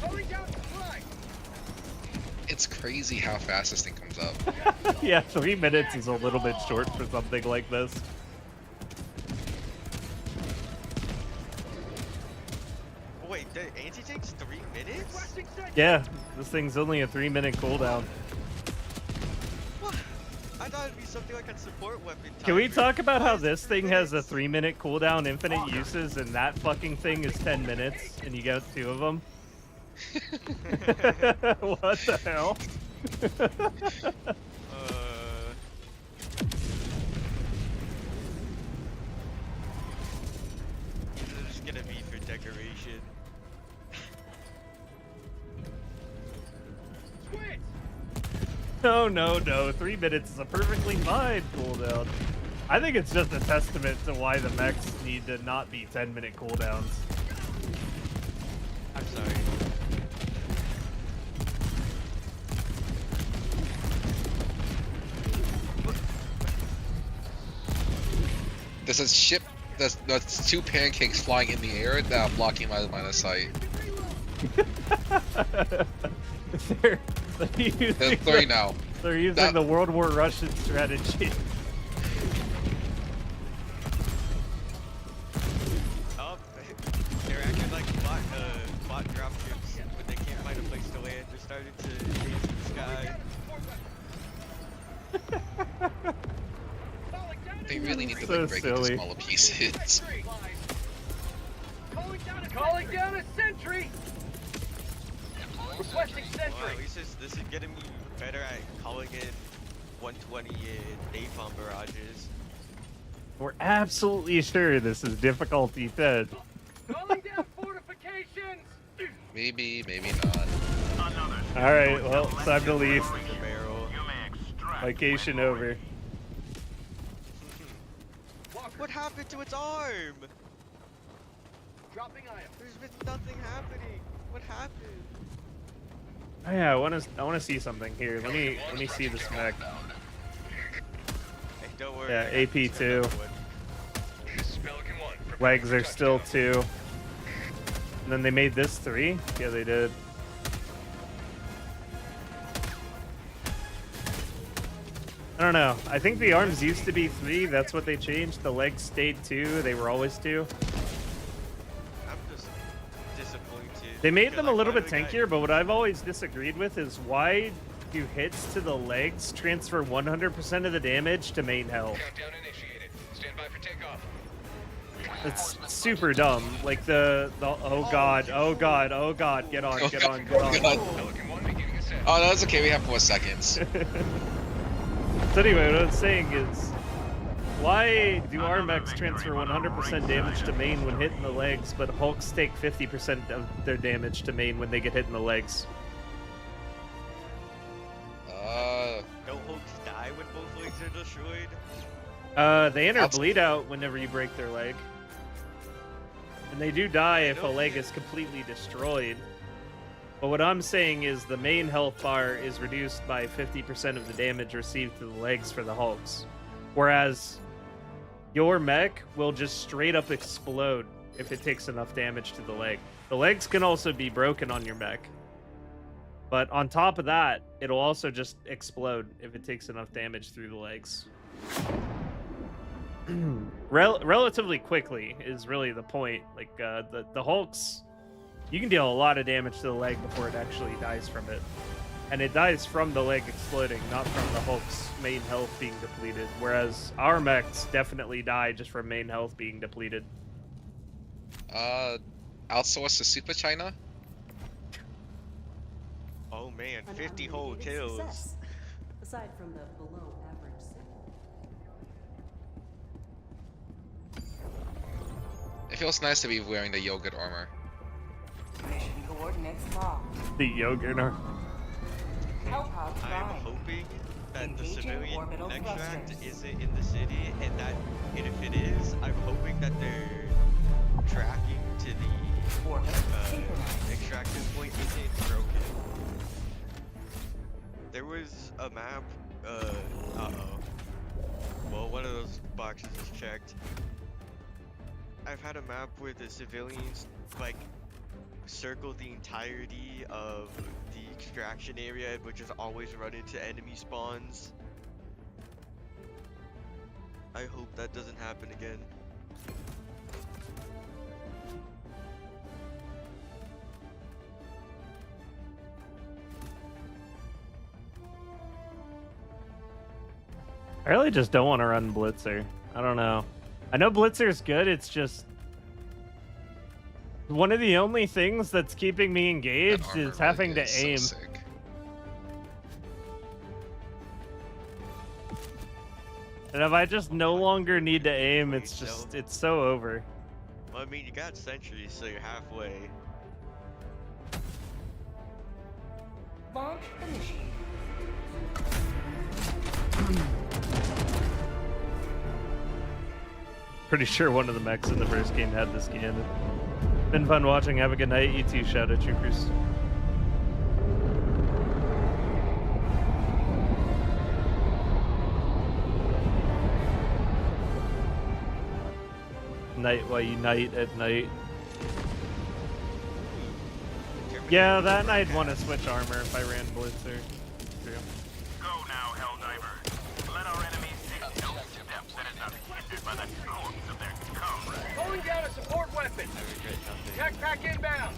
Calling down supply. It's crazy how fast this thing comes up. Yeah, 3 minutes is a little bit short for something like this. Wait, the anti takes 3 minutes? Yeah, this thing's only a 3-minute cooldown. What? I thought it'd be something like a support weapon. Can we timer. talk about Why how is it this 3 thing has a minutes? 3-minute cooldown, infinite uses, and that fucking thing is 10 minutes, and you get 2 of them? What the hell? This is just gonna be for decoration. No, no, no. 3 minutes is a perfectly fine cooldown. I think it's just a testament to why the mechs need to not be 10-minute cooldowns. I'm sorry. There's a ship. That's 2 pancakes flying in the air that are blocking my line of sight. They're There's using 3 now. They're using the World War Russian strategy. Oh, they're acting like bot dropships when they can't find a place to land. They're starting to dance in the sky. They really need to So like break into silly. smaller pieces. Calling down a sentry. Requesting Well, sentry. at least this is getting me better at calling in 120 and napalm barrages. We're absolutely sure this is difficulty 10. Calling down fortifications. Maybe, maybe not. Alright, well, time to leave. The barrel. Vacation over. What happened to its arm? Dropping item. There's been nothing happening. What happened? Oh yeah, I wanna see something here. Let me see this mech. Hey, don't worry. Yeah, I got AP2. another one. Legs are still 2. And then they made this 3? Yeah, they did. I don't know. I think the arms used to be 3. That's what they changed. The legs stayed 2. They were always 2. I'm just disappointed. They made because them a I little bit finally got- tankier, but what I've always disagreed with is why do hits to the legs transfer 100% of the damage to main health? Countdown initiated. Stand by for takeoff. It's super dumb. Like the oh god, oh god, oh god, get on, get on, get on. Pelican 1 beginning ascent. Oh, that's okay. We have 4 seconds. So anyway, what I'm saying is, why do our mechs transfer 100% damage to main when hit in the legs, but Hulks take 50% of their damage to main when they get hit in the legs? Don't Hulks die when both legs are destroyed? They enter That's- bleed out whenever you break their leg. And they do die if a don't leg think- is completely destroyed. But what I'm saying is the main health bar is reduced by 50% of the damage received to the legs for the Hulks. Whereas your mech will just straight up explode if it takes enough damage to the leg. The legs can also be broken on your mech. But on top of that, it'll also just explode if it takes enough damage through the legs. Relatively quickly is really the point. Like the Hulks, you can deal a lot of damage to the leg before it actually dies from it. And it dies from the leg exploding, not from the Hulk's main health being depleted. Whereas our mechs definitely die just from main health being depleted. Outsource to Super China? Oh man, An 50 whole unmitigated kills. success, aside from the below average signal. It feels nice to be wearing the yogurt armor. Mission coordinates locked. The yogurt are. Hellpods I'm prime. hoping that the Engaging civilian orbital extract thrusters. isn't in the city, and if it is, I'm hoping that they're tracking to the Orbit synchronized. extraction point isn't broken. There was a map, well, one of those boxes is checked. I've had a map where the civilians, like, circle the entirety of the extraction area, but just always run into enemy spawns. I hope that doesn't happen again. I really just don't want to run Blitzer. I don't know. I know Blitzer's good, it's just one of the only things that's keeping me engaged is having to aim. So sick. And if I just no longer need to aim, it's just, it's so over. Well, I mean, you got sentries, so you're halfway. Launch initiated. Pretty sure one of the mechs in the first game had this cannon. Been fun watching. Have a good night. You too, Shadow Troopers. Night while you night at night. Yeah, that and I'd want to switch armor if I ran Blitzer. True. Go now, Helldivers. Let our enemies take no steps that is not hindered by the corpse of their comrade. Pulling down a support weapon. Backpack inbound.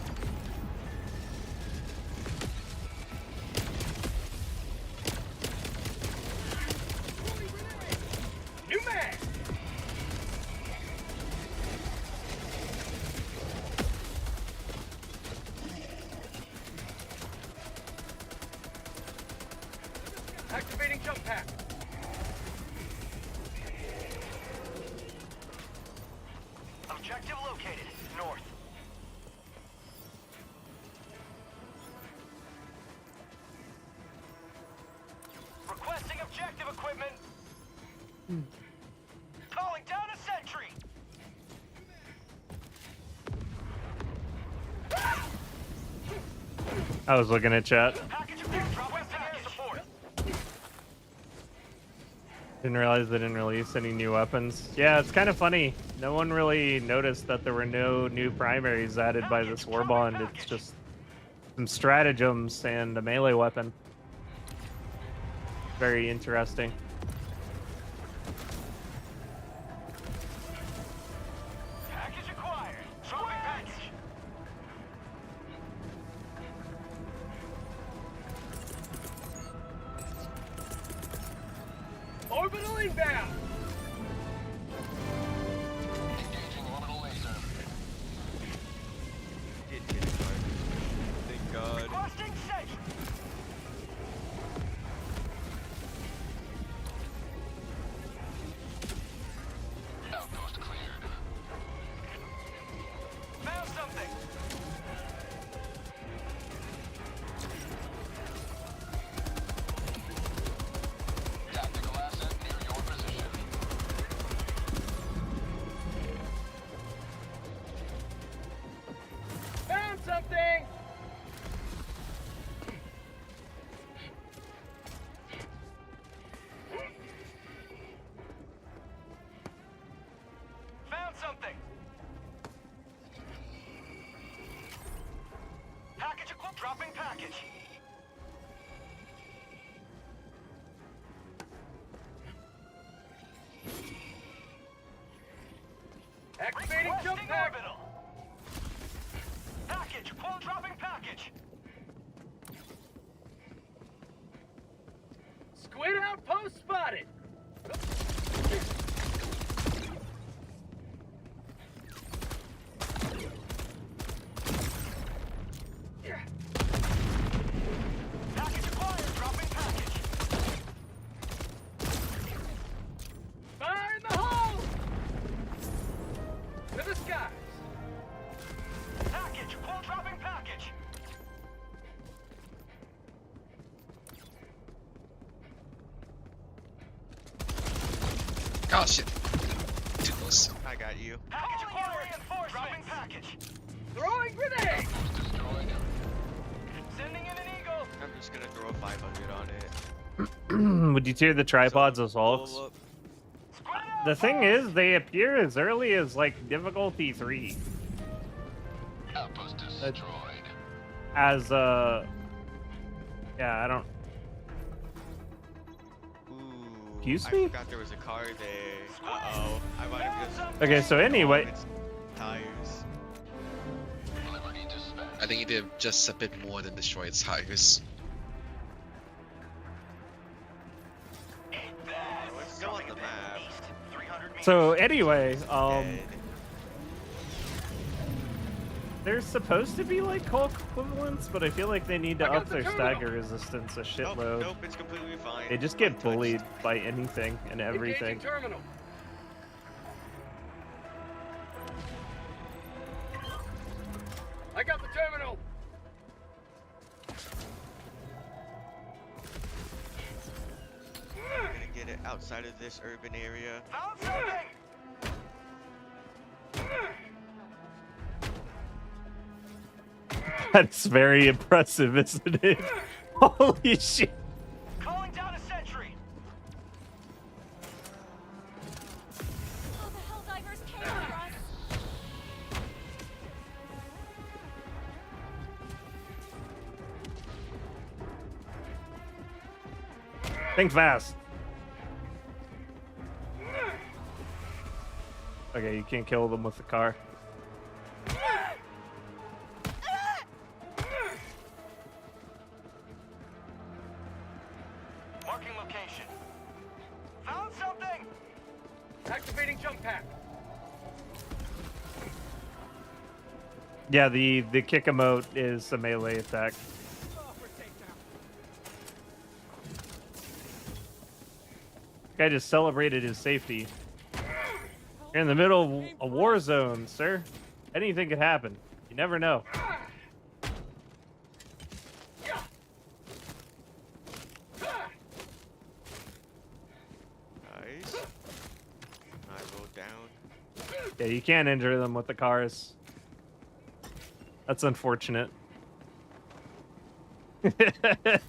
New mag. Activating jump pack. Objective located. North. Requesting objective equipment. Calling down a sentry. I was looking at chat. Package approved. Requesting air support. Didn't realize they didn't release any new weapons. Yeah, it's kind of funny. No one really noticed that there were no new primaries added by this war bond. It's just some stratagems and a melee weapon. Very interesting. Package acquired. Dropping package. Orbital inbound. Engaging orbital laser. Did get it, Mark. Thank God. Requesting sentry. Outpost cleared. Found something. Tactical asset near your position. Found something. Found something. Package equipped. Dropping package. Activating jump Requesting pack. orbital. Package. Quote dropping package. Squid outpost spotted. Package acquired. Dropping package. Fire in the hole. To the skies. Package. Quote dropping package. Oh shit. Too close. I got you. Package acquired. Reinforcements. Dropping package. Throwing grenade. Outpost destroyed. Sending in an eagle. I'm just gonna throw a 500 on it. Would you tier the tripods as Blow hulks? up. The thing is, they appear as early as like difficulty 3. Outpost destroyed. As yeah, I don't. Ooh, Excuse I me? forgot there was a car there. Uh-oh. I might have just... Okay, so anyway, It's tires. Liberty dispatched. I think he did just a bit more than destroy its tires. Oh, it's still on the map. so anyway, Dead. there's supposed to be like Hulk equivalents, but I feel like they need to I got up the their terminal. stagger resistance a Nope, shitload. nope, it's completely fine. They just get Untouched. bullied by anything and everything. Engaging terminal. I got the terminal. I'm gonna get it outside of this urban area. Found something. That's very impressive, isn't it? Holy shit. Calling down a sentry. Oh, the Helldivers came for us. Think fast. Okay, you can't kill them with the car. Marking location. Found something. Activating jump pack. Yeah, the kick emote is a melee attack. Guy just celebrated his safety. You're in the middle of a war zone, sir. Anything could happen. You never know. Nice. I rolled down. Yeah, you can't injure them with the cars. That's unfortunate. The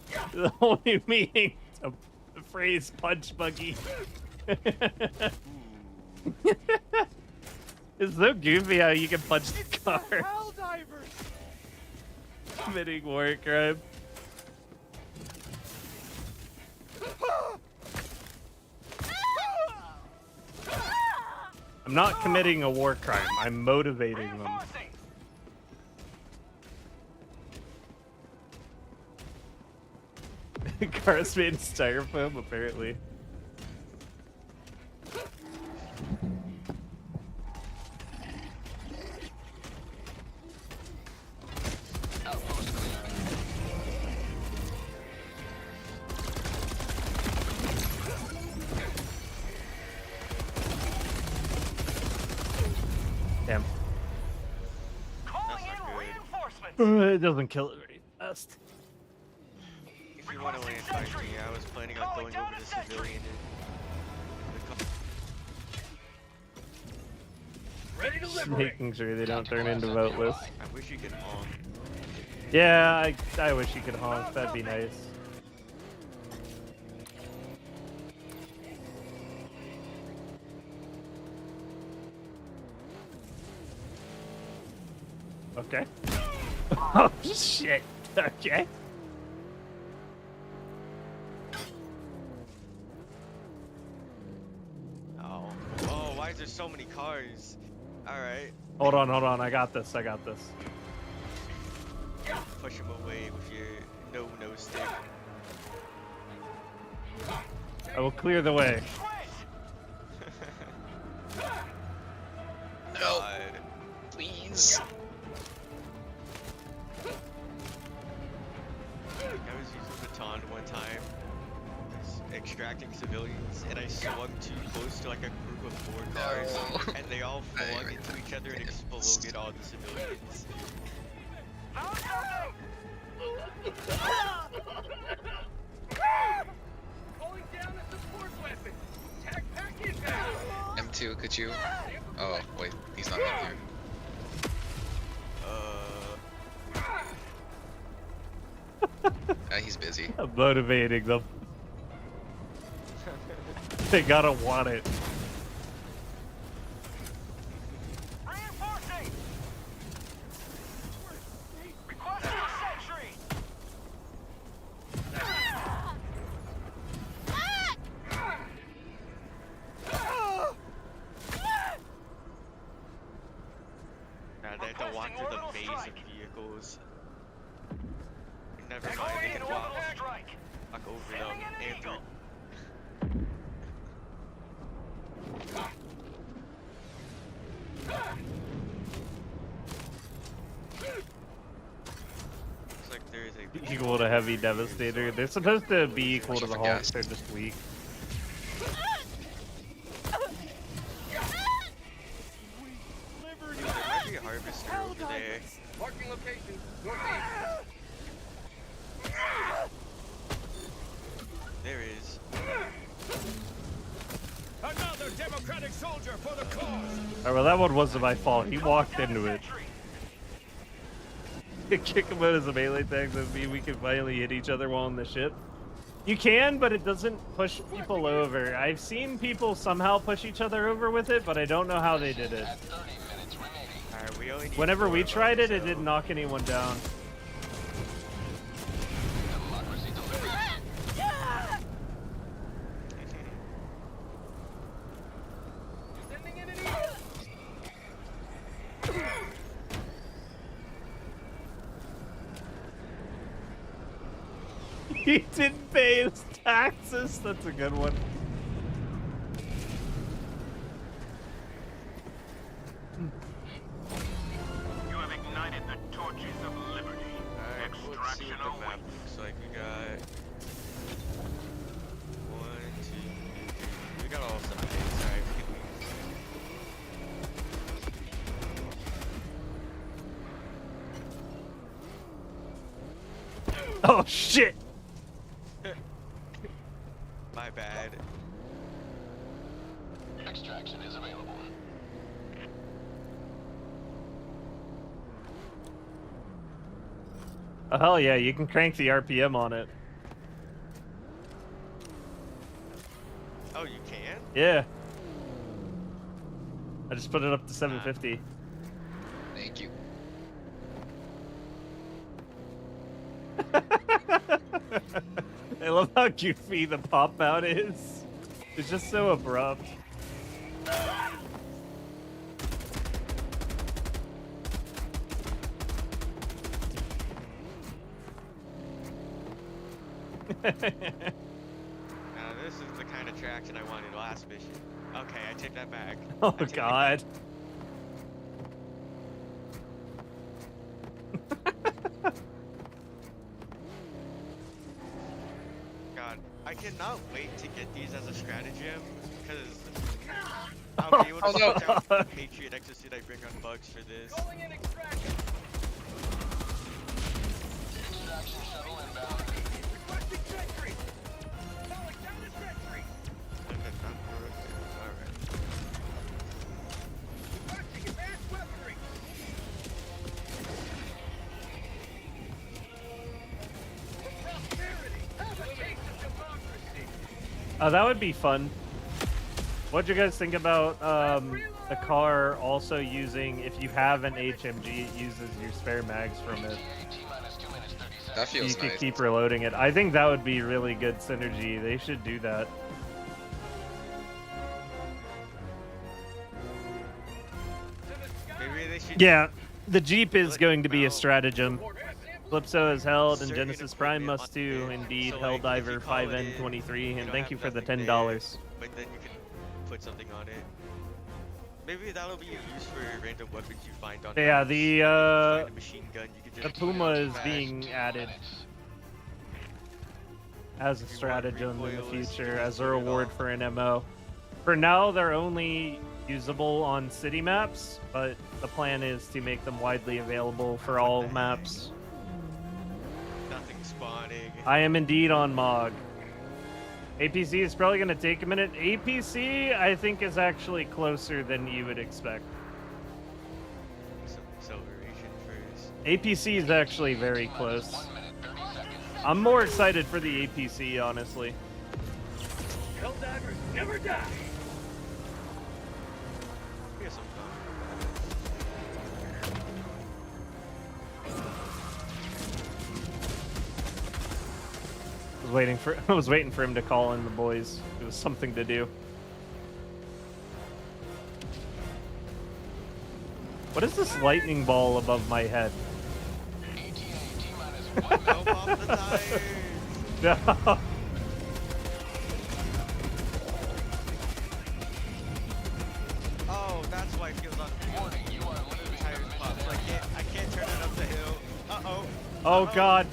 only meaning to the phrase punch buggy. It's so goofy how you can punch the car. Helldivers. Committing war crime. I'm not committing a war crime. I'm motivating them. Cars made of styrofoam, apparently. Outpost cleared. Damn. Calling in reinforcements. It doesn't kill it very fast. If you want to land by me, I was planning on going over to civilian and... Ready to Just liberate. making sure they don't turn into voteless. I wish you could honk. Yeah, I wish you could honk. That'd be nice. Okay. Oh shit. Okay. Oh. Oh, why is there so many cars? Alright. Hold on. I got this. Push him away with your no stick. I will clear the way. No, God. please. I was using baton one time, extracting civilians, and I swung too close to like a group of 4 cars, No. and they all flung into each other and exploded all the civilians. Calling down a support weapon. Tag pack inbound. M2, could you? Oh, wait, he's not in here. busy. I'm motivating them. They gotta want it. Reinforcing! Requesting a sentry! Now they have to walk through the maze of vehicles. Never mind, they can walk over them and through. Looks like there is a Equal to heavy devastator. They're supposed to be equal to the Hulk. Gas. They're just weak. There might be a harvester over there. Marking location. Northeast. There is. Another democratic soldier for the cause. Alright, well that one wasn't my fault. He walked into it. Kick him out as a melee tag, that mean we can finally hit each other while on the ship. You can, but it doesn't push people over. I've seen people somehow push each other over with it, but I don't know how they did it. Alright, we only need Whenever 4 we of tried them, it, it so- didn't knock anyone down. Sending in an eagle. He didn't pay his taxes. That's a good one. You have ignited the torches of liberty. Alright, let's see Extraction what the map awaits. looks like. We got 1, 2, 3. We got all sides. Alright, we can Oh shit! My bad. Extraction is available. Oh hell yeah, you can crank the RPM on it. Oh, you can? Yeah. I just put it up to 750. Thank you. I love how goofy the pop out is. It's just so abrupt. Now, this is the kind of traction I wanted last mission. Okay, I take that back. Oh I take it god. God, I cannot wait to get these as a stratagem, because I'll be able to Oh, switch out no. the Patriot exosuit I bring on bugs for this. Calling in extraction. Extraction shuttle inbound. Requesting sentry. Calling down the sentry. Alright. Requesting advanced weaponry. Prosperity. Have a taste of democracy. Oh, that would be fun. What'd you guys think about the car also using, if you have an HMG, it uses your spare mags from it. That feels You could nice. keep reloading it. I think that would be really good synergy. They should do that. Maybe they should. Yeah, the Jeep is Let going to be a Mel- stratagem. Calypso has held, and Certain Genesis Prime equipment must on do. there. Indeed, So, like, if you Helldiver call it in, 5N23, you and don't thank have you for the nothing $10. there, but then you can put something on it. Maybe that'll be used for random weapons you find on. Yeah, maps. the, Like, if you find a machine gun, you can The just Puma is back. being added as a If you want stratagem in the recoilless, future, you as a can put it reward on. for an MO. For now, they're only usable on city maps, but the plan is to make them widely available for all maps. Nothing spawning. I am indeed on MOG. APC is probably going to take a minute. APC, I think, is actually closer than you would expect. Some acceleration first. APC is actually very close. 1 minute, 30 seconds. I'm more excited for the APC, honestly. Helldivers never die. Here's some I was waiting for him to call in the boys. It was something to do. What is this lightning ball above my head? Help off the tires. No. Oh, that's why it feels on warning. You are leaving tires pop. So I can't turn it up the hill. Uh-oh. Oh God.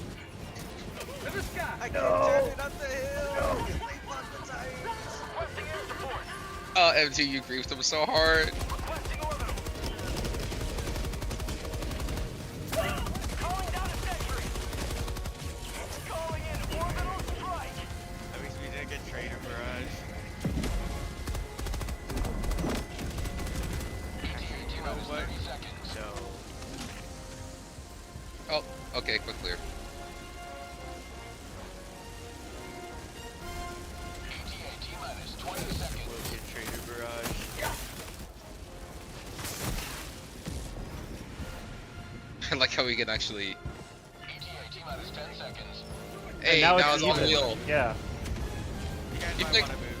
To the sky. I can't turn it up the hill. Because they pop the tires. Requesting air support. Oh, MT, you griefed them so hard. Requesting orbital. Calling down a sentry. Calling in orbital strike. At least we didn't get Trader Barrage. ETA You know what? 30 seconds. No. Oh, okay, quick clear. ETA T-minus 20 seconds. We'll get Trader Barrage. I like how we can actually. ETA T-minus 10 seconds. Hey, now now it's it's on even. wheel. Yeah. You guys You might think- want to move.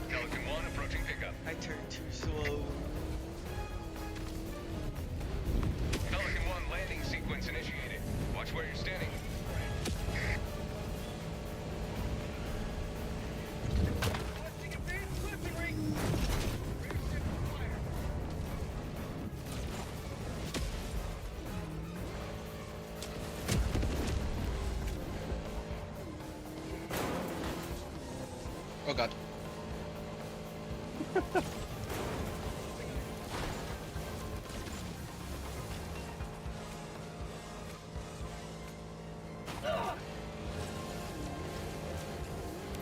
Pelican 1 approaching pickup. I turned too slow. Pelican 1 landing sequence initiated. Watch where you're standing. Oh God.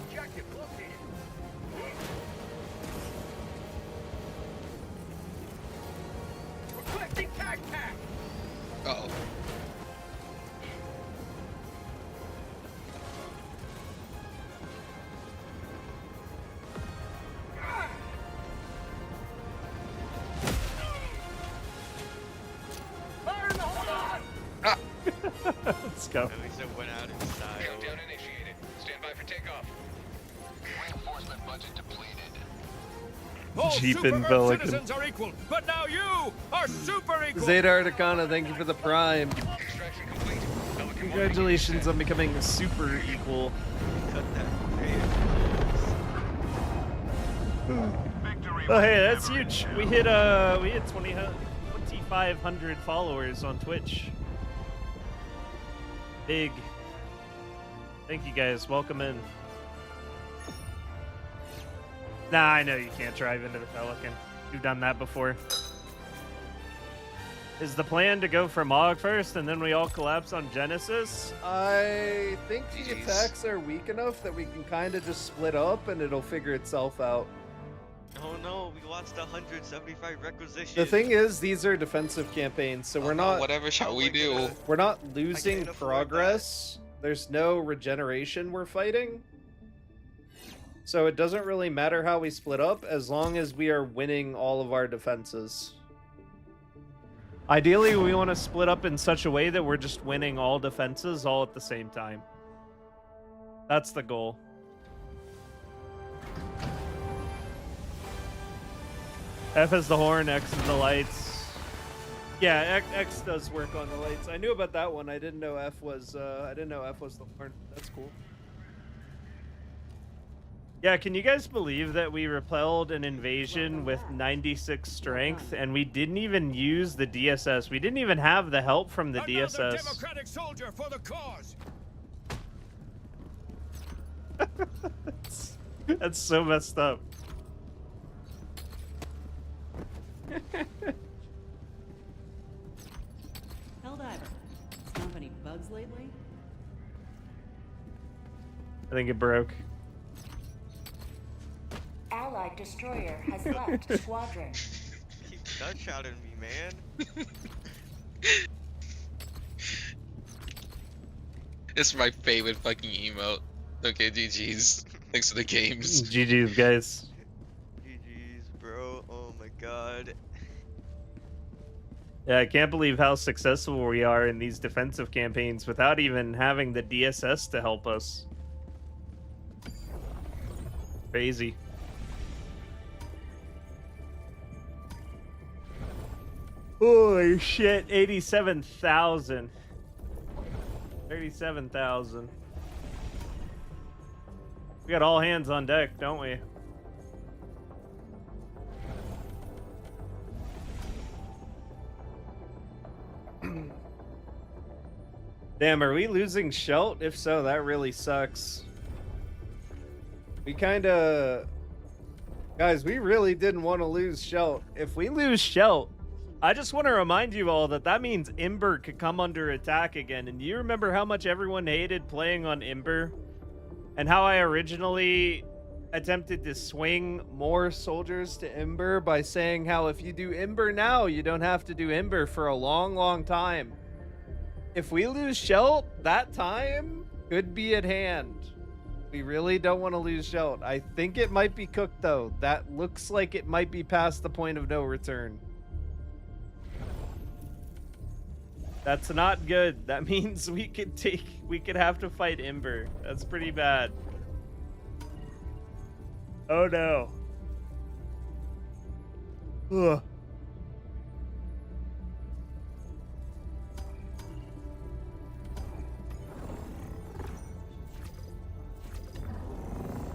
Objective located. Requesting tag pack. Uh oh. Fire in the hole on. Let's go. At least it went out in style. Countdown initiated. Stand by for takeoff. Reinforcement budget depleted. All Jeep super and Earth Pelican. citizens are equal, but now you are super equal. Zeta Articana, thank you for the prime. Extraction complete. Pelican 1 Congratulations on becoming a super equal. Cut that. Victory. Oh hey, that's huge. We hit 2,500 followers on Twitch. Big. Thank you guys. Welcome in. Nah, I know you can't drive into the Pelican. You've done that before. Is the plan to go for Mog first and then we all collapse on Genesis? I think the GGs. attacks are weak enough that we can kind of just split up and it'll figure itself out. Oh no, we lost 175 requisitions. The thing is, these are defensive campaigns, so we're not Whatever shall Oh we my do? God. we're not losing can't afford progress. There's no regeneration we're fighting. So it doesn't really matter how we split up as long as we are winning all of our defenses. Ideally, we want to split up in such a way that we're just winning all defenses all at the same time. That's the goal. F is the horn, X is the lights. Yeah, X does work on the lights. I knew about that one. I didn't know F was the horn. That's cool. Yeah, can you guys believe that we repelled an invasion with 96 strength and we didn't even use the DSS? We didn't even have the help from the Another DSS. democratic soldier for the cause. That's so messed up. Helldiver. Stomp any bugs lately? I think it broke. Allied destroyer has left squadron. Keep gunshotting me, man. It's my favorite fucking emote. Okay, GG's. Thanks for the games. GG's, guys. GG's, bro. Oh my god. Yeah, I can't believe how successful we are in these defensive campaigns without even having the DSS to help us. Crazy. Holy shit, 87,000. 37,000. We got all hands on deck, don't we? Damn, are we losing Shelt? If so, that really sucks. We kinda... Guys, we really didn't want to lose Shelt. If we lose Shelt, I just want to remind you all that that means Ember could come under attack again. And do you remember how much everyone hated playing on Ember? And how I originally attempted to swing more soldiers to Ember by saying how if you do Ember now, you don't have to do Ember for a long, long time. If we lose Shelt, that time could be at hand. We really don't want to lose Shelt. I think it might be cooked, though. That looks like it might be past the point of no return. That's not good. That means we could have to fight Ember. That's pretty bad. Oh no. Ugh.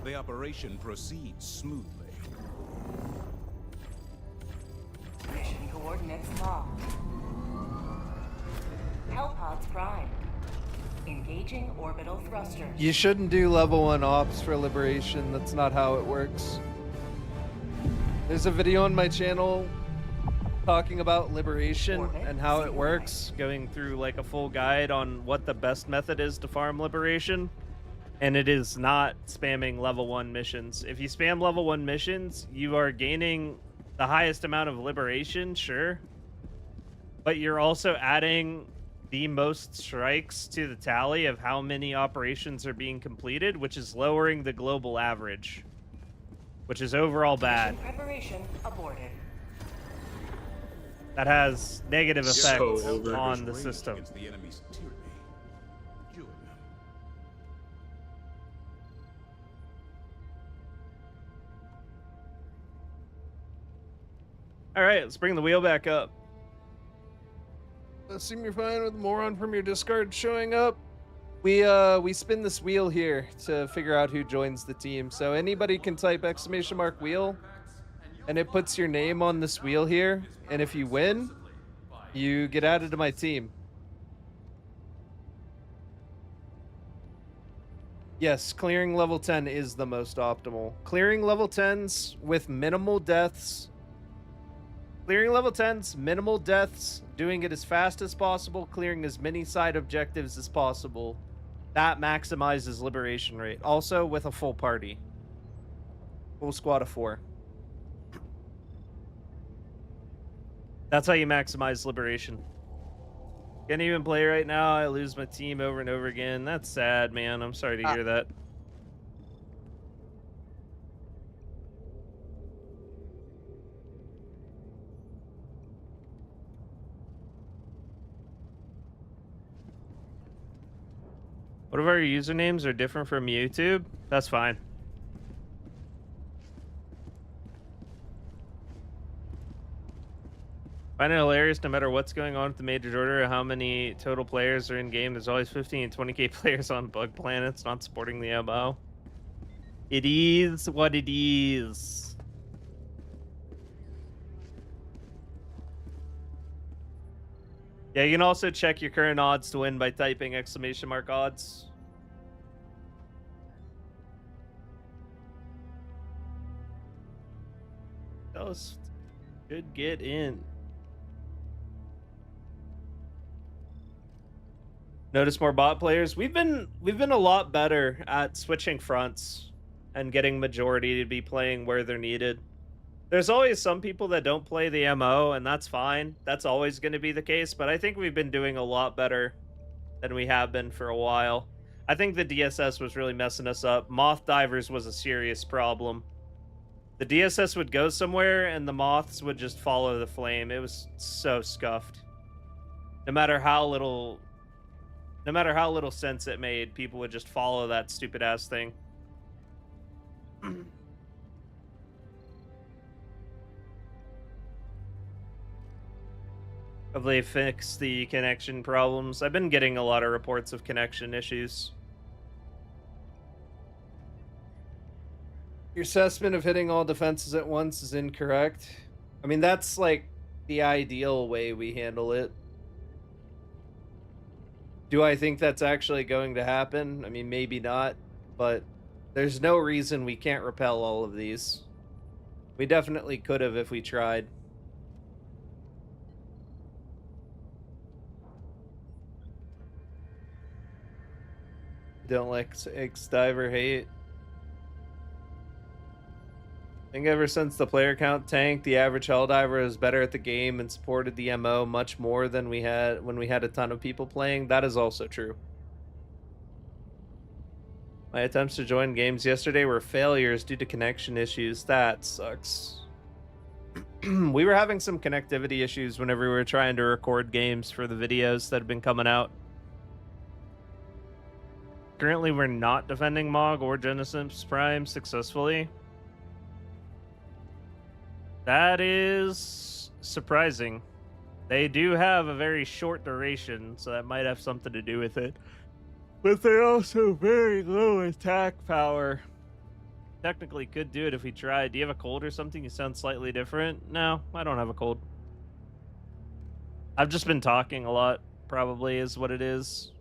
The operation proceeds smoothly. Mission coordinates locked. Hellpods primed. Engaging orbital thrusters. You shouldn't do level 1 ops for Liberation. That's not how it works. There's a video on my channel talking about Liberation and how it works, going through like a full guide on what the best method is to farm Liberation. And it is not spamming level 1 missions. If you spam level 1 missions, you are gaining the highest amount of Liberation, sure. But you're also adding the most strikes to the tally of how many operations are being completed, which is lowering the global average, which is overall bad. Mission preparation aborted. That has negative effects So on the system. against the enemy's tyranny. Join them. All right, let's bring the wheel back up. Assume you're fine with moron from your discard showing up. We spin this wheel here to figure out who joins the team. So anybody can type !wheel, and it puts your name on this wheel here. And if you win, you get added to my team. Yes, clearing level 10 is the most optimal. Clearing level 10s with minimal deaths. Clearing level 10s, minimal deaths, doing it as fast as possible, clearing as many side objectives as possible. That maximizes liberation rate. Also with a full party. Full squad of 4. That's how you maximize liberation. Can't even play right now. I lose my team over and over again. That's sad, man. I'm sorry to hear that. What if our usernames are different from YouTube? That's fine. Find it hilarious no matter what's going on with the Major Order, how many total players are in game. There's always 15 and 20k players on bug planets not supporting the MO. It is what it is. Yeah, you can also check your current odds to win by typing !odds. Those should get in. Notice more bot players. We've been a lot better at switching fronts and getting majority to be playing where they're needed. There's always some people that don't play the MO, and that's fine. That's always going to be the case, but I think we've been doing a lot better than we have been for a while. I think the DSS was really messing us up. Moth divers was a serious problem. The DSS would go somewhere, and the moths would just follow the flame. It was so scuffed. No matter how little sense it made, people would just follow that stupid ass thing. Have they fixed the connection problems? I've been getting a lot of reports of connection issues. Your assessment of hitting all defenses at once is incorrect. I mean, that's like the ideal way we handle it. Do I think that's actually going to happen? I mean, maybe not, but there's no reason we can't repel all of these. We definitely could have if we tried. Don't like X-Diver hate. I think ever since the player count tanked, the average Helldiver is better at the game and supported the MO much more than we had when we had a ton of people playing. That is also true. My attempts to join games yesterday were failures due to connection issues. That sucks. We were having some connectivity issues whenever we were trying to record games for the videos that have been coming out. Currently, we're not defending Mog or Genesis Prime successfully. That is surprising. They do have a very short duration, so that might have something to do with it. But they're also very low attack power. Technically could do it if we tried. Do you have a cold or something? You sound slightly different. No, I don't have a cold. I've just been talking a lot, probably is what it is.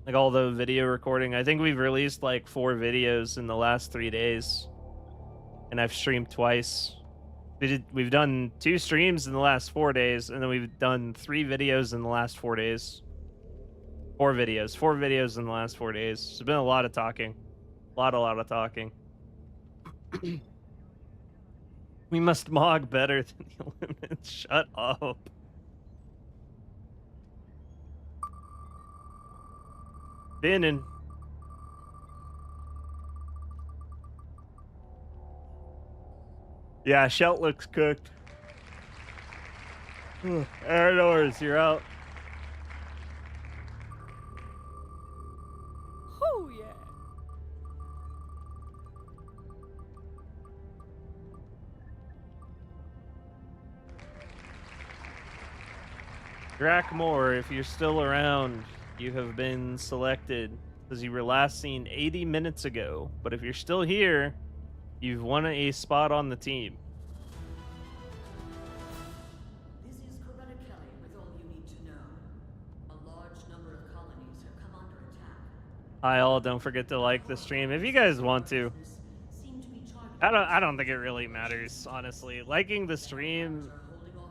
Like all the video recording. I think we've released like 4 videos in the last 3 days. And I've streamed twice. We've done 2 streams in the last 4 days, and then we've done 3 videos in the last 4 days. 4 videos in the last 4 days. There's been a lot of talking. A lot of talking. We must Mog better than the Illuminate. Shut up. Binnin'. Yeah, Shelt looks cooked. Aerodors, you're out. Oh yeah. Drakmore, if you're still around, you have been selected because you were last seen 80 minutes ago. But if you're still here, you've won a spot on the team. This is Coretta Kelly with all you need to know. A large number of colonies have come under attack. Hi all, don't forget to like the stream if you guys want to. I don't think it really matters, honestly. Liking the stream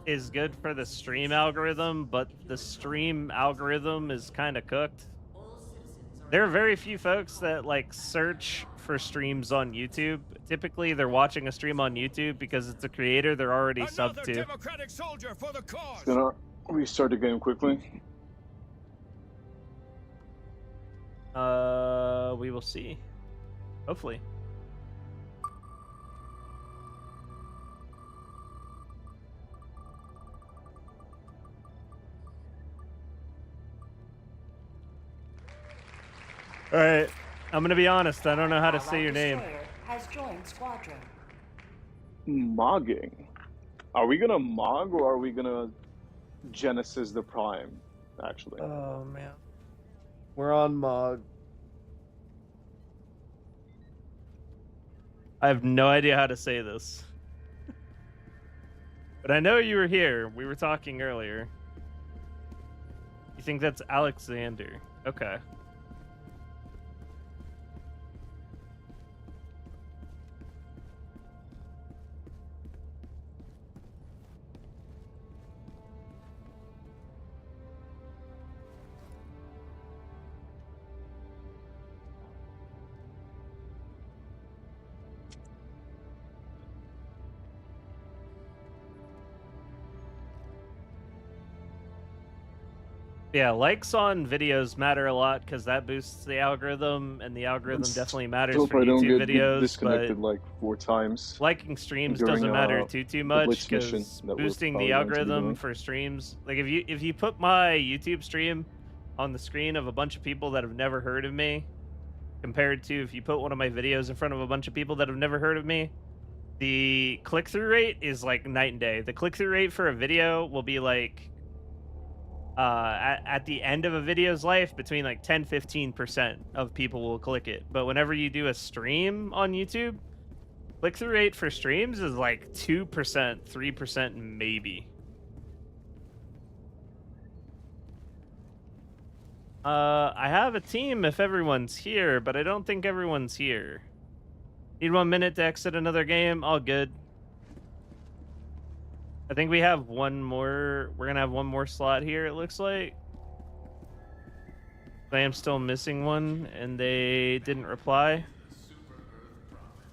is good for the stream algorithm, but the stream algorithm is kind of cooked. There are very few folks that like search for streams on YouTube. Typically, they're watching a stream on YouTube because it's a creator they're already subbed to. Democratic soldier for the cause. Gonna restart the game quickly. We will see. Hopefully. All right, I'm gonna be honest. I don't know how to say your name. Has joined squadron. Mogging. Are we gonna Mog or are we gonna Genesis the Prime? Actually. Oh man, we're on Mog. I have no idea how to say this, but I know you were here. We were talking earlier. You think that's Alexander? Okay. Yeah, likes on videos matter a lot because that boosts the algorithm, and the algorithm definitely matters Hope for I don't YouTube get videos. disconnected But like 4 times liking streams during doesn't matter too the much Blitz mission because that we're boosting probably the going to be algorithm doing. for streams, like if you put my YouTube stream on the screen of a bunch of people that have never heard of me, compared to if you put one of my videos in front of a bunch of people that have never heard of me, the click-through rate is like night and day. The click-through rate for a video will be like at the end of a video's life between like 10-15% of people will click it. But whenever you do a stream on YouTube, click-through rate for streams is like 2%, 3% maybe. I have a team if everyone's here, but I don't think everyone's here. Need 1 minute to exit another game. All good. I think we have one more. We're gonna have one more slot here, it looks like. I am still missing one, and they didn't reply.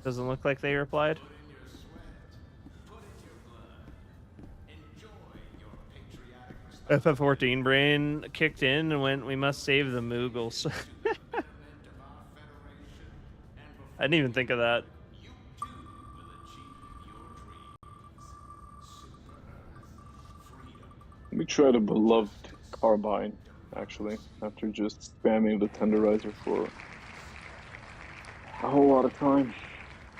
Doesn't look like they replied. FF14 brain kicked in and went, we must save the Moogles. I didn't even think of that. Let me try the beloved carbine, actually, after just spamming the tenderizer for a whole lot of time.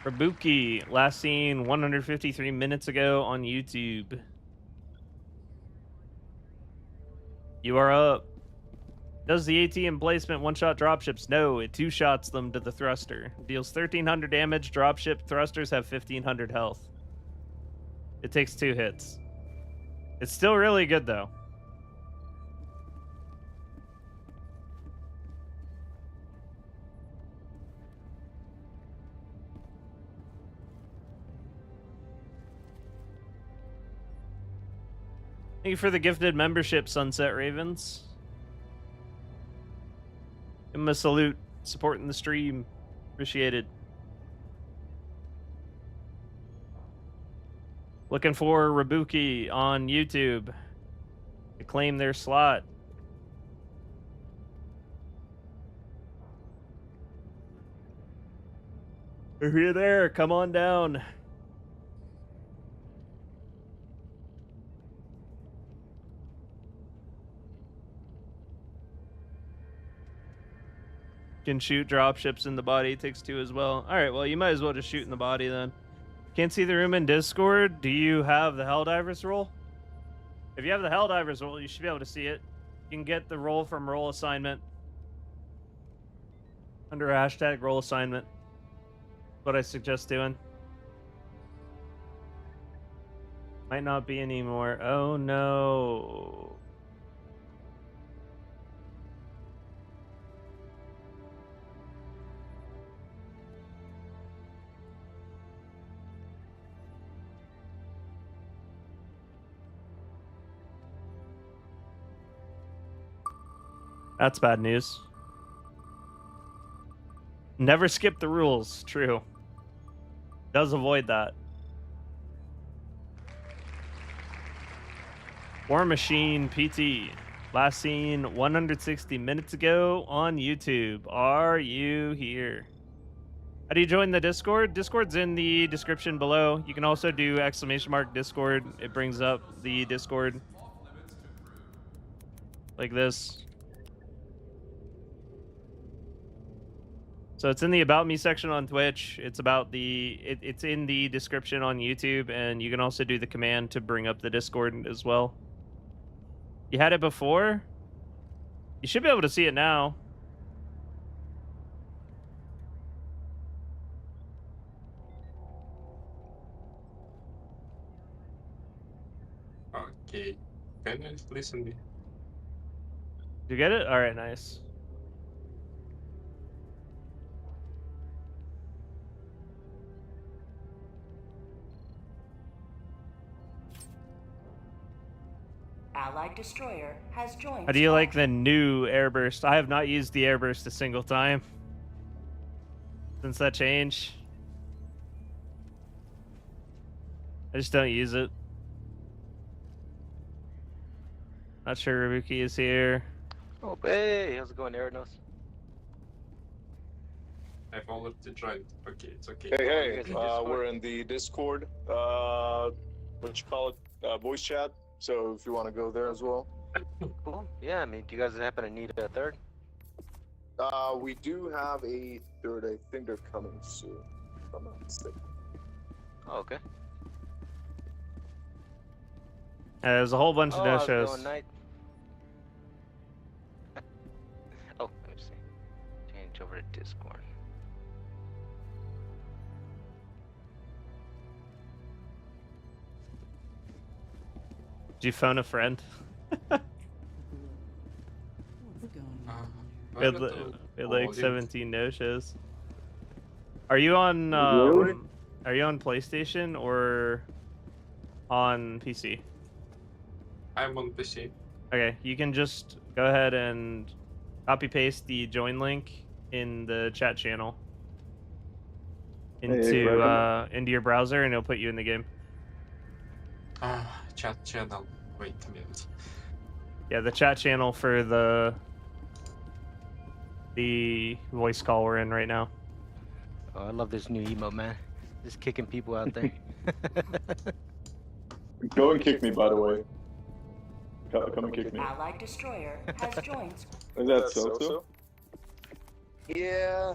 Rabuki, last seen 153 minutes ago on YouTube. You are up. Does the AT emplacement one-shot dropships? No, it two-shots them to the thruster. Deals 1,300 damage. Dropship thrusters have 1,500 health. It takes 2 hits. It's still really good, though. Thank you for the gifted membership, Sunset Ravens. Give him a salute. Supporting the stream. Appreciate it. Looking for Rabuki on YouTube to claim their slot. If you're there, come on down. Can shoot dropships in the body. It takes 2 as well. All right, well, you might as well just shoot in the body then. Can't see the room in Discord. Do you have the Helldivers role? If you have the Helldivers role, you should be able to see it. You can get the role from role assignment under hashtag role assignment. What I suggest doing. Might not be anymore. Oh no. That's bad news. Never skip the rules. True. Does avoid that. War Machine PT. Last seen 160 minutes ago on YouTube. Are you here? How do you join the Discord? Discord's in the description below. You can also do !Discord. It brings up the Discord. Like this. So it's in the About Me section on Twitch. It's about it's in the description on YouTube, and you can also do the command to bring up the Discord as well. You had it before? You should be able to see it now. Okay. Can you listen me? Did you get it? All right, nice. Allied destroyer has joined. How do you like the new airburst? I have not used the airburst a single time since that change. I just don't use it. Not sure Rabuki is here. Oh, hey, how's it going, Eranos? I've already joined. Okay, it's okay. Hey, we're in the Discord. What you call it? Voice chat. So if you want to go there as well. Cool. Yeah, I mean, do you guys happen to need a third? We do have a third. I think they're coming soon. If I'm not mistaken. Oh, okay. There's a whole bunch of no how's it shows. going, Knight? Oh, let me see. Change over to Discord. Did you phone a friend? We had like 17 no shows. Are you on? Really? Are you on PlayStation or on PC? I'm on PC. Okay, you can just go ahead and copy paste the join link in the chat channel into your browser, and it'll put you in the game. Chat channel. Wait a minute. Yeah, the chat channel for the voice call we're in right now. Oh, I love this new emote, man. Just kicking people out there. Go and kick me, by the way. Come and kick me. Allied destroyer has joined. Is that so? Yeah,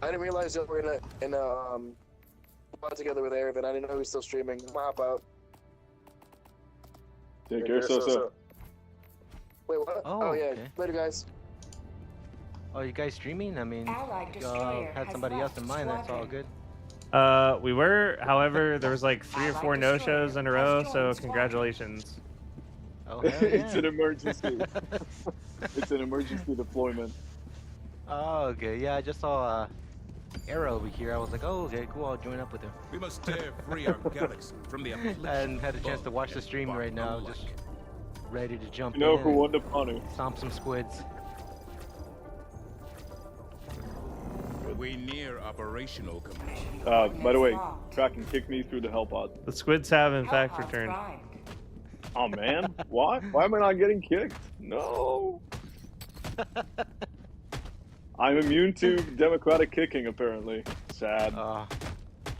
I didn't realize that we're in a pod together with Arav, and I didn't know he was still streaming. I'm gonna hop out. Take care, so. Wait, what? Oh, yeah. okay. Later, guys. Oh, you guys streaming? I mean, Allied if y'all destroyer had has somebody else left in mind, that's all squadron. good. We were, however, there was like 3 or 4 no shows in a row, so joined congratulations. Oh, hell It's yeah. an emergency. It's an emergency deployment. Oh, okay. Yeah, I just saw Arrow over here. I was like, oh, okay, cool. I'll join up with him. We must tear free our galaxy from the affliction. And had a chance to watch the stream right now. Unlike. Just ready to jump You know in who and won the honor? stomp some squids. We near operational completion. By the way, Kraken kicked me through the hell pod. The squids have in fact Hellpods returned. primed. Oh man, why? Why am I not getting kicked? No. I'm immune to democratic kicking, apparently. Sad.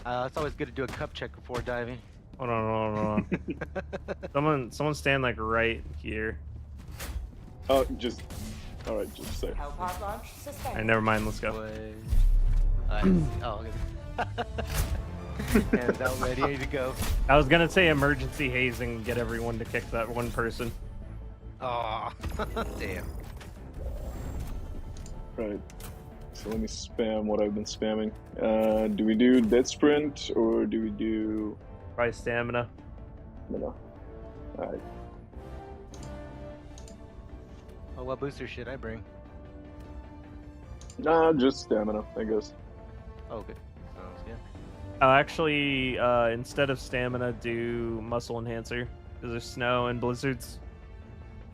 It's always good to do a cup check before diving. Hold on. Someone stand like right here. Oh, just. Alright, just say. Hellpod launch suspended. Alright, never mind, let's go. Oh, okay. Hands out, ready to go. I was gonna say emergency hazing and get everyone to kick that one person. Oh, damn. Right. So let me spam what I've been spamming. Do we do dead sprint or do we do... Probably stamina. No. Alright. Oh, what booster should I bring? Nah, just stamina, I guess. Oh, good. Sounds good. I'll actually, instead of stamina, do muscle enhancer. Because there's snow and blizzards.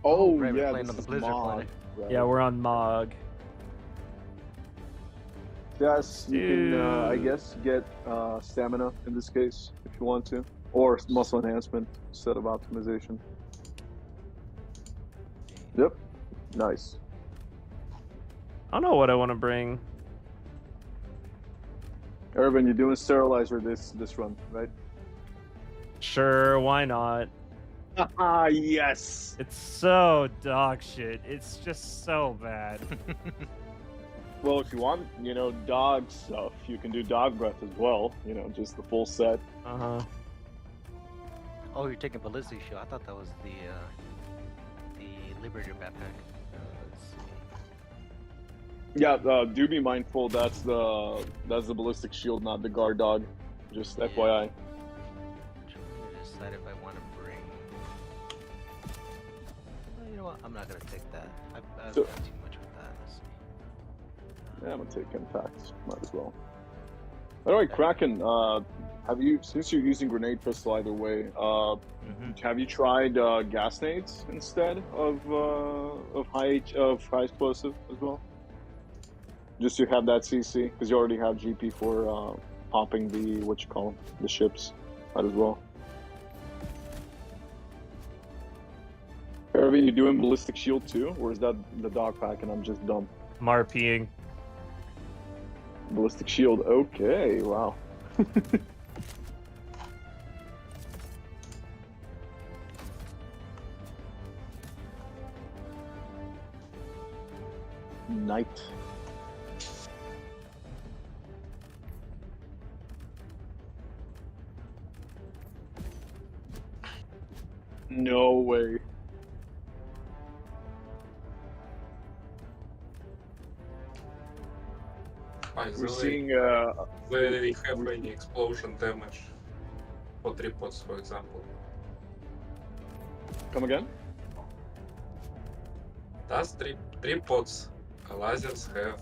Oh, right, we're yeah, playing this on the is Blizzard Mog. planet. Right. Yeah, we're on Mog. Yes, you can, I guess, get stamina in this case, if you want to. Or muscle enhancement instead of optimization. Yep. Nice. I don't know what I want to bring. Irvin, you're doing sterilizer this run, right? Sure, why not? Ah, yes. It's so dog shit. It's just so bad. Well, if you want, dog stuff, you can do dog breath as well. Just the full set. Uh-huh. Oh, you're taking ballistic shield. I thought that was the Liberator backpack. Let's see. Yeah, do be mindful. That's the ballistic shield, not the guard dog. Just FYI. I'm trying to decide if I want to bring. Well, you know what? I'm not gonna take that. I've So- done too much with that. Let's see. Yeah, I'm gonna take impact. Might as well. By the way, Kraken, since you're using grenade pistol either way, have you tried gas nades instead of high explosive as well? Just to have that CC, because you already have GP for popping the ships. Might as well. Irving, you doing ballistic shield too, or is that the dog pack and I'm just dumb? I'm RPing. Ballistic shield. Okay. Wow. Night. No way. By the We're way, seeing. they have any explosion damage for 3 pots, for example. Come again? Does three pots lasers have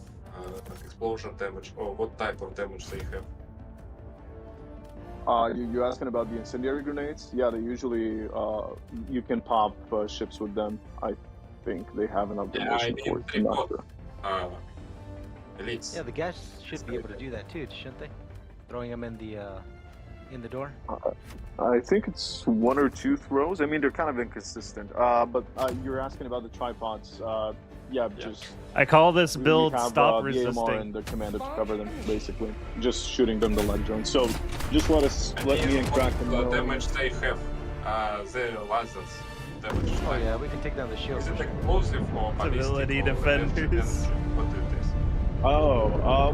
explosion damage, or what type of damage they have? You're asking about the incendiary grenades? Yeah, they usually you can pop ships with them. I think they have enough Yeah, damage for it. I'm not sure. Elites. Yeah, the guys should be able to do that too, shouldn't they? Throwing them in the door. I think it's 1 or 2 throws. I mean, they're kind of inconsistent. But you're asking about the tripods. Yeah, just. I call this we build have, stop the AMR resisting. and the commander to cover them, basically. Just shooting them the leg drone. So, just let me and crack them The know. damage they have, the lasers damage. Oh yeah, we can take down the shield. Is it explosive or ballistic? Civility or defenders. what it is? Oh,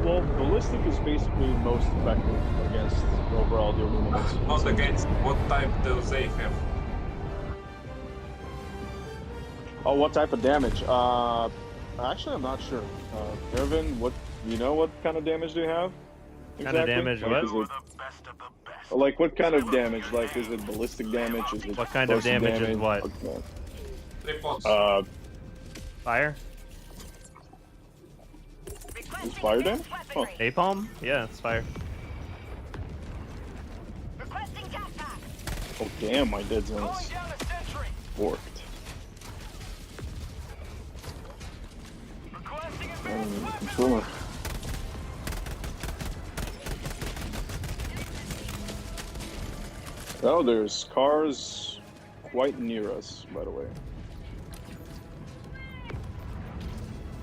well, ballistic is basically most effective against overall the Illuminates. Not against what type do they have? Oh, what type of damage? Actually, I'm not sure. Irvin, what kind of damage they have? Kind of damage, Like, what? Like, what kind of damage? Like, is it ballistic damage? Is it What kind of explosive damage is what? Okay. 3 pots. Fire? Is fire damage? Oh. Napalm? Yeah, it's fire. Oh, damn, my dead zone is forked. Controller. Oh, there's cars quite near us, by the way.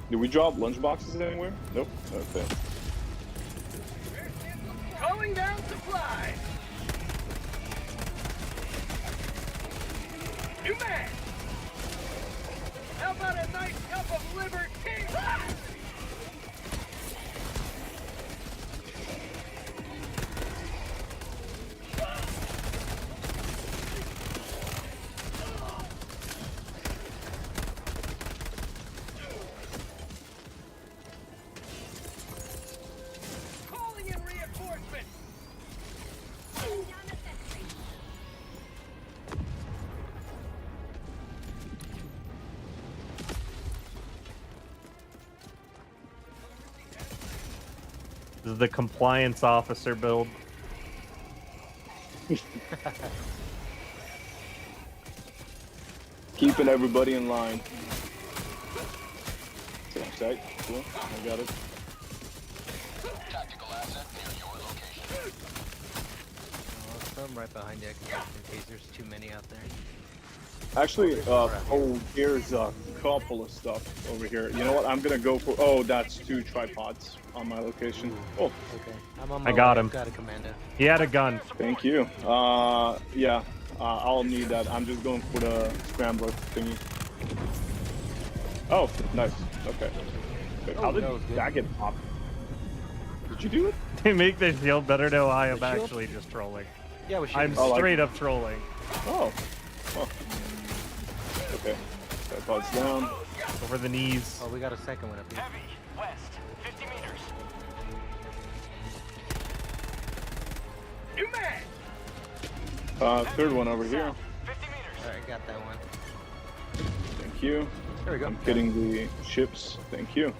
Did we drop lunchboxes anywhere? Nope. Okay. Calling down supply. New man. How about a nice cup of liberty? Calling in reinforcements. This is the compliance officer build. Keeping everybody in line. Sight. Cool. I got it. Tactical asset near your location. Some right behind you, in case there's too many out there. Actually, here's a couple of stuff over here. You know what? I'm gonna go for. Oh, that's 2 tripods on my location. Oh, Okay, I'm on I my got way. him. Got a commando. He had a gun. thank you. Yeah. I'll need that. I'm just going for the scrambler thingy. Oh, nice. Okay. Wait, how did that was good. that get popped? Did you do it? To make this shield better, no, I am The shield? actually just trolling. Yeah, we should. I'm Oh, like- straight up trolling. Oh. Oh. Okay. Tripods down. Over the knees. Oh, we got a second one up here. Heavy, west, 50 meters. New man. Third one over here. 50 meters. Alright, got that one. Thank you. There we go. I'm hitting the ships. Thank you.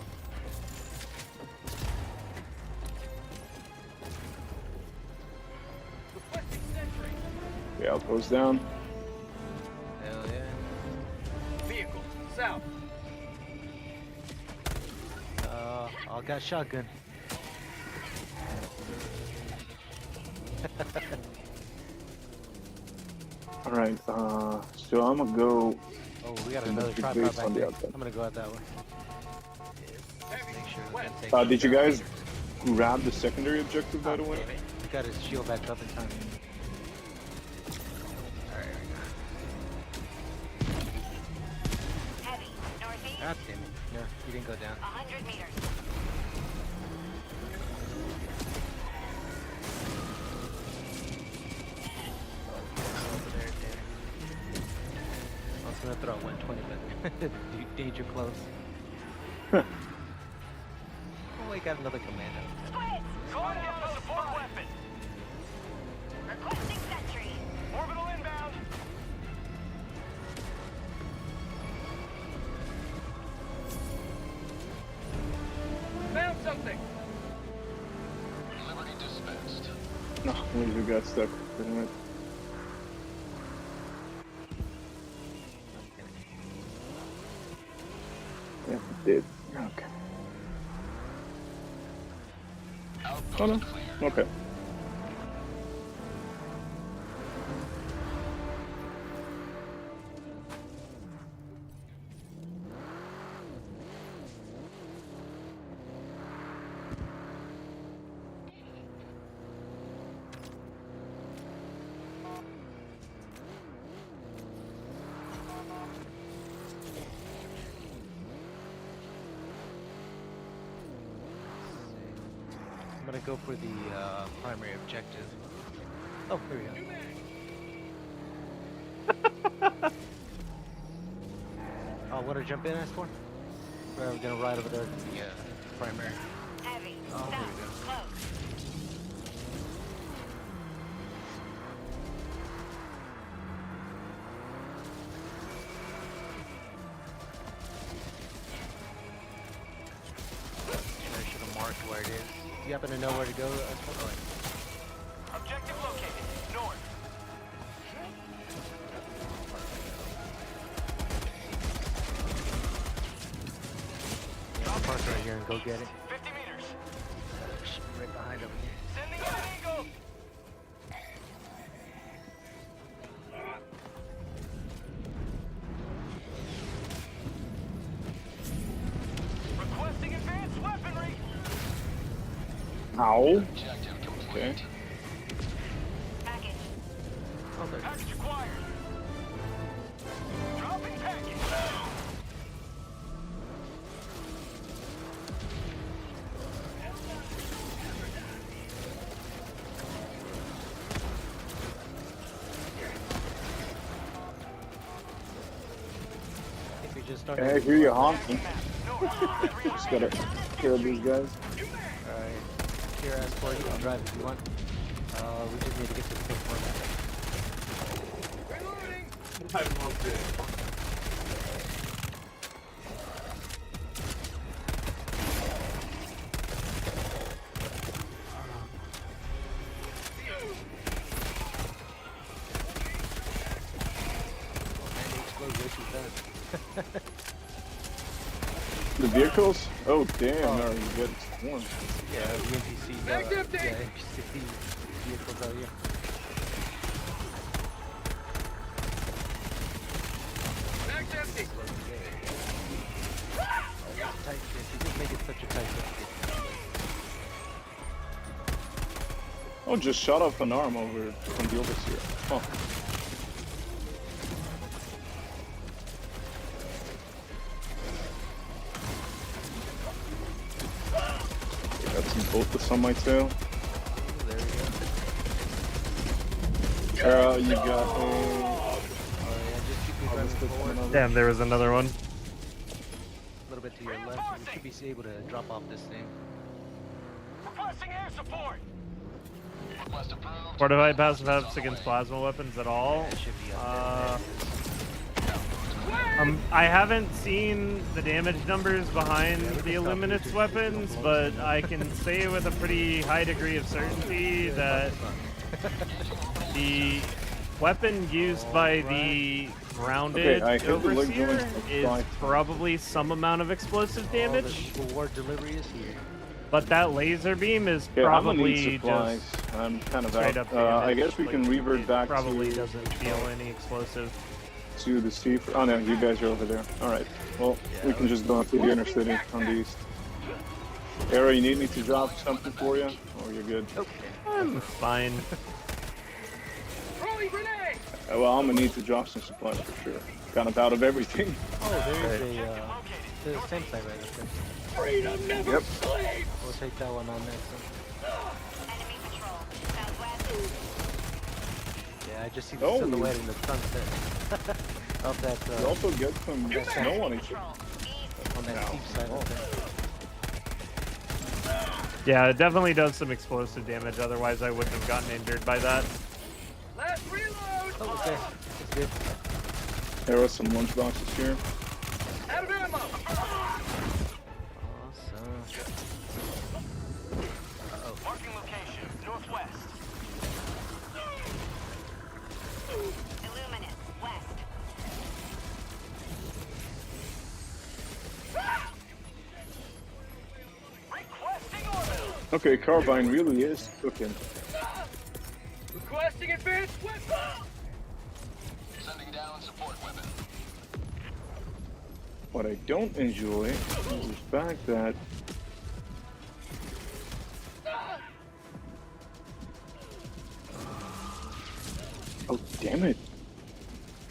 Requesting sentry. Okay, outpost down. Hell yeah. Vehicle south. I got shotgun. All right. So I'm gonna go. Oh, we got And another the tripod base back on the there. outside. I'm gonna go out that way. Make sure we can take Did you him down. guys grab the secondary objective, by the way? Damn it. We got his shield back up in time. Alright, Heavy. Northeast. God damn it. No, he didn't go down. 100 meters. Over there, damn it. I was gonna throw 120, but danger close. Oh, we got another commando. Squid! Calling down a support weapon. Requesting sentry. Orbital inbound. Found something. Liberty dispensed. No, we got stuck. Pretty much. Yeah, it did. Okay. Oh no. Okay. I'm gonna go for the primary objective. Oh, here we go. Oh, want to jump in, S4? Or are we gonna ride over there to the primary? Heavy. Oh, here we go. Close. I should have marked where it is. Do you happen to know where to go, S4? Objective located. North. Yeah, I'll park right here and go get it. 50 meters. Right behind over here. Sending in an eagle. Requesting advanced weaponry. Ow. Objective complete. Okay. Package. Oh, there. Package acquired. Dropping package. I think we just started. Okay, I hear you honking. North. Just gotta kill these guys. Alright. Here, S4, you can drive if you want. We just need to get this thing formatted. Reloading. Man, they explode way too fast. The vehicles? Oh damn, no, you get one. Yeah, the NPC. Back Yeah, empty. NPC vehicles out here. Bag's empty. Tight fit. You just make it such a tight fit. Oh, just shot off an arm over from the overseer. Oh. Got some focus on my tail. There we You got go. Alright, just keep me driving forward. Damn, there was another one. A little bit to your left. You should be able to drop off this thing. Requesting air support. Request approved. Fortified passive effects against plasma weapons at all. That should be up I haven't seen the damage numbers behind the Illuminate's weapons, but I can say with a pretty high degree of certainty that the weapon used by the grounded Okay, I heard the leg overseer going is fly. probably some amount of explosive there. damage, Oh, the Eagle War delivery is here. but that laser beam is Okay, I'm gonna need probably supplies. just I'm kind of straight out. up I damage. guess we Like, can revert it back probably to... doesn't feel any explosive. to the sea. Oh no, you guys are over there. All right. Well, we can just go into the inner city on the east. Arrow, you need me to drop something for you, or you're good? I'm fine. Well, I'm gonna need to drop some supplies for sure. Kind of out of everything. Oh, there's there's a same site right up there. Freedom never Yep. sleeps. We'll take that one on next one. Yeah, I just see the silhouette in the sunset of that. You also get some snow on each other. On that steep side up there. Yeah, it definitely does some explosive damage. Otherwise, I wouldn't have gotten injured by that. Last reload. Oh, okay. That's good. There are some lunch boxes here. Out of ammo. Awesome. Marking location, northwest. Illuminate, west. Requesting orbital. Okay, carbine really is cooking. Requesting advanced weapon. Sending down support weapon. What I don't enjoy is the fact that oh damn it!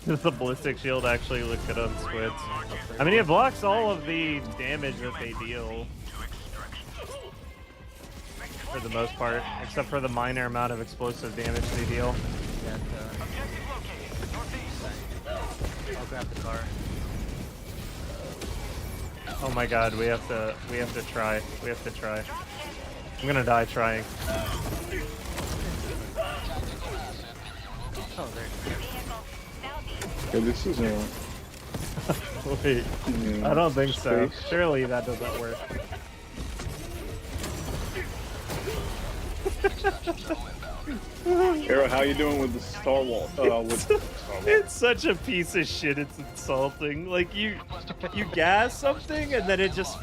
The ballistic shield actually looked good on squids. I mean, it blocks all of the damage that they deal. For the most part, except for the minor amount of explosive damage they deal. I'll grab the car. Oh my god, we have to try. We have to try. I'm gonna die trying. Oh, there. yeah, this is a. Wait, I don't think so. Surely that doesn't work. Arrow, how you doing with the Star Wars? It's such a piece of shit. It's insulting. Like you gas something and then it just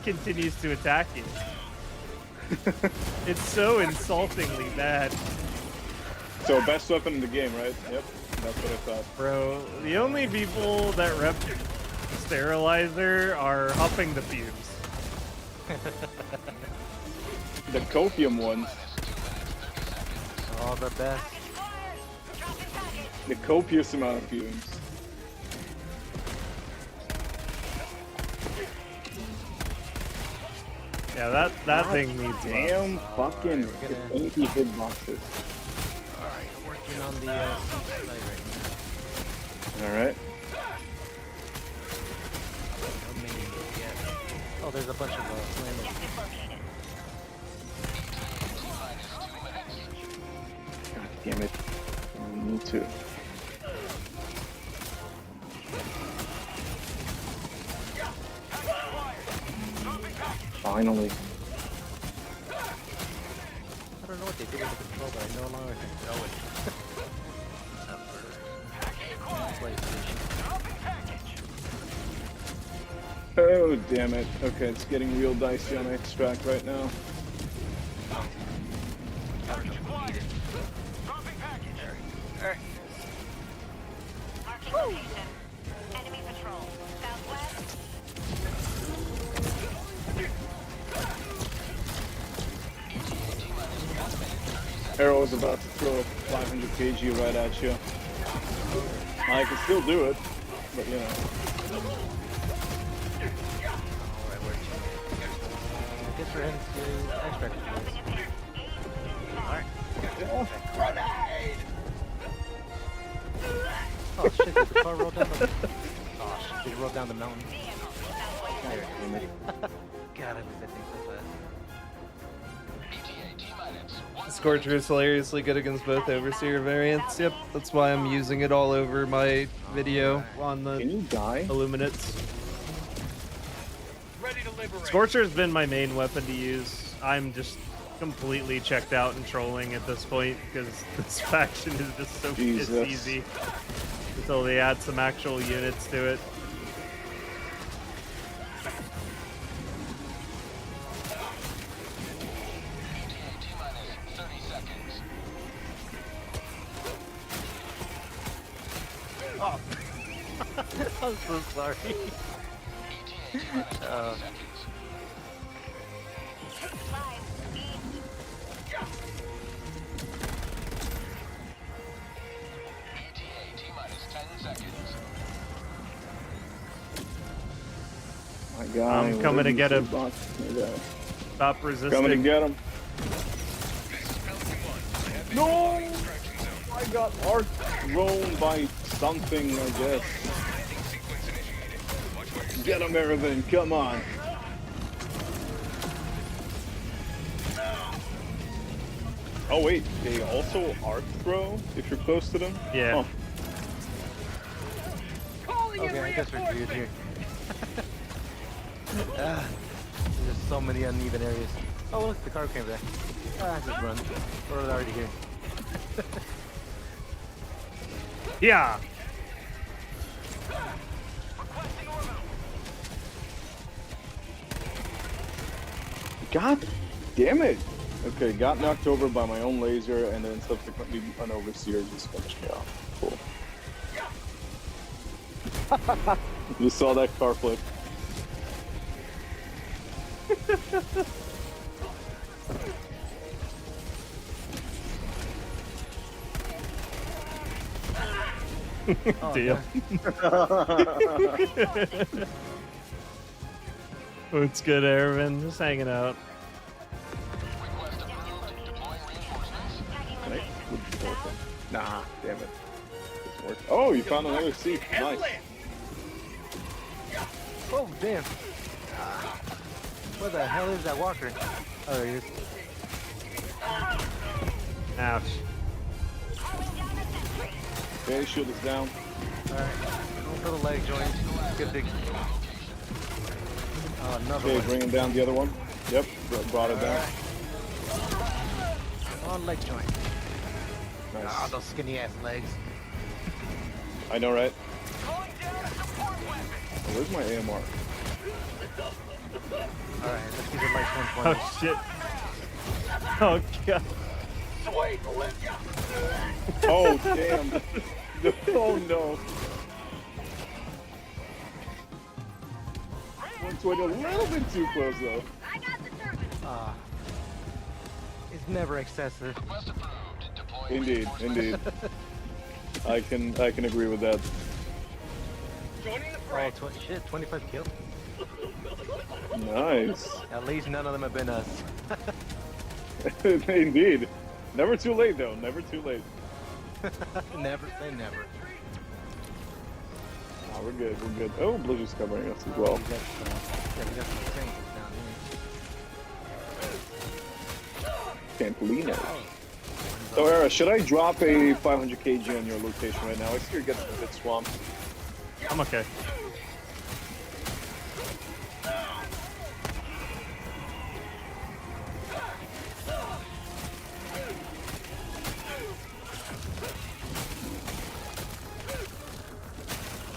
continues to attack you. It's so insultingly bad. So best weapon in the game, right? Yep, that's what I thought. Bro, the only people that rep sterilizer are huffing the fumes. The copium ones. All the best. The copious amount of fumes. Yeah, that thing needs damn fucking 80 hitboxes. Alright, working on the site right now. Alright. Oh, there's a bunch of flammable. God damn it. Me too. Finally. I don't know what they did with the control, but I no longer can throw it. PlayStation. Oh, damn it. Okay, it's getting real dicey on extract right now. Marking location. Enemy patrol. Southwest. Arrow is about to throw a 500 kg right at you. I can still do it, but you know. Good for him to extract the Alright. Grenade! Oh shit, did the car roll down the... Oh shit, did it roll down the mountain? God, I move that thing so fast. Scorcher is hilariously good against both Overseer variants. Yep, that's why I'm using it all over my video on the Illuminates. Scorcher's been my main weapon to use. I'm just completely checked out and trolling at this point because this faction is just so piss easy until they add some actual units to it. I'm so sorry. My God, I'm coming to get him. Yeah. Stop resisting. Coming to get him. No! I got arc thrown by something, I guess. Get him, Erevan, come on. Oh wait, they also arc throw if you're close to them? Yeah. Okay, I guess we're good here. There's so many uneven areas. Oh look, the car came back. Just run. We're already here. Yeah. God damn it! Okay, got knocked over by my own laser, and then subsequently an overseer just finished me off. Cool. You saw that car flip. Deal. What's good, Erwin? Just hanging out. Nah, damn it. Doesn't work. Oh, you found another seat. Nice. Oh, damn. What the hell is that walker? Oh, there he is. Ouch. Okay, shield is down. Alright, go for the leg joint. Good big. Oh, another Okay, one. bringing down the other one. Yep, brought it down. Oh, leg joint. Nice. Ah, those skinny ass legs. I know, right? Where's my AMR? Alright, let's keep it like 120. Oh shit. Oh god. Oh damn. Oh no. 120 a little bit too close though. It's never excessive. Indeed, indeed. I can agree with that. Oh, shit, 25 kills. Nice. At least none of them have been us. Indeed. Never too late though, never too late. Never say never. Ah, we're good, we're good. Oh, Blizzard's covering us as well. We got some tanks down here. Campolino. So, Era, should I drop a 500 kg on your location right now? I see you're getting a bit swamped. I'm okay.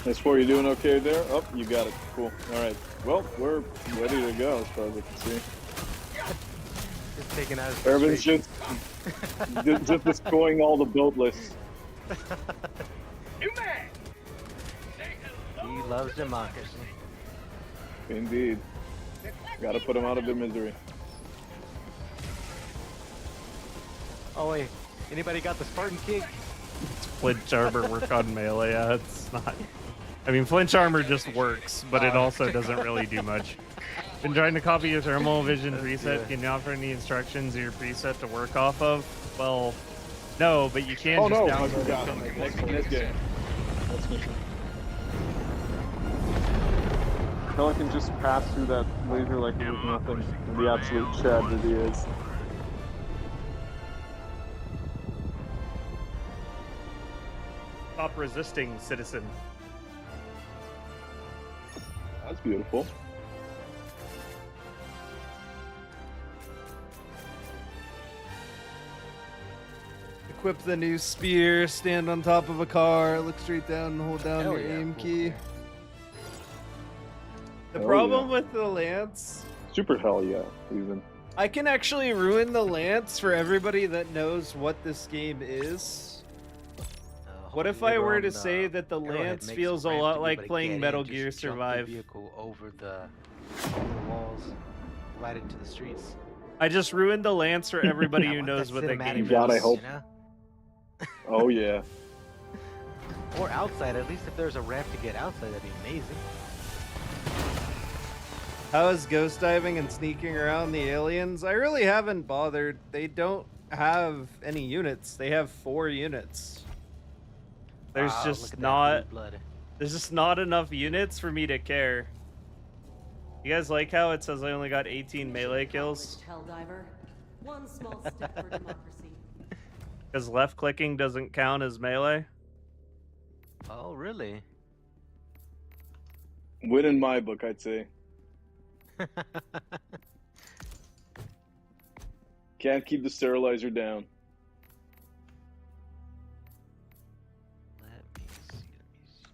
That's for you doing okay there? Oh, you got it. Cool. Alright. Well, we're ready to go as far as I can see. Just taking out his Irvin's just destroying all the boat lists. He loves democracy. Indeed. Gotta put them out of their misery. Oh wait, anybody got the Spartan kick? Flinch armor work on melee. Yeah, it's not. I mean, flinch armor just works, but it also doesn't really do much. Been trying to copy your thermal vision preset. Can you offer any instructions of your preset to work off of? Well, no, but you can just download it from the Next game. Next mission. Hell, I can just pass through that laser like it was nothing. The absolute chad that he is. Stop resisting, citizen. That's beautiful. Equip the new spear, stand on top of a car, look straight down and hold down your aim key. The problem with the lance, Super hell yeah, even. I can actually ruin the lance for everybody that knows what this game is. What if I Later were on, to say that the Arrowhead Lance makes feels a ramp lot to be like able to playing get Metal in, Gear just jump Survive? the vehicle over the walls, right into the streets. I just ruined the Lance for everybody I who want knows that what that cinematic game God, I is. hope. You know? Oh yeah. Or outside, at least if there's a ramp to get outside, that'd be amazing. How is ghost diving and sneaking around the aliens? I really haven't bothered. They don't have any units. They have 4 units. There's Wow, look just at that not blue blood. there's just not enough units for me to care. You guys like how it says I only got 18 melee kills? Helldiver. One small step for democracy. Because left clicking doesn't count as melee? Oh, really? Win in my book, I'd say. Can't keep the sterilizer down.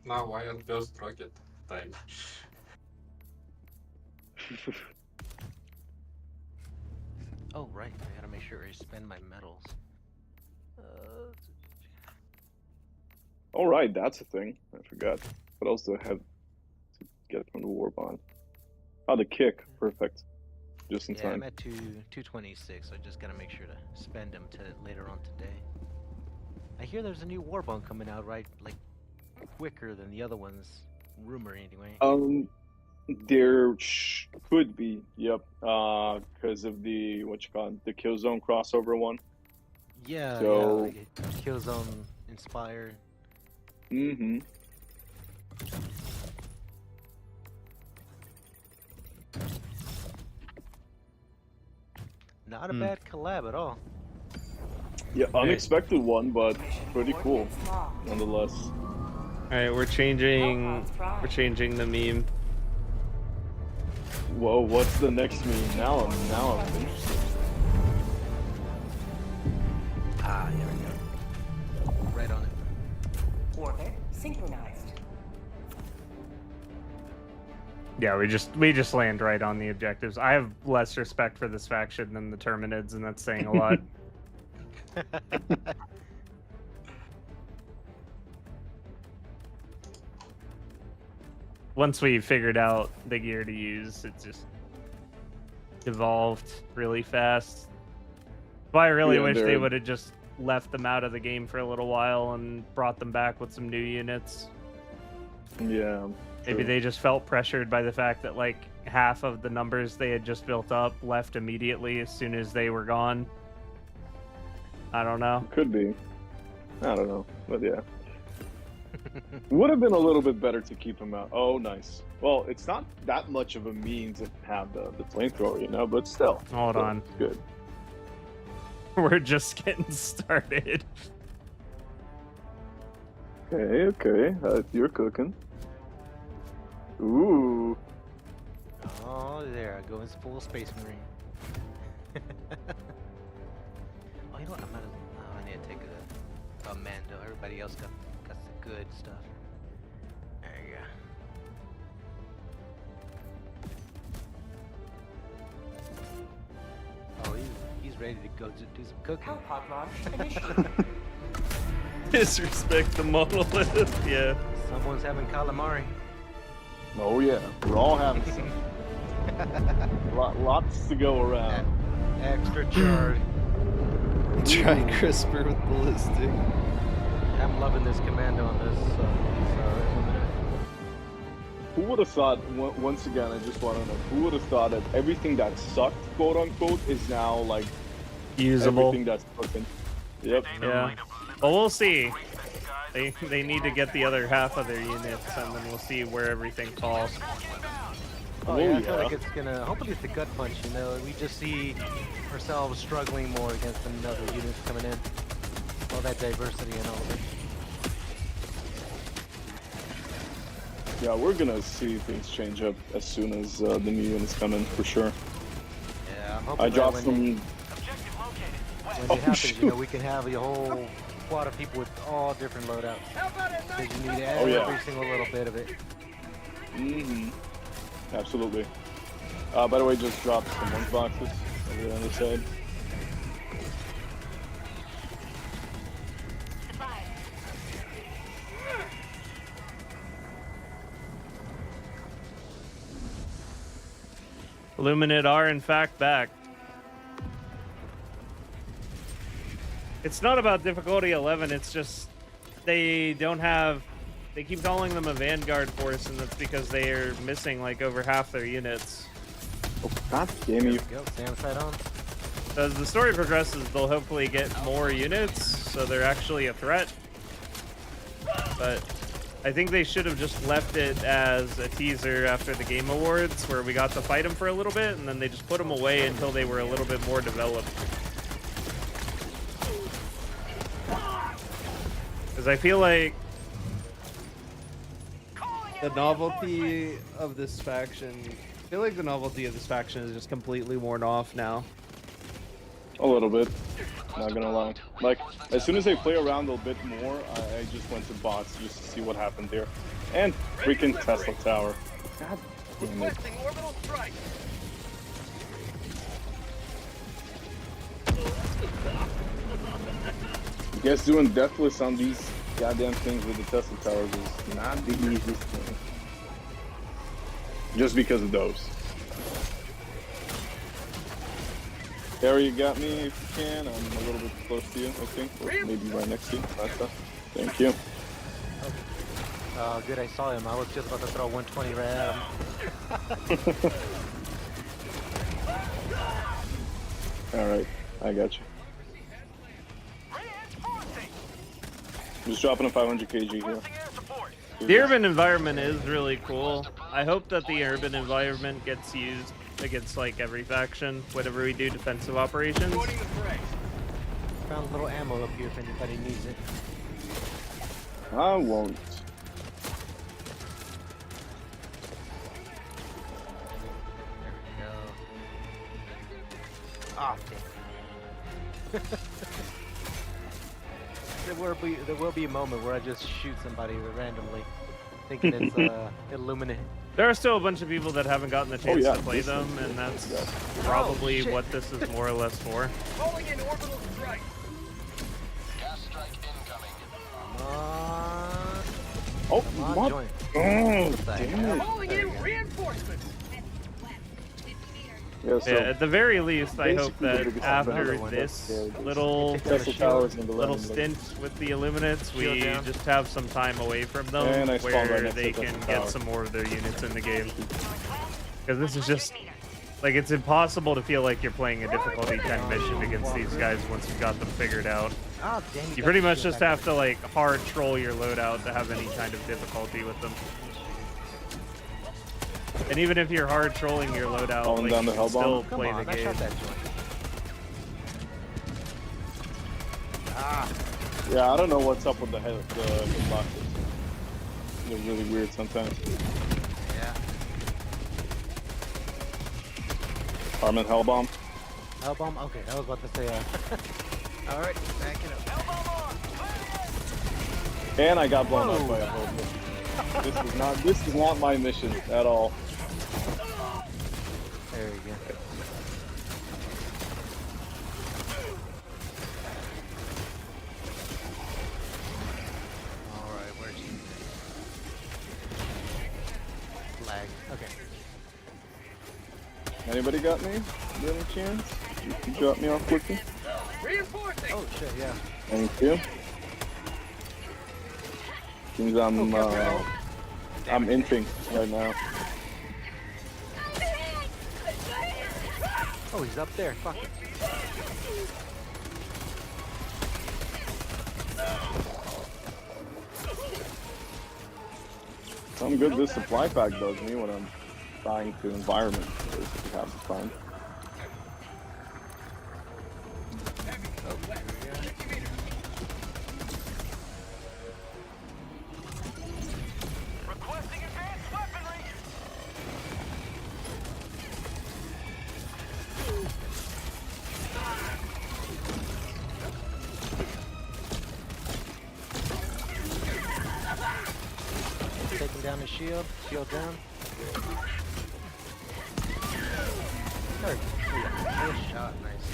Now why on burst rocket time? Oh, right. I gotta make sure I spend my medals. All right, that's a thing. I forgot. What else do I have to get from the war bond? Oh, the kick. Perfect. Just in Yeah, time. I'm at 226, so I just gotta make sure to spend them to later on today. I hear there's a new war bond coming out, right? Like, quicker than the other ones. Rumor, anyway. There could be, yep, because of the the Killzone crossover one. Yeah, So, yeah, like Killzone inspired. mm-hmm. Not a bad collab at all. Yeah, unexpected one, but pretty cool, nonetheless. All right, we're changing the meme. Whoa, what's the next meme? Now I'm interested. Ah, here we go. Right on it. Orbit synchronized. Yeah, we just land right on the objectives. I have less respect for this faction than the Terminids, and that's saying a lot. Once we figured out the gear to use, it just evolved really fast. But I really wish they would have just left them out of the game for a little while and brought them back with some new units. Yeah. Maybe they just felt pressured by the fact that like half of the numbers they had just built up left immediately as soon as they were gone. I don't know. Could be. I don't know, but yeah. Would have been a little bit better to keep him out. Oh, nice. Well, it's not that much of a mean to have the flamethrower, you know, but still. Hold on. It's good. We're just getting started. Okay. You're cooking. Ooh. Oh, there I go. It's full Space Marine. Oh, you know what? I need to take a Mando. Everybody else got the good stuff. There you go. Oh, he's ready to go do some cooking. Pod launch initiated. Disrespect the monolith, yeah. Someone's having calamari. Oh yeah, we're all having some. Lots to go around. Extra charge. Try CRISPR with ballistic. I'm loving this commando on this. Illuminate. Who would have thought? Once again, I just want to know who would have thought that everything that sucked, quote unquote, is now like Usable. Everything that's cooking. Yep. Yeah. Well, we'll see. They need to get the other half of their units, and then we'll see where everything falls. Oh yeah, I feel like it's gonna. Hopefully, it's a gut punch. You know, we just see ourselves struggling more against another units coming in. All that diversity and all of it. Yeah, we're gonna see things change up as soon as the new units come in for sure. Yeah, I'm hoping I dropped when some. When it happens, you know, we can have a whole squad of people with all different loadouts. Because you need every single little bit of it. Mm-hmm. Absolutely. By the way, just dropped some lunchboxes over the other side. Illuminate are in fact back. It's not about difficulty 11, it's just they don't have... They keep calling them a Vanguard force, and that's because they are missing like over half their units. Oh, God damn you. Go, Sam side on. So as the story progresses, they'll hopefully get more units, so they're actually a threat. But I think they should have just left it as a teaser after the Game Awards, where we got to fight them for a little bit, and then they just put them away until they were a little bit more developed. Because I feel like the novelty of this faction... I feel like the novelty of this faction is just completely worn off now. A little bit. Not gonna lie. Like, as soon as I play around a bit more, I just went to bots just to see what happened there. And freaking Tesla Tower. God damn it. Requesting orbital strike. I guess doing Deathless on these goddamn things with the Tesla Towers is not the easiest thing. Just because of those. Harry, you got me if you can. I'm a little bit close to you, I think. Or maybe right next to you. That's that. Thank you. Oh, good, I saw him. I was just about to throw 120 right at him. Alright, I got you. Just dropping a 500 kg here. the urban environment is really cool. I hope that the urban environment gets used against like every faction whenever we do defensive operations. Found a little ammo up here if anybody needs it. I won't. Ah, damn. There will be a moment where I just shoot somebody randomly, thinking it's Illuminate. There are still a bunch of people that haven't gotten the chance yeah, to play them, and that's probably what this is more or less for. Calling in orbital strike. Gas strike incoming. Oh, Come on, what? join. Oh, damn it. Calling in reinforcements. Yeah, so Yeah, at the very least, I hope basically that we're gonna after another one. this Yeah, little Tesla Towers and the little landing. stint with the Illuminates, we Shield down. just have some time away from them And I spawned right where next to they the can Tesla get Tower. some more of their units in the game. Because this is just, like, it's impossible to feel like you're playing a difficulty 10 mission against these guys once you've got them figured out. Ah, dang, You pretty much just have to, like, hard troll your loadout to have any kind of difficulty with them. And even if you're hard trolling your loadout, Falling like, down you the can hellbomb? still Come play on, the I game. shot that joint. Ah, yeah, I don't know what's up with the boxes. They're really weird sometimes. yeah. Armin Hellbomb. Hellbomb? Okay, I was about to say, Alright, back it up. And I got blown Whoa. up by a Hellbomb. This is not my mission at all. There you go. Alright, where's he? Lag. Okay. Anybody got me? Do any chance? You can drop me off quickly. Reinforcing. Oh shit, yeah. Thank you. Seems I'm inting right now. Oh, he's up there. Fuck it. Some good this supply pack does me when I'm dying to environment. You have to find. Requesting advanced weaponry. Taking down the shield. Shield down. Third. Good shot. Nice.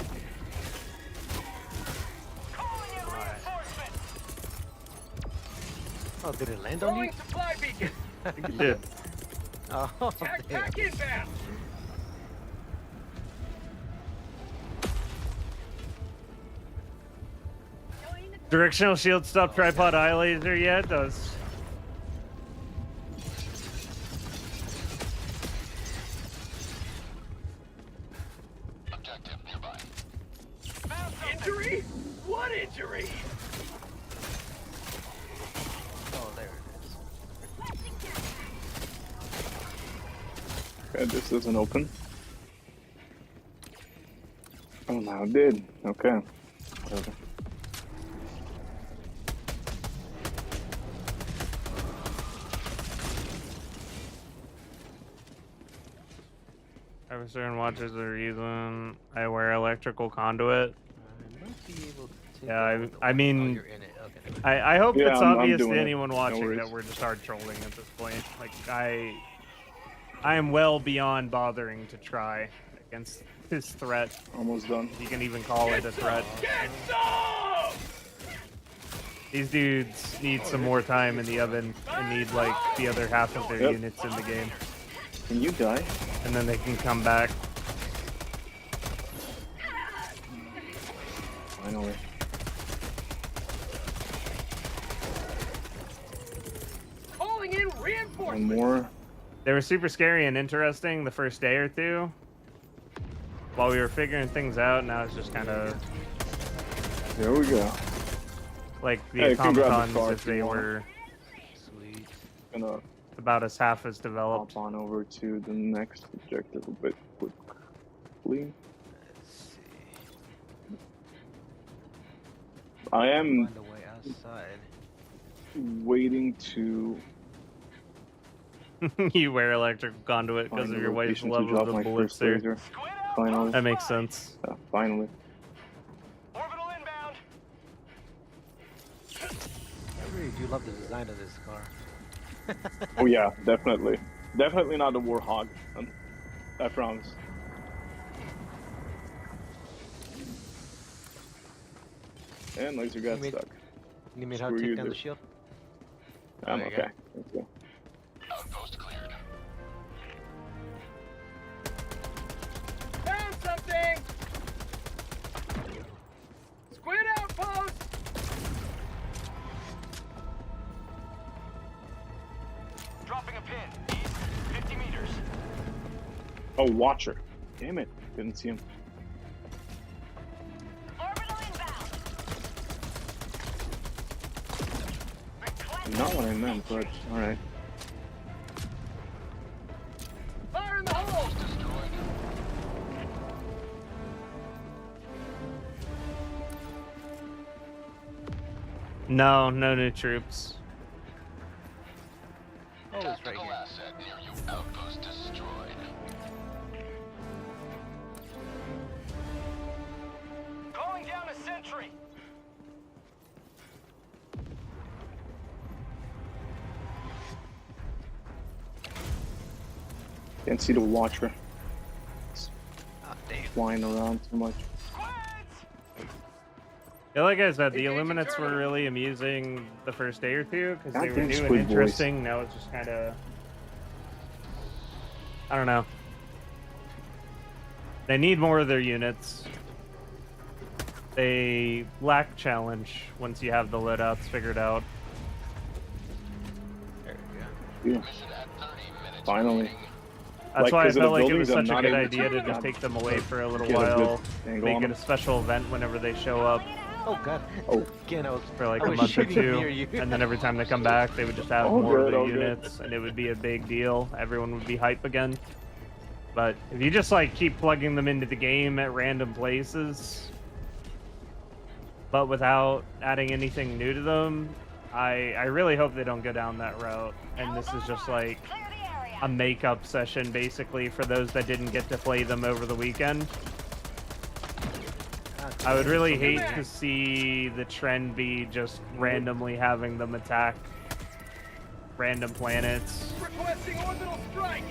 Oh, did it land on you? Throwing supply beacon. It did. Oh, Attack damn. pack inbound. Directional shield stop tripod eye laser? Yeah, it does. Objective nearby. Injury? What injury? Oh, there it is. Okay, this doesn't open. Oh, now it did. Okay. Whatever. Every certain watches the reason I wear electrical conduit. I might be able to take Yeah, out I the- mean, Oh, you're in it. Okay, never mind. I hope Yeah, it's I'm obvious doing to it. anyone No watching worries. that we're just hard trolling at this point. Like, I am well beyond bothering to try against this threat. Almost done. You can even call it a threat. These dudes need some more time in the oven and need like the other half of their Yep. units in the game. Can you die? And then they can come back. Finally. Calling in One reinforcements. more. They were super scary and interesting the first day or two. While we were figuring things out, now it's just kind of There we go. like the Hey, you can grab the automatons car if if you they want. were Sweet. Gonna about as half as developed. hop on over to the next objective a bit quickly. Let's see. I am Find a way outside. waiting to You wear electrical conduit because find of a your wife's location to love drop of my the first blitzer. laser. Finally. That makes sense. Finally. Orbital inbound. I really do love the design of this car. Oh yeah, definitely. Definitely not a Warhog. I promise. And laser got mean- stuck. You mean how to Screw take you, down the dude. shield? I'm there you go. okay. Let's go. Outpost cleared. Found something. Squid outpost. Dropping a pin. East, 50 meters. Oh, Watcher. Damn it. Didn't see him. Orbital inbound. Not what I meant, but alright. Fire in the hole. Destroyed. No new troops. Oh, it's right Tactical here. asset near you. Outpost destroyed. Calling down a sentry. Can't see the Watcher. Ah, damn. Flying around too much. Yeah, like I said, the Illuminates were really amusing the first day or two because they were Goddamn new and squid boys. interesting. Now it's just kind of, I don't know. They need more of their units. They lack challenge once you have the loadouts figured out. There we go. Yeah. Mission at 30 minutes. Finally. remaining. That's Like, why I 'cause of the felt like it was buildings, I'm such a not good able to idea to just have- take them away for a little get a good while, angle make on it a them. special event whenever they show up Oh god. Oh. Again, I was for like I a was month or shooting two, near you. and then every time they come back, they would just have Oh, more good, of the oh, good. units, and it would be a big deal. Everyone would be hype again. But if you just like keep plugging them into the game at random places, but without adding anything new to them, I really hope they don't go down that route. And this is just like Clear the area. a makeup session basically for those that didn't get to play them over the weekend. I would really hate to see the trend be just randomly having them attack random planets Requesting orbital strike.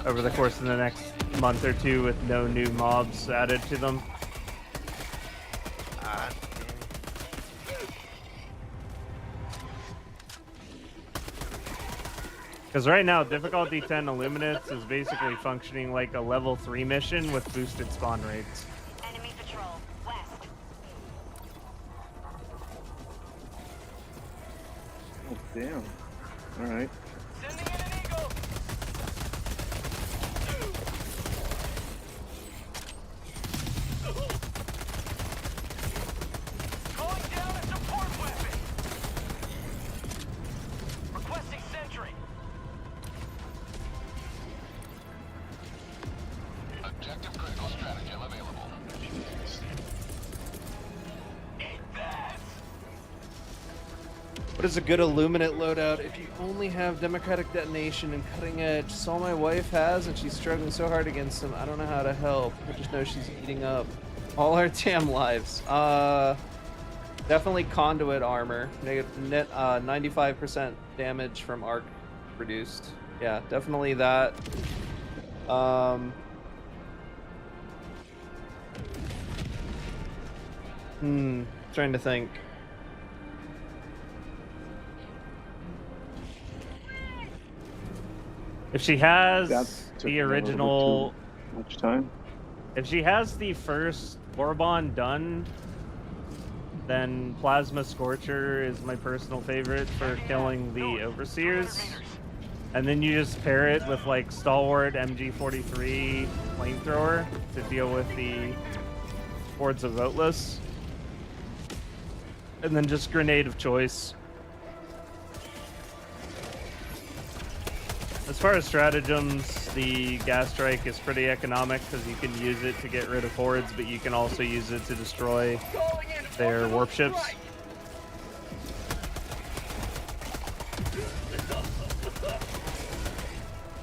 over the course of the next month or two with no new mobs added to them. Ah, Because right now, difficulty 10 Illuminates is basically functioning like a level 3 mission with boosted spawn rates. Enemy patrol. West. Damn. All right. Sending in an eagle. Calling down a support weapon. Requesting sentry. Objective critical stratagem available. What is a good Illuminate loadout if you only have democratic detonation and cutting edge? It's all my wife has, and she's struggling so hard against them. I don't know how to help. I just know she's eating up all our damn lives. Definitely conduit armor. Net 95% damage from arc reduced. Yeah, definitely that. Trying to think. If she has That took the me a little bit original, too much time. if she has the first Bourbon done, then Plasma Scorcher is my personal favorite for killing the Overseers. And then you just pair it with like Stalwart MG43 Flamethrower to deal with the Hordes of Voteless. And then just Grenade of Choice. As far as stratagems, the gas strike is pretty economic because you can use it to get rid of hordes, but you can also use it to destroy their warp ships.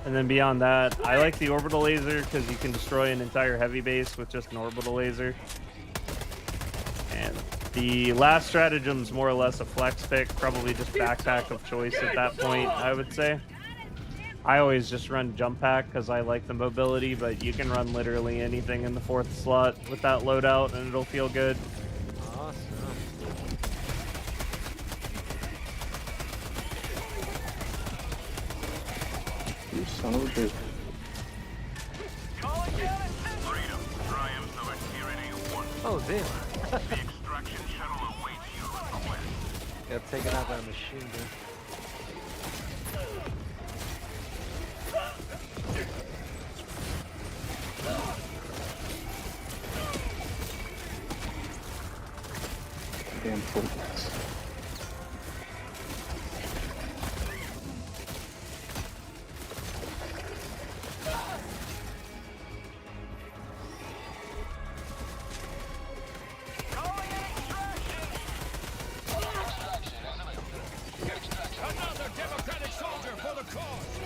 And then beyond that, I like the orbital laser because you can destroy an entire heavy base with just an orbital laser. And the last stratagem's more or less a flex pick, probably just backpack of choice at that point, I would say. I always just run jump pack because I like the mobility, but you can run literally anything in the 4th slot with that loadout and it'll feel good. Awesome. You son of a bitch. Freedom, triumphs over tyranny once. Oh, damn. The extraction shuttle awaits you at the west. Got taken out by a machine gun. Damn focus. Another democratic soldier for the cause.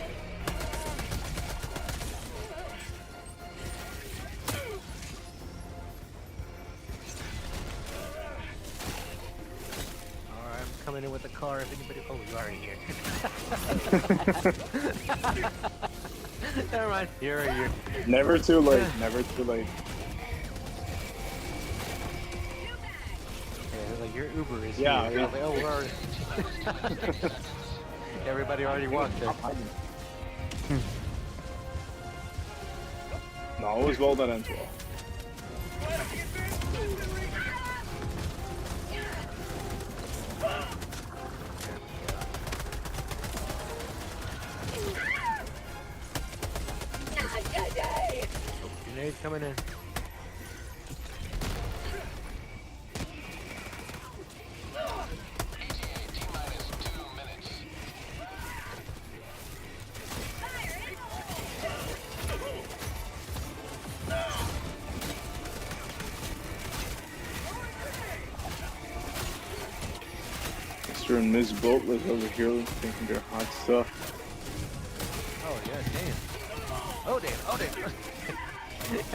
Alright, I'm coming in with the car if anybody. Oh, you already here. Never mind. You're here. Never too late. Never too late. Yeah, like your Uber is Yeah, here. yeah. Like, oh, we're already. Everybody already walked there. No, always well that ends well. Grenade coming in. Mr. and Ms. Boatless over here thinking they're hot stuff. Oh, yeah, damn. Oh, damn. Oh, damn.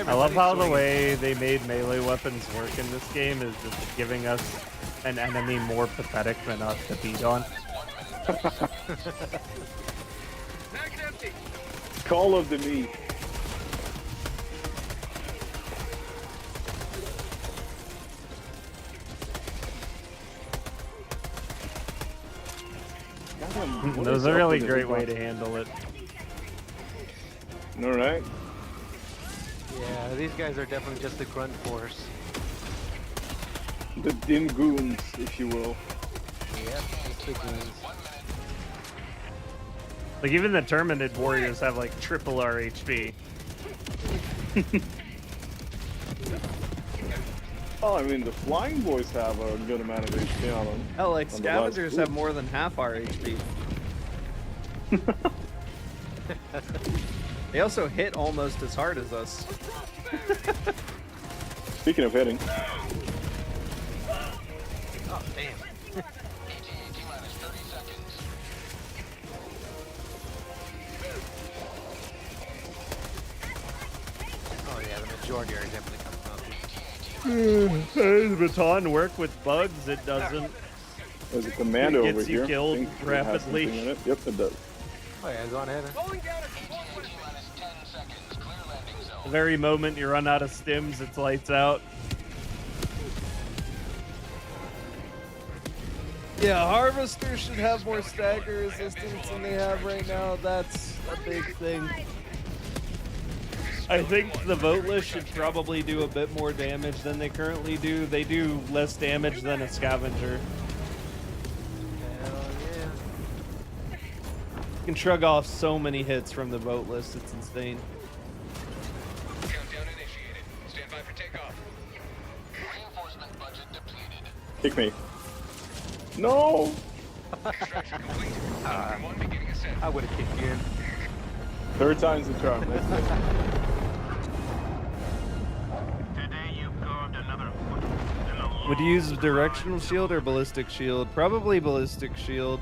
I love how the swinging. way they made melee weapons work in this game is just giving us an enemy more pathetic than us to beat on. Call of the meat. That was a really great way to handle it. All right. Yeah, these guys are definitely just the grunt force. The dim goons, if you will. Yep, just the goons. Like, even the Terminid warriors have, like, triple our HP. Oh, I mean, the flying boys have a good amount of HP on them. Hell, like, on the scavengers last- have more than half our HP. They also hit almost as hard as us. Speaking of hitting. Oh, damn. Oh yeah, the majority are definitely coming up. Does baton work with bugs? It doesn't. There's a commando It over gets you here. killed I think it has rapidly. something in it. Yep, it does. Oh yeah, go on ahead. The very moment you run out of stims, it's lights out. Yeah, harvesters should have more stagger resistance than they have right now. That's a big thing. I think the voteless should probably do a bit more damage than they currently do. They do less damage than a scavenger. Hell yeah. You can shrug off so many hits from the voteless. It's insane. Countdown initiated. Stand by for takeoff. Reinforcement budget depleted. Kick me. No! Extraction complete. Number 1 beginning ascent. I would have kicked you in. Third time's the charm. That's it. Today you carved another foot in the Would you use directional shield or ballistic shield? Probably ballistic shield.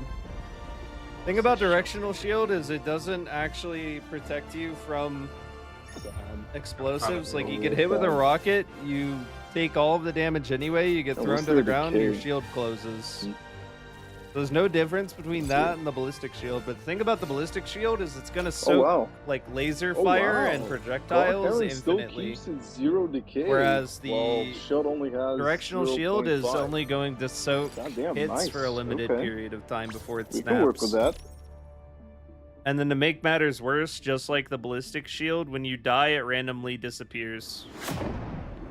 Thing about directional shield is it doesn't actually protect you from explosives. Like, you get hit with a rocket, you take all of the damage anyway, you get thrown to the ground, and your shield closes. There's no difference between that and the ballistic shield, but the thing about the ballistic shield is it's gonna soak like laser fire and projectiles infinitely. Still keeps it 0 decay. Whereas while the shield only has directional shield is 0.5. only going to soak Goddamn, hits nice. for a limited Okay. period of time before it We snaps. can work with that. And then to make matters worse, just like the ballistic shield, when you die, it randomly disappears.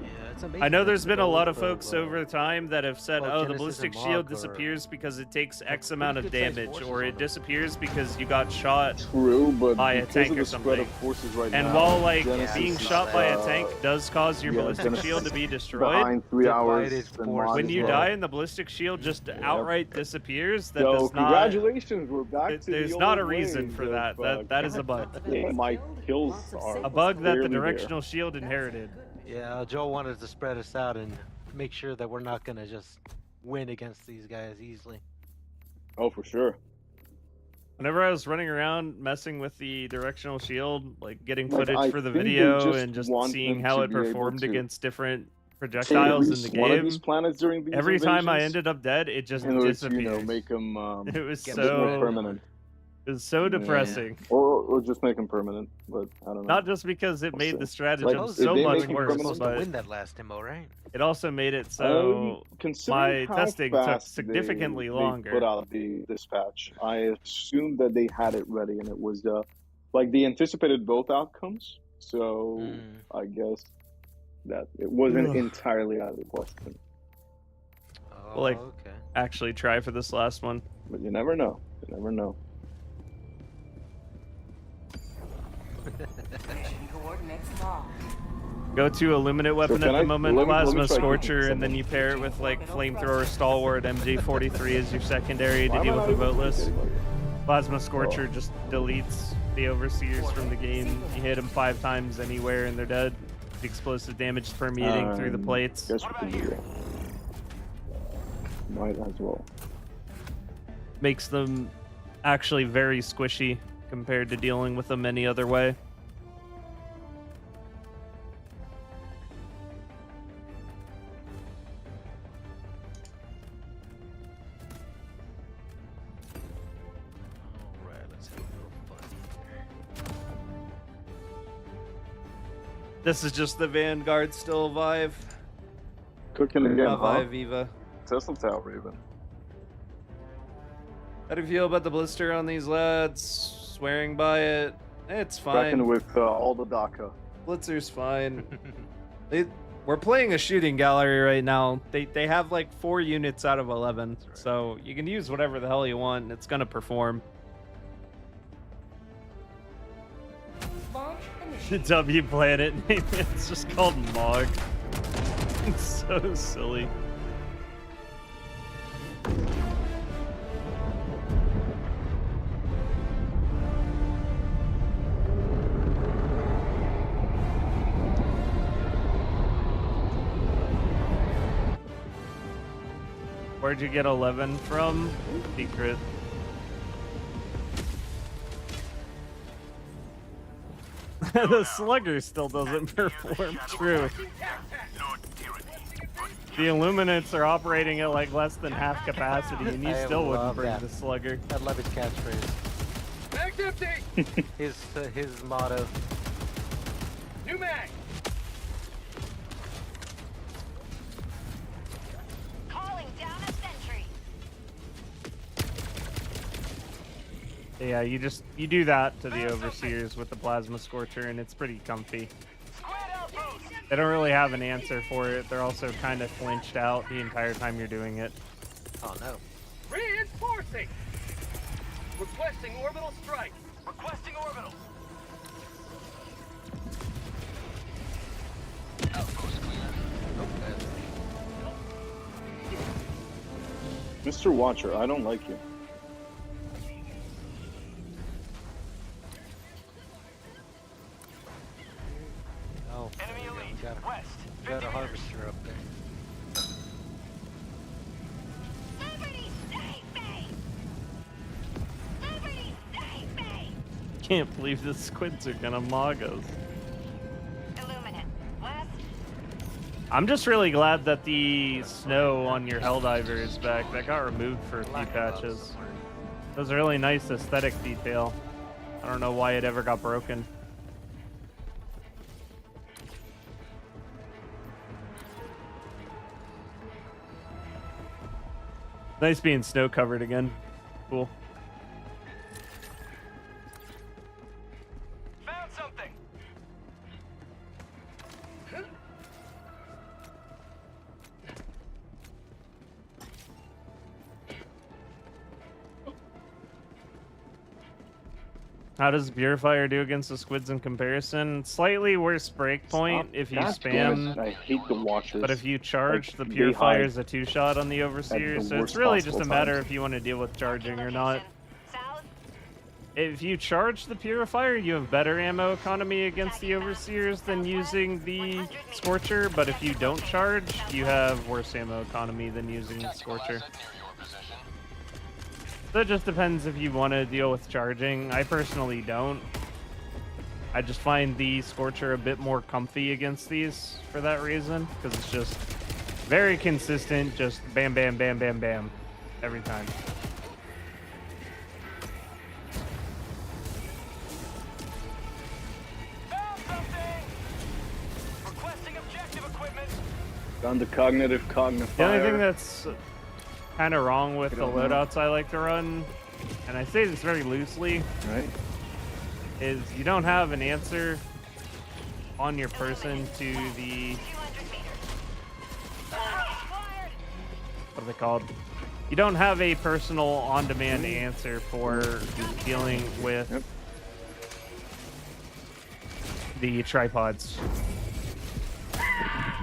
Yeah, it's amazing. I know that there's been a lot of both folks over time that have said, oh, the Genesis ballistic and shield Mog are- disappears because it takes X pretty amount of good-sized damage, forces or on it them. disappears because you got shot True, but by a because tank of or the spread something. of forces right And now, while, like, Genesis being is, shot by a tank does cause your yeah, ballistic Genesis shield to is be destroyed, behind 3 hours. Divided than force mine when as you well. die and the ballistic shield just outright disappears, that So does not... congratulations, we're back to There's the not a old reason ways for of, that. That is a bug. My kills are A bug that the clearly there. directional shield inherited. Yeah, Joe wanted to spread us out and make sure that we're not gonna just win against these guys easily. Oh, for sure. Whenever I was running around messing with the directional shield, like getting Like, footage I for the think they video just and just want seeing them how to it be able performed to against different take projectiles at in the least one of these game, planets during these every time I invasions ended up dead, it just in order to, disappeared. you know, make them It was a bit more so permanent. it was so depressing. Or just make them permanent, but I don't know. Not just because it made the stratagem Like, so if they much make it worse, permanent- Supposed to but win that last demo, right? it also made it so considering my how testing took fast significantly they longer. put out the dispatch, I assumed that they had it ready, and it was like they anticipated both outcomes. So I guess that it wasn't Ugh. entirely out of the question. Well, like, okay. actually try for this last one. But you never know. You never know. Mission coordinates locked. Go to Illuminate weapon can at the I- moment, let me Plasma try Scorcher, cooking and then you pair it with like Flamethrower Stalwart MG43 as your secondary to Why am deal I with the not even voteless. getting like it? Plasma Scorcher just deletes the Overseers from the game. You hit them 5 times anywhere and they're dead. The explosive damage is permeating through the plates. Guess we can do that. Might as well. Makes them actually very squishy compared to dealing with them any other way. Alright, let's have a little fun here. This is just the Vanguard still Vive. Cooking again, Not huh? Vive Viva. Tesla Tower Raven. How do you feel about the blister on these lads? Swearing by it. It's fine. Cracking with all the DACA. Blitzer's fine. We're playing a shooting gallery right now. They have like 4 units out of 11, so you can use whatever the hell you want, and it's gonna perform. The W planet name, it's just called Mog. It's so silly. Where'd you get 11 from? Secret. The slugger still doesn't perform. True. The Illuminates are operating at like less than half capacity, and you I still wouldn't love bring that. the slugger. I love his catchphrase. Mag's empty! His motto. New mag! Calling down a sentry. Yeah, you do that to the Overseers with the Plasma Scorcher, and it's pretty comfy. They don't really have an answer for it. They're also kind of flinched out the entire time you're doing it. Oh no. Reinforcing! Requesting orbital strike. Requesting orbital. Outpost clear. Mr. Watcher, I don't like you. Oh. Enemy elite. West. Got a harvester up there. Can't believe the squids are gonna mog us. Illuminate. West. I'm just really glad that the snow on your Helldiver is back. That got removed for a few patches. It was a really nice aesthetic detail. I don't know why it ever got broken. Nice being snow covered again. Cool. Found something. How does Purifier do against the squids in comparison? Slightly worse breakpoint if you God spam. damn it, I hate the Watchers. But if you charge, Like, the they Purifier hide is a 2-shot on the Overseer, at the so it's worst really just a possible matter times. if you want to deal with charging or not. If you charge the Purifier, you have better ammo economy against the Overseers than using the Scorcher, but if you don't charge, you have worse ammo economy than using the Scorcher. So it just depends if you want to deal with charging. I personally don't. I just find the Scorcher a bit more comfy against these for that reason, because it's just very consistent, just bam, bam, bam, bam, bam, every time. Found something. Requesting objective equipment. Found the cognitive cognifier. The only thing that's kind of wrong with I the don't know. loadouts I like to run, and I say this very loosely, Right. is you don't have an answer on your person to the, what are they called? You don't have a personal on-demand answer for dealing with the tripods.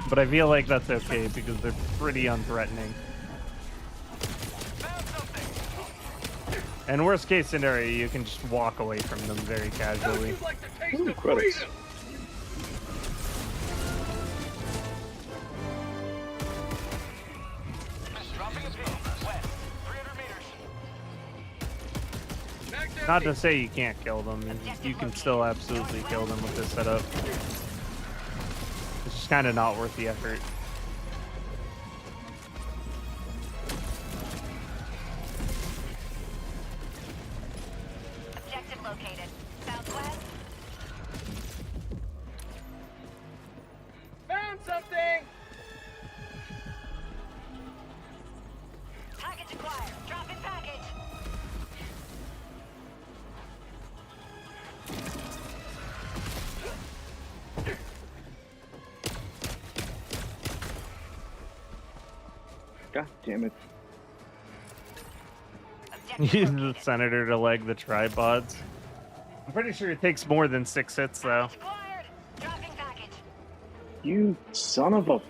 But I feel like that's okay because they're pretty unthreatening. And worst case scenario, you can just walk away from them very casually. Ooh, credits. Dropping a pin. West. 300 meters. Mag's Not empty. to say you can't kill them. You can still absolutely kill them with this setup. It's just kind of not worth the effort. Objective located. Southwest. Found something. Package acquired. Drop in package. God damn it. Use the senator to leg the tripods. I'm pretty sure it takes more than 6 hits though. Acquired. You son of a...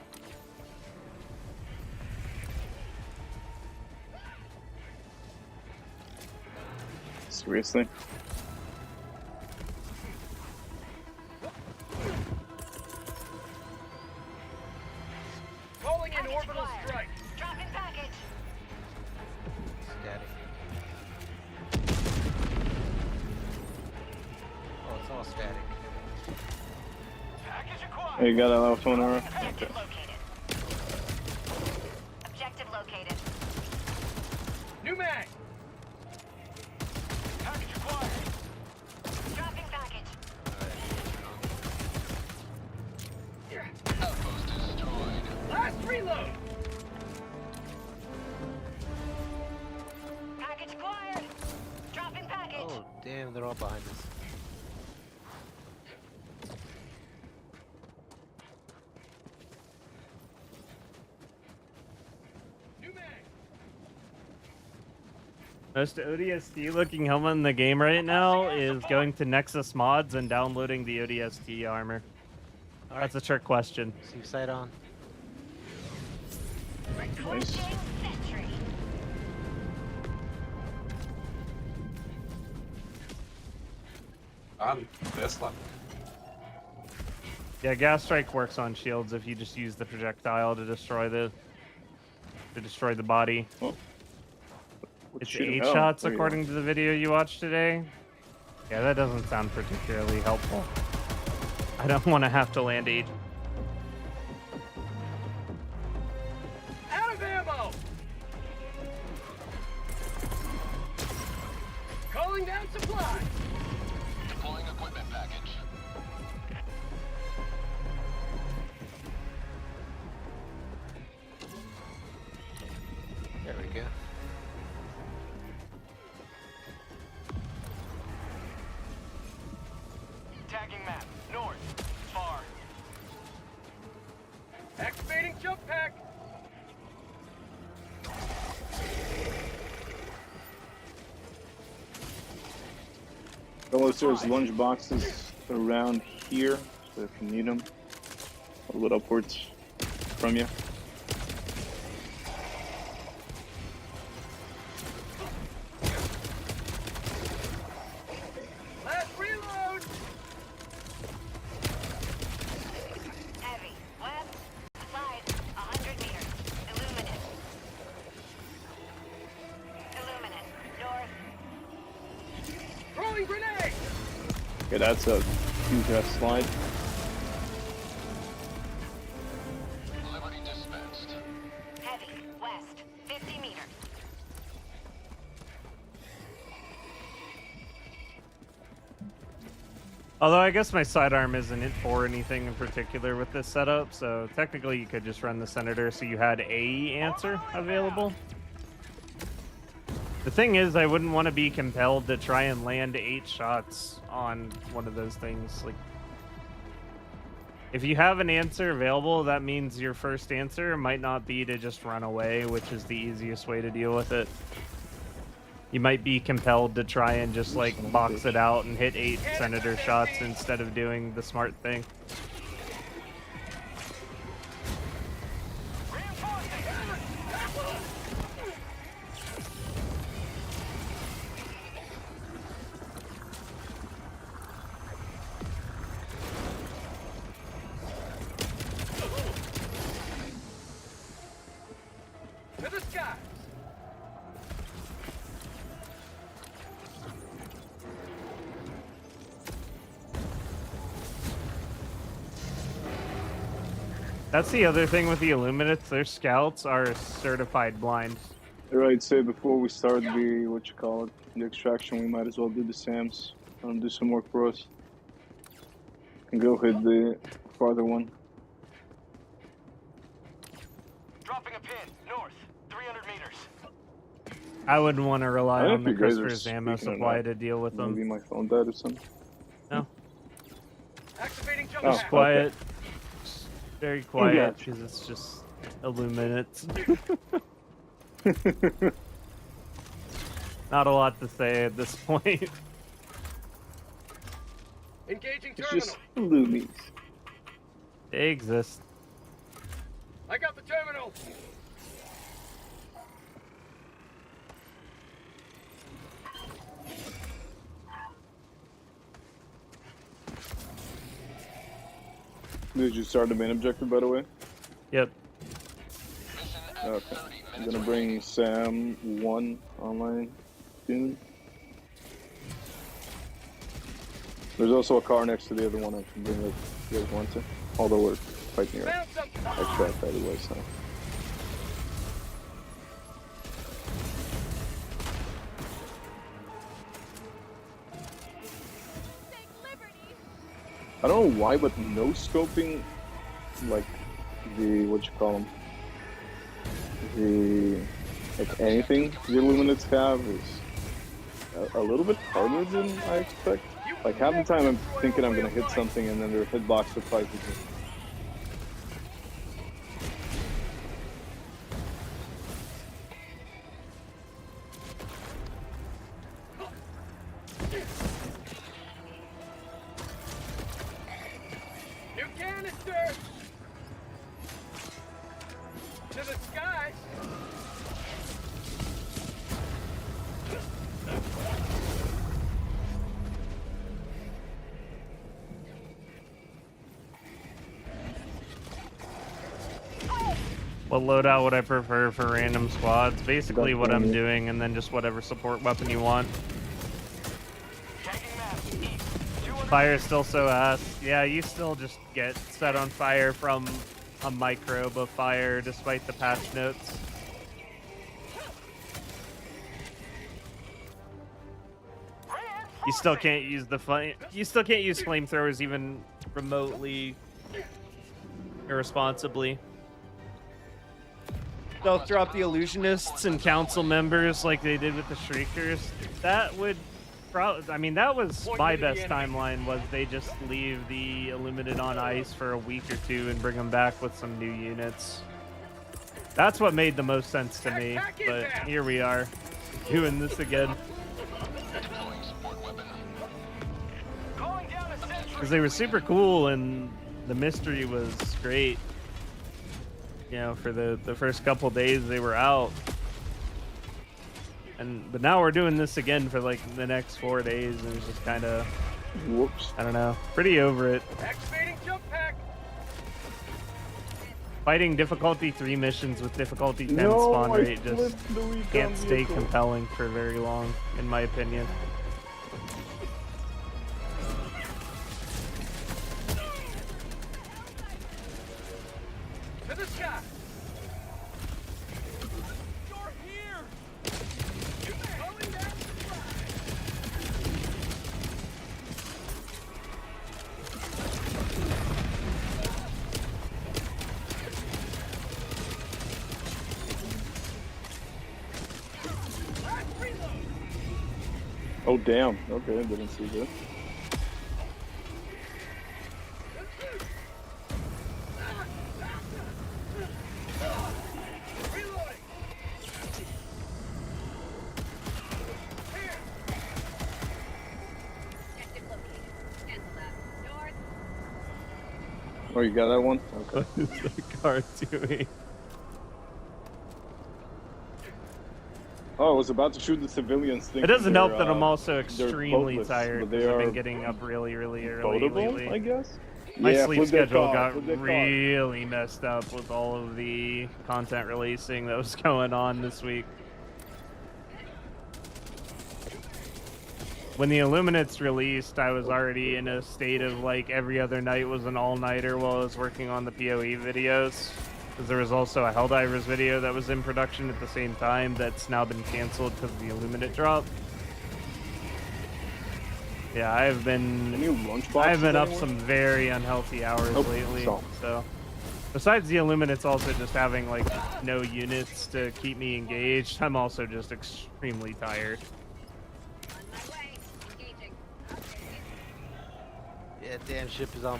Seriously? Calling in orbital strike. Dropping package. Static. Oh, it's all static. Package acquired. Hey, you got that left one, Aura? Objective located. Objective located. New mag. Package acquired. Dropping package. Outpost destroyed. Last reload. Package acquired. Dropping package. Oh, damn, they're all behind us. Most ODST looking helmet in the game right now is going to Nexus mods and downloading the ODST armor. That's a trick question. See sight on. Nice. And Tesla. Yeah, gas strike works on shields if you just use the projectile to destroy the body. Oh. It's Shoot him 8 out. shots There you go. according to the video you watched today. Yeah, that doesn't sound particularly helpful. I don't want to have to land 8. Out of ammo. Calling down supply. Deploying equipment package. There we go. Tagging map. North. Far. Activating jump pack. Fellas, there's lunge boxes around here, so if you need them, a little upwards from you. Last reload. Heavy. West. Side. 100 meters. Illuminate. Illuminate. North. Throwing grenade. Okay, that's a huge ass slide. Liberty dispensed. Heavy. West. 50 meters. Although I guess my sidearm isn't it for anything in particular with this setup, so technically you could just run the Senator so you had a answer available. The thing is, I wouldn't want to be compelled to try and land 8 shots on one of those things. Like, if you have an answer available, that means your first answer might not be to just run away, which is the easiest way to deal with it. You might be compelled to try and just like box it out and hit 8 Senator shots instead of doing the smart thing. To the sky. That's the other thing with the Illuminates. Their scouts are certified blind. Alright, say before we start the, what you call it, the extraction, we might as well do the SAMs. Do some work for us. And go hit the farther one. Dropping a pin. North. 300 meters. I wouldn't want to rely I don't on the think you guys are Christopher's ammo speaking or supply not. to deal with them. Maybe my phone died or something. No. Activating jump Just pack. quiet. Just very quiet, Yeah. because it's just Illuminates. Not a lot to say at this point. Engaging It's terminal. just Illumies. They exist. I got the terminal. Did you start the main objective, by the way? Yep. Okay. I'm gonna bring Sam 1 online soon. There's also a car next to the other one I can bring if you guys want to. Although we're fighting our extract anyway, so. I don't know why, but no scoping, like the what you call them, the like anything the Illuminates have is a little bit harder than I expect. Like half the time I'm thinking I'm gonna hit something and then their hitbox surprises me. New canister! To the skies! What loadout would I prefer for random squads? Basically what I'm doing, and then just whatever support weapon you want. Fire is still so ass. Yeah, you still just get set on fire from a microbe of fire despite the patch notes. You still can't use flamethrowers even remotely irresponsibly. They'll drop the illusionists and council members like they did with the shriekers. That would I mean, that was my best timeline, was they just leave the Illuminate on ice for a week or two and bring them back with some new units. That's what made the most sense to me, but here we are, doing this again. Because they were super cool and the mystery was great. You know, for the first couple days they were out. But now we're doing this again for like the next 4 days, and it's just kind of, whoops, I don't know, pretty over it. Activating jump pack. Fighting difficulty 3 missions with difficulty 10 spawn rate just can't stay compelling for very long, in my opinion. To the sky. Oh damn, okay, I didn't see that. Oh, you got that one? Okay. What is the car doing? Oh, I was about to shoot the civilians. It doesn't help that I'm also extremely tired because I've been getting up really early lately. I guess? My Yeah, sleep schedule got really messed up with all of the content releasing that was going on this week. When the Illuminates released, I was already in a state of like every other night was an all-nighter while I was working on the PoE videos. Because there was also a Helldivers video that was in production at the same time that's now been canceled because of the Illuminate drop. Yeah, I've been up some very unhealthy hours lately. So besides the Illuminates also just having like no units to keep me engaged, I'm also just extremely tired. Yeah, damn ship is on.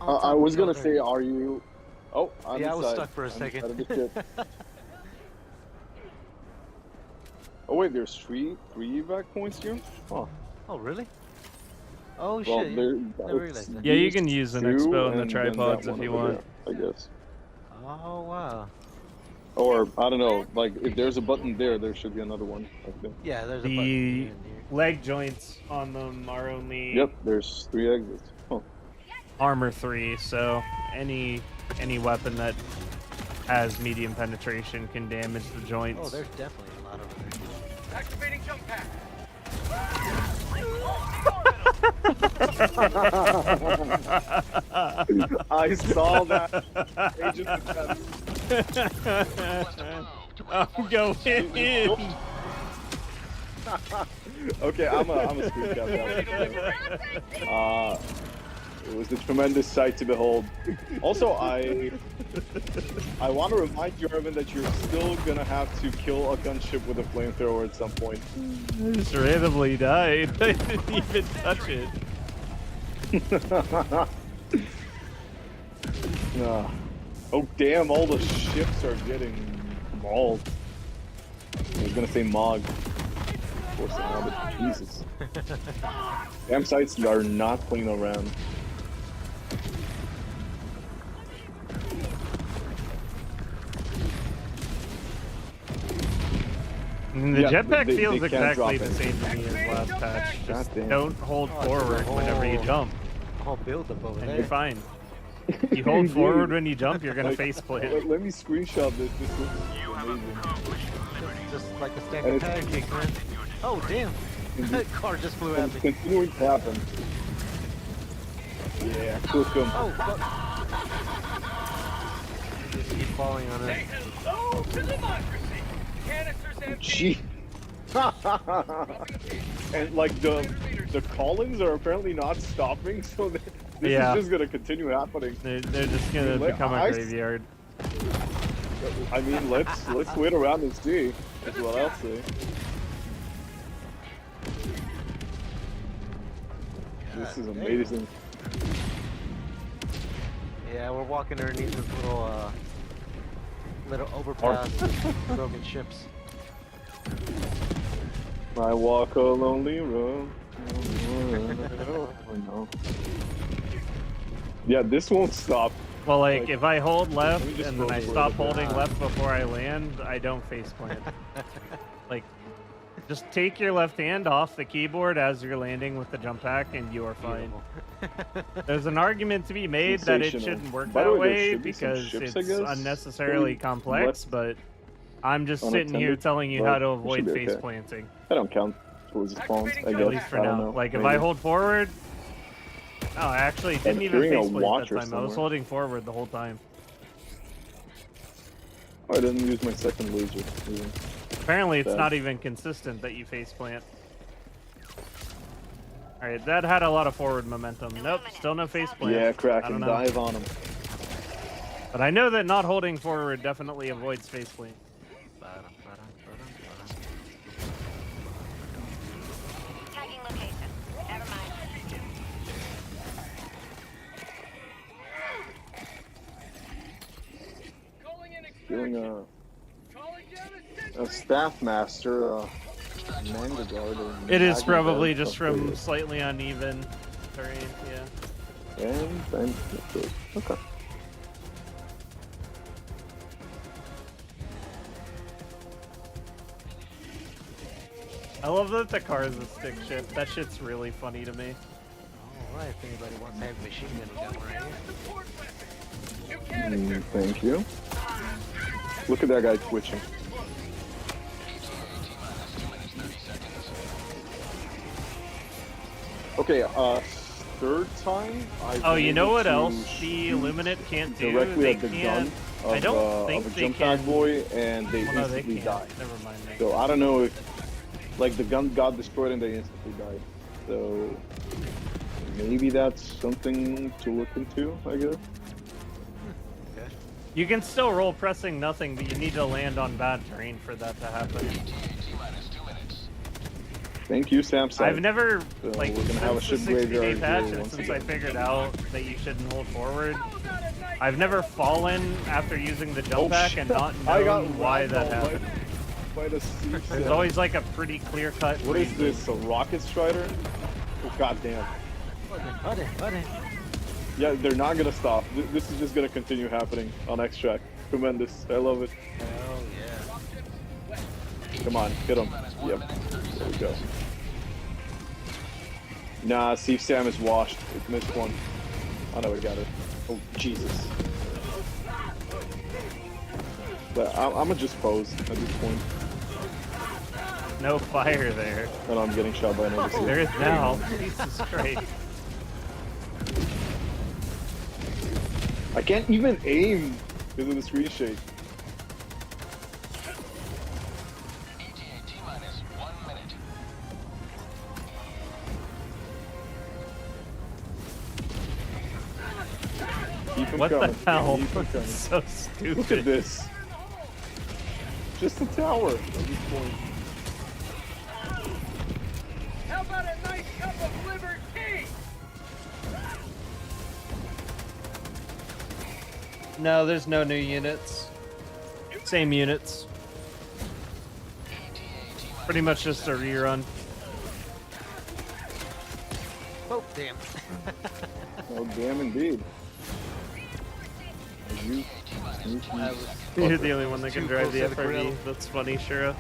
I was gonna say, are you? Oh, I'm yeah, I was inside. stuck for a second. Of the ship. Oh wait, there's three evac points here. Oh. Oh really? Oh Well, shit! there, Never realized that. Yeah, you can use an expo in the and then that tripods if one you over want. there, I guess. Oh wow. Or I don't know. Like if there's a button there, there should be another one. I think. Yeah, there's a button The here and here. leg joints on them are only Yep. There's 3 exits. Huh. armor 3, so any weapon that has medium penetration can damage the Oh, joints. there's definitely a lot over there. Activating jump pack. I saw that. Agent I'm going in. Okay, I'm a screen cap that. It was a tremendous sight to behold. Also, I want to remind you, Irvin, that you're still gonna have to kill a gunship with a flamethrower at some point. I just randomly died. I didn't even touch it. Oh damn! All the ships are getting mauled. I was gonna say Mog. Of course, but Jesus. Damn sites are not playing around. The Yeah, jetpack they feels can't exactly drop the it. same to me as last patch. Just Goddamn. don't hold forward whenever you jump, Whole build up over and there. you're fine. You hold Dude. forward when you jump, you're gonna Like, faceplant. let me screenshot this. This looks amazing. Just like a stack And of it's- pancakes, man. Oh damn! That car just flew at And me. it's continuing to happen. Yeah, cook 'em. Oh fuck! Just keep falling on it. Hello to democracy. Canisters empty. Gee. And like the call-ins are apparently not stopping, so this Yeah. is just gonna continue happening. They're just gonna Like, become a I- graveyard. I mean, let's wait around and see. Is what I'll say. This is amazing. Yeah, we're walking underneath this little overpass with broken ships. I walk a lonely road. No. Yeah, this won't stop. Well, like if I hold left Let me just and then I roll stop forward a bit. holding left before I land, I don't faceplant. Like, just take your left hand off the keyboard as you're landing with the jump pack, and you are fine. There's an argument to be made that it Sensational. shouldn't work By the that way, there way should be some because ships, I it's guess. unnecessarily complex, but I'm just sitting here Unattended, telling you but how to it award should be face okay. planting. I don't count towards the spawns, I guess. At least for I don't now. know. Like if Maybe. I hold forward, oh, I actually didn't even hearing a face plant watcher that time. I was somewhere. holding forward the whole time. Oh, I didn't use my second laser. Even. Apparently, it's Bad. not even consistent that you face plant. All right, that had a lot of forward momentum. Nope, still no face plant. Yeah, I Kraken, don't know. dive on him. But I know that not holding forward definitely avoids face plant. Tagging location. Never mind. Doing a staff master, manga guard. or It is Magna probably guard just upgrade. from slightly uneven terrain. Yeah. And okay. I love that the car is a stick shift. That shit's really funny to me. Alright, if anybody wants to have a machine gun right here. Thank you. Look at that guy twitching. Okay, third time. Oh, you know what else the Illuminate can't do? Directly They at the can't. gun I don't of think a they jump can. pack boy, and they Well, no, they instantly can't. die. Never mind. So I don't know if, like, the gun got destroyed and they instantly died. So maybe that's something to look into, I guess. You can still roll pressing nothing, but you need to land on bad terrain for that to happen. Thank you, Samsung. I've never, So like, we're gonna have a since ship the 60-day graveyard patch, here and once since I again. figured out that you shouldn't hold forward, I've never fallen after using the jump pack shit. and not I got known why that ragdolled happened. by the C7. There's always like a pretty clear-cut What is reason. this? A rocket strider? Oh goddamn! Yeah, they're not gonna stop. This is just gonna continue happening on X-Track. Tremendous. I love it. Hell yeah. Come on, hit him. Yep. There we go. Nah, Steve Sam is washed. It missed one. Oh no, we got it. Oh, Jesus. But I'm gonna just pose at this point. No fire there. And I'm getting shot by another There is now. Jesus Christ. I can't even aim because of the screen shake. Keep him What coming. the hell? Keep him coming. So stupid. Look at this. Just a tower at this point. How about a nice cup of liver tea? No, there's no new units. Same units. Pretty much just a rerun. Oh, damn. Oh, damn indeed. You're the only one that can Too drive close the to the FRV. grill. That's funny, Shura.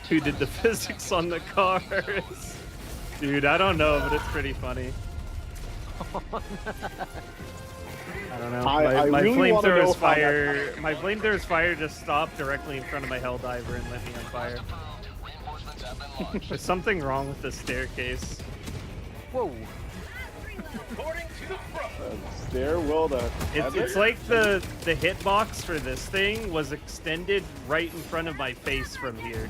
Who did the physics on the cars? Dude, I don't know, but it's pretty funny. I don't know. I My really wanna know flamethrower's how fire. My flamethrower's fire just stopped directly in front of my Helldiver and lit me on fire. There's something wrong with the staircase. Whoa. Stairwell to It's like the hitbox for this thing was extended right in front of my face from here.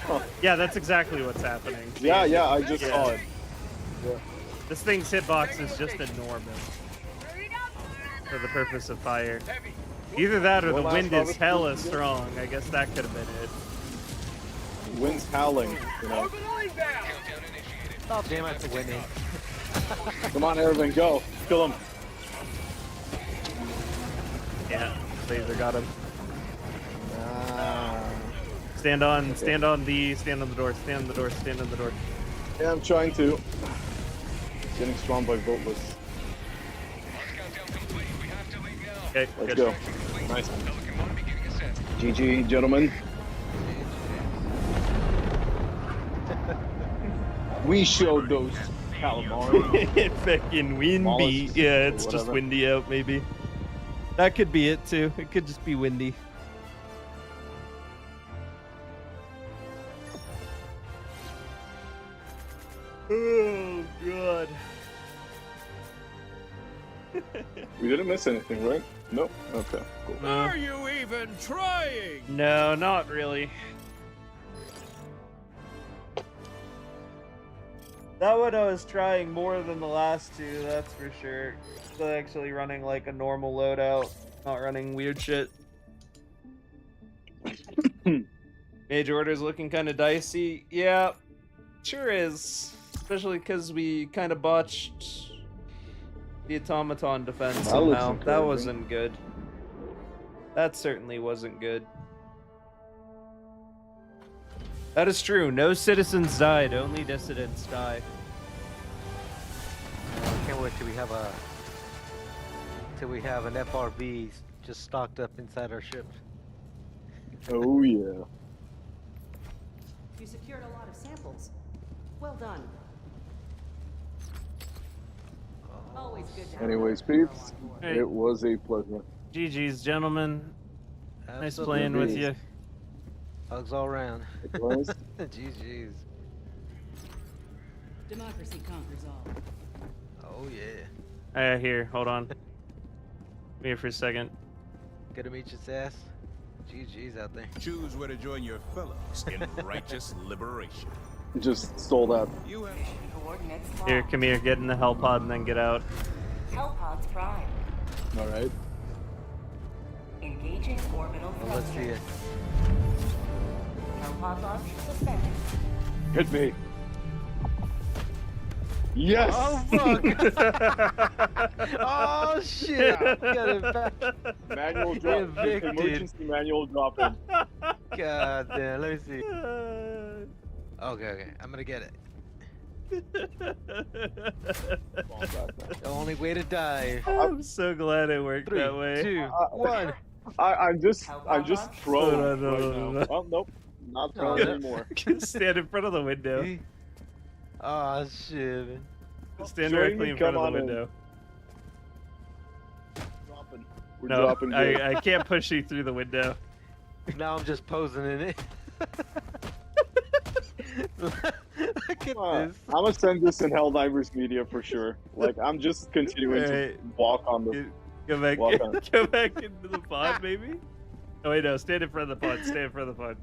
Huh. Yeah, that's exactly what's happening. Yeah, yeah, I just saw it. Yeah. This thing's hitbox is just enormous for the purpose of fire. Either that or the wind is hella strong. I guess that could have been it. Wind's howling, you know. Oh, damn, that's a winning. Come on, Irvin, go. Kill him. Yeah, laser got him. Stand on the door, stand on the door, stand on the door. Yeah, I'm trying to. Getting strong by voteless. Okay, Let's good. go. Nice. GG, gentlemen. We showed those calamari. Fucking windy. Mollusks Yeah, or it's just whatever. windy out, maybe. That could be it too. It could just be windy. Oh god. We didn't miss anything, right? Nope. Okay, cool. Are you even trying? No, not really. That one I was trying more than the last two, that's for sure. So actually running like a normal loadout, not running weird shit. Major order's looking kind of dicey. Yeah, sure is. Especially because we kind of botched the automaton defense That somehow. looks That encouraging. wasn't good. That certainly wasn't good. That is true. No citizens died. Only dissidents die. I can't wait till we have an FRV just stocked up inside our ship. Oh yeah. You secured a lot of samples. Well done. Always good to have Anyways, peeps, Hey. it was a pleasure. GG's, gentlemen. Nice Absolutely. playing with you. Hugs all around. Likewise. GG's. Democracy conquers all. Oh yeah. Here, hold on. Come here for a second. Good to meet you, Sass. GG's out there. Choose where to join your fellows in righteous liberation. Just stole that. You have Coordinates Here, locked. come here, get in the hell pod and then get out. Hellpods prime. All right. Engaging orbital Well, let's see thrusters. it. Hellpod launch suspended. Hit me. Yes. Oh fuck! Oh shit! Got it back. Manual drop. Evicted. Emergency manual drop in. God damn, let me see. Okay, I'm gonna get it. The only way to die. I'm so glad it worked 3, that way. 2, 1. I'm just Hold thrown on, right no. now. Oh nope, not Oh, thrown no. anymore. Stand in front of the window. Oh shit, man. Stand Join directly me, in front come of the on in. window. We're No, dropping good. I can't push you through the window. Now I'm just posing in it. Look at this. I'm gonna send this in Helldivers media for sure. Like I'm just continuing to Alright. walk on the. Go back, Walk on. go back into the pod, maybe. Oh wait, no, stand in front of the pod. Stand in front of the pod.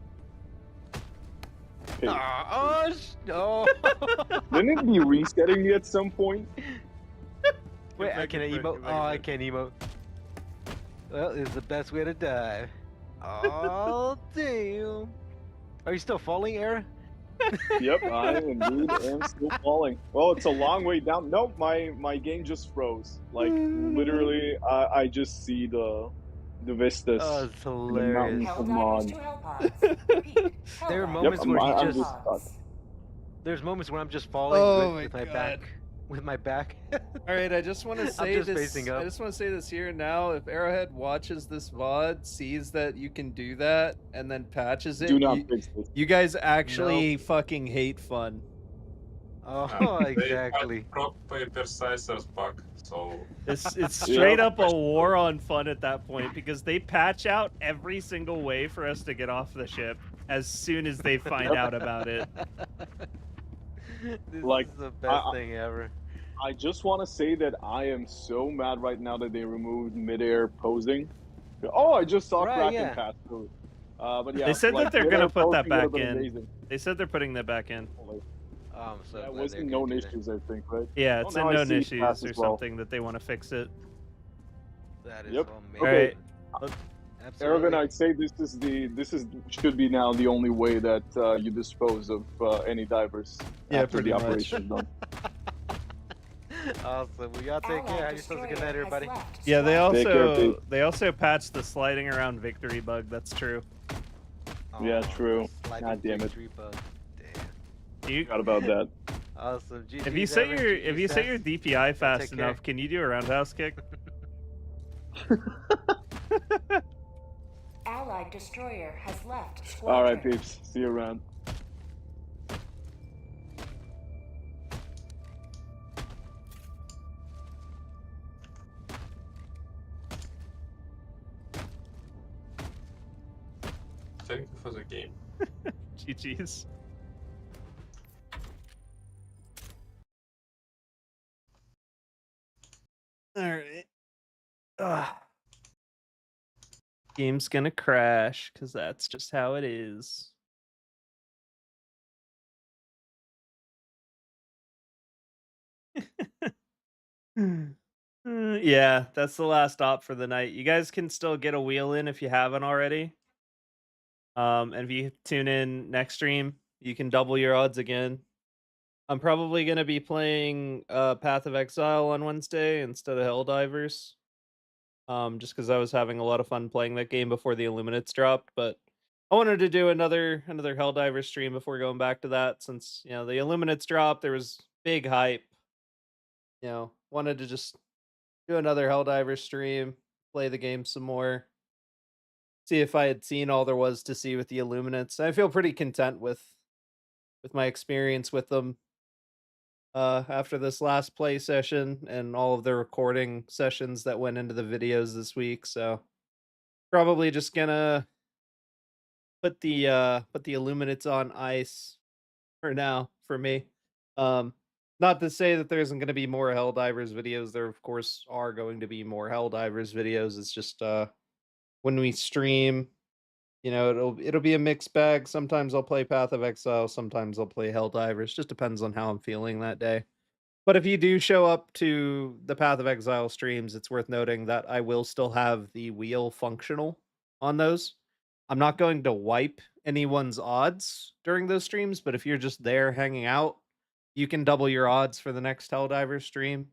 Oh, no. Didn't it be resetting me at some point? Wait, I can emote. Oh, I can't emote. Well, it's the best way to die. Oh, damn. Are you still falling, Era? Yep, I indeed am still falling. Well, it's a long way down. Nope, my game just froze. Like literally, I just see the vistas. Oh, it's the hilarious. mountains of mod. Helldivers to Hellpods. There are Helldive moments Yep, where I'm you just. stuck. There's moments where I'm just falling Oh with my my God. back. With my back. All right, I just want to say just this. facing up. I just want to say this here and now. If Arrowhead watches this VOD, sees that you can do that, and then patches it, Do not fix this. you guys actually fucking hate fun. Oh, exactly. Proper precisers bug, so It's straight up a war on fun at that point because they patch out every single way for us to get off the ship as soon as they find out about it. This Like, is the best thing ever. I just want to say that I am so mad right now that they removed midair posing. Oh, I just saw Right, Kraken yeah. pass through. But yeah, They said like, that they're midair gonna put that posing would've back been in. amazing. They said they're putting that back in. Oh, I'm so That glad was they're in gonna known do that. issues, I think, right? Yeah, Oh, it's now in I known see it issues pass or as well. something that they want to fix it. That is Yep. amazing. All right. Absolutely. Ervin, I'd say this should be now the only way that you dispose of any divers Yeah, after pretty the much. operation is done. Awesome. Well, y'all take care. Have yourselves a good night, everybody. Yeah, Take care, Pete. they also patched the sliding around victory bug. That's true. Yeah, true. Sliding God damn it. victory bug. Damn. You, Forgot about that. Awesome. if you GG's, set Evan. your GG's, DPI fast take care. enough, can you do a roundhouse kick? Allied destroyer has left squadron. All right, peeps. See you around. thank you for the game. GG's. All right. Game's gonna crash because that's just how it is. Yeah, that's the last op for the night. You guys can still get a wheel in if you haven't already. And if you tune in next stream, you can double your odds again. I'm probably gonna be playing Path of Exile on Wednesday instead of Helldivers. Just because I was having a lot of fun playing that game before the Illuminates dropped, but I wanted to do another Helldivers stream before going back to that since the Illuminates dropped. There was big hype. Wanted to just do another Helldivers stream, play the game some more, see if I had seen all there was to see with the Illuminates. I feel pretty content with my experience with them after this last play session and all of the recording sessions that went into the videos this week. So probably just gonna put the Illuminates on ice for now for me. Not to say that there isn't going to be more Helldivers videos. There, of course, are going to be more Helldivers videos. It's just when we stream, it'll be a mixed bag. Sometimes I'll play Path of Exile. Sometimes I'll play Helldivers. Just depends on how I'm feeling that day. But if you do show up to the Path of Exile streams, it's worth noting that I will still have the wheel functional on those. I'm not going to wipe anyone's odds during those streams, but if you're just there hanging out, you can double your odds for the next Helldivers stream.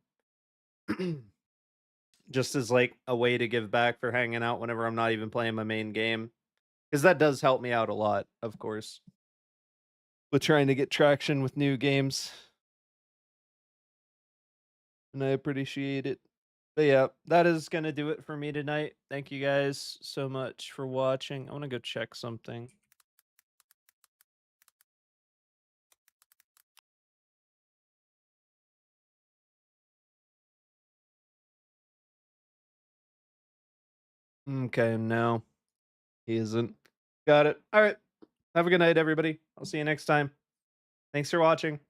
Just as like a way to give back for hanging out whenever I'm not even playing my main game. because that does help me out a lot, of course, with trying to get traction with new games. And I appreciate it. But yeah, that is going to do it for me tonight. Thank you guys so much for watching. I want to go check something. Okay, no, he isn't. Got it. All right. Have a good night, everybody. I'll see you next time. Thanks for watching.